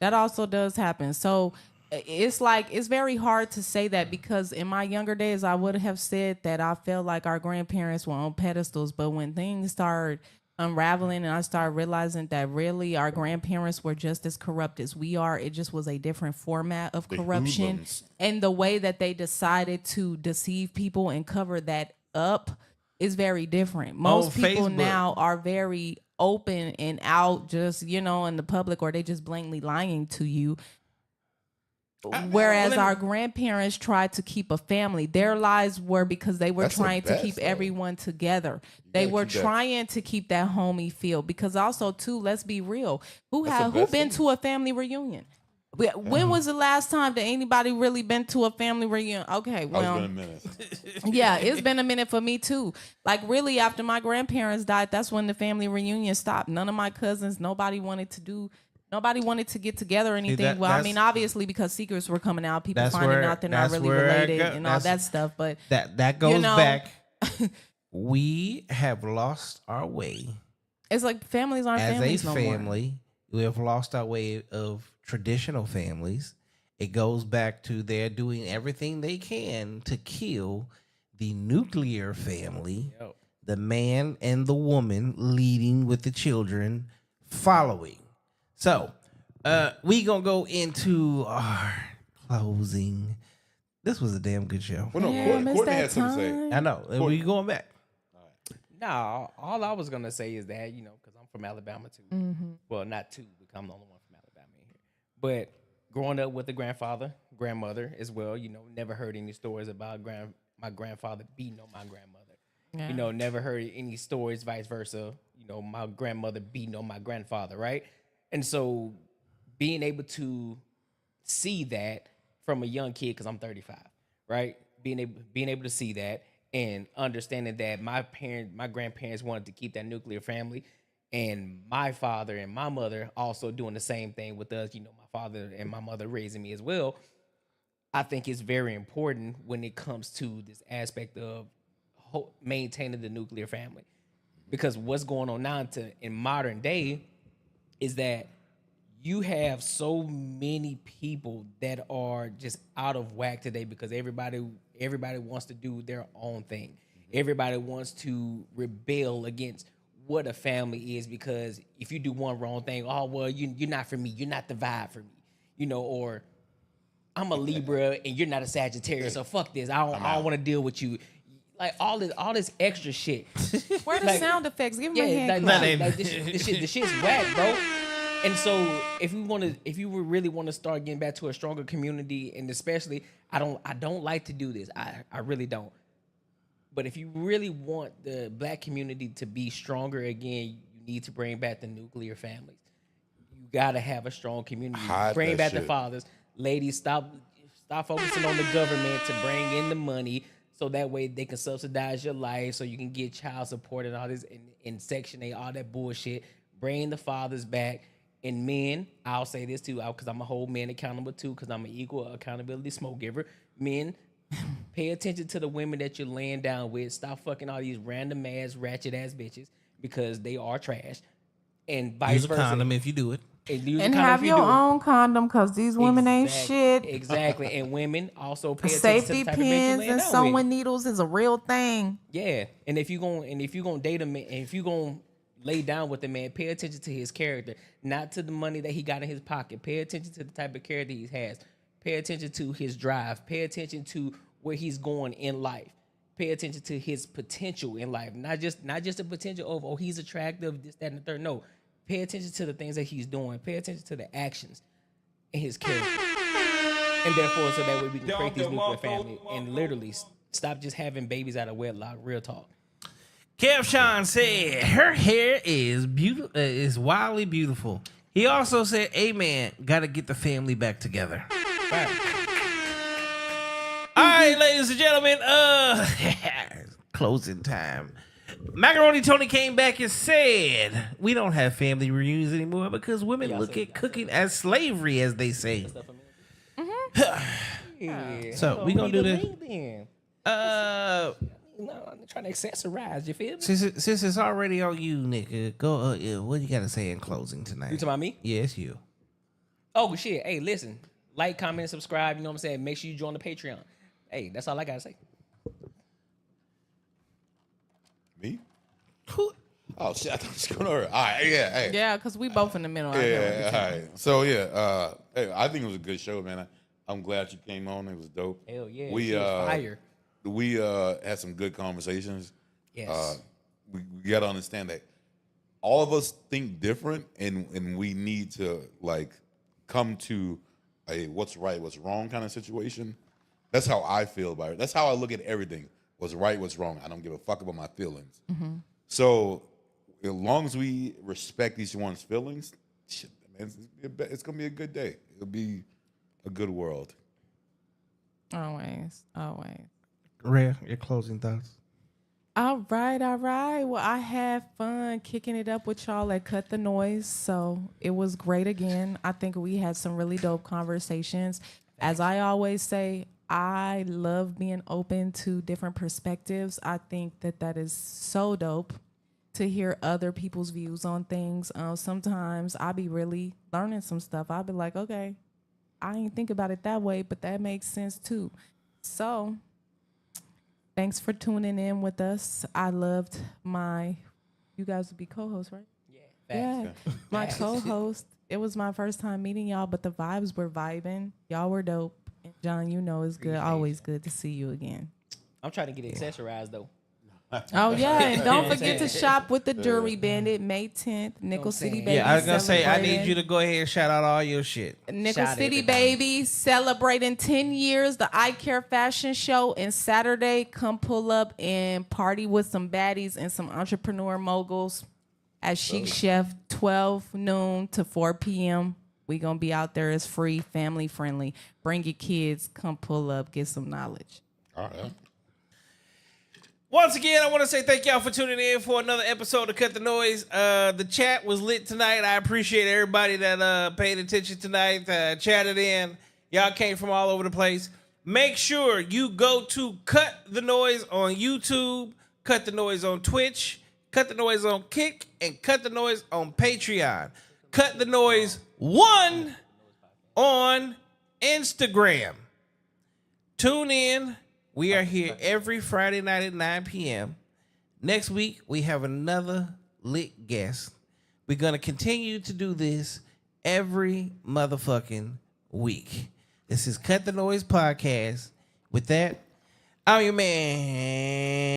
also does happen. So it's like, it's very hard to say that, because in my younger days, I would have said that I felt like our grandparents were on pedestals. But when things started unraveling and I started realizing that really our grandparents were just as corrupt as we are, it just was a different format of corruption. And the way that they decided to deceive people and cover that up is very different. Most people Facebook now are very open and out, just, in the public, or they just blatantly lying to you. Whereas our grandparents tried to keep a family. Their lives were because they were trying to keep everyone together. They were trying to keep that homey feel. Because also, too, let's be real. Who been to a family reunion? When was the last time that anybody really been to a family reunion? Okay, well, it's been a minute. Yeah, it's been a minute for me too. Like, really, after my grandparents died, that's when the family reunion stopped. None of my cousins, nobody wanted to get together or anything. Well, I mean, obviously, because secrets were coming out, people finding out they're not really related and all that stuff. But that goes back. We have lost our way. It's like families aren't families no more. As a family, we have lost our way of traditional families. It goes back to they're doing everything they can to kill the nuclear family, the man and the woman leading with the children following. So, we gonna go into our closing. This was a damn good show. Well, no, Courtney had something to say. I know. We going back. No, all I was gonna say is that, because I'm from Alabama too. Mm-hmm. Well, not too, because I'm the only one from Alabama in here. But growing up with a grandmother as well, never heard any stories about my grandfather beating on my grandmother. Yeah. Never heard any stories vice versa. My grandmother beating on my grandfather, right? And so being able to see that from a young kid, because I'm 35, right? Being able to see that and understanding that my grandparents wanted to keep that nuclear family, and my father and my mother also doing the same thing with us, my father and my mother raising me as well. I think it's very important when it comes to this aspect of maintaining the nuclear family, because what's going on now in modern day is that you have so many people that are just out of whack today, because everybody wants to do their own thing. Everybody wants to rebel against what a family is, because if you do one wrong thing, oh, well, you're not for me. You're not the vibe for me, or I'm a Libra and you're not a Sagittarius, so fuck this. I don't want to deal with you. Like all this extra shit. Where the sound effects? Give me a hand clap. This shit's whack, bro. And so if you really want to start getting back to a stronger community, and especially I don't like to do this. I really don't. But if you really want the black community to be stronger again, you need to bring back the nuclear families. You gotta have a strong community. Bring back the fathers. Ladies, stop focusing on the government to bring in the money, so that way they can subsidize your life, so you can get child support and all this in Section 8, all that bullshit. Bring the fathers back. And men, I'll say this too, because I'm a whole man accountable too, because I'm an equal accountability smoke giver. Men, pay attention to the women that you're laying down with. Stop fucking all these random ass, ratchet ass bitches, because they are trash. And vice versa. Use a condom if you do it. And have your own condom, because these women ain't shit. Exactly. And women also pay attention safety to the type pins of and sewing needles is a real thing. Yeah. And if you're gonna date a man, and if you're gonna lay down with the man, pay attention to his character, not to the money that he got in his pocket. Pay attention to the type of character he has. Pay attention to his drive. Pay attention to where he's going in life. Pay attention to his potential in life. Not just the potential of, he's attractive, this, that, and the third. No. Pay attention to the things that he's doing. Pay attention to the actions in his character. And therefore, so that way we can create this nuclear family and literally stop just having babies out of wedlock. Real talk. Kev Sean said her hair is beautiful, is wildly beautiful. He also said, "Amen. Got to get the family back together." Right. All right, ladies and gentlemen. Closing time. Macaroni Tony came back and said, "We don't have family reunions anymore because women look at cooking as slavery, as they say." So we gonna do this. No, I'm trying to accessorize. You feel me? Since it's already on you, nigga, go. What you gotta say in closing tonight? You talking about me? Yes, you. Oh shit! Hey, listen, like, comment, subscribe. You know what I'm saying? Make sure you join the Patreon. Hey, that's all I gotta say. Me? Oh shit! I thought it was going over. All right, yeah, hey. Yeah, because we both in the middle. Yeah, all right. So yeah, hey, I think it was a good show, man. I'm glad you came on. It was dope. Hell yeah! We it was fire. We had some good conversations. Yes. We got to understand that all of us think different, and we need to like come to a what's right, what's wrong kind of situation. That's how I feel about it. That's how I look at everything. What's right, what's wrong. I don't give a fuck about my feelings. Mm-hmm. So as long as we respect each one's feelings, shit, man, it's gonna be a good day. It'll be a good world. Always. Reia, your closing thoughts. All right. Well, I had fun kicking it up with y'all at Cut the Noise. So it was great again. I think we had some really dope conversations. As I always say, I love being open to different perspectives. I think that is so dope to hear other people's views on things. Sometimes I'll be really learning some stuff. I'll be like, okay, I ain't think about it that way, but that makes sense too. So thanks for tuning in with us. I loved you guys would be co-hosts, right? Yeah. My co-host. It was my first time meeting y'all, but the vibes were vibing. Y'all were dope. And John, you know it's good. Always good to see you again. I'm trying to get accessorized though. Oh yeah, and don't forget to shop with the Jury Bandit May 10th, Nickel City Baby. Yeah, I was gonna say I need you to go ahead and shout out all your shit. Nickel Shout City everybody. Baby celebrating 10 years, the I Care Fashion Show, and Saturday come pull up and party with some baddies and some entrepreneur moguls at Chic Chef, 12 noon to 4 p.m. We gonna be out there. It's free, family friendly. Bring your kids, come pull up, get some knowledge. All right. Once again, I want to say thank y'all for tuning in for another episode of Cut the Noise. The chat was lit tonight. I appreciate everybody that paid attention tonight, chatted in. Y'all came from all over the place. Make sure you go to Cut the Noise on YouTube, Cut the Noise on Twitch, Cut the Noise on Kick, and Cut the Noise on Patreon. Cut the Noise 1 on Instagram. Tune in. We are here every Friday night at 9 p.m. Next week, we have another lit guest. We're going to continue to do this every motherfucking week. This is Cut the Noise Podcast. With that, I'm your man.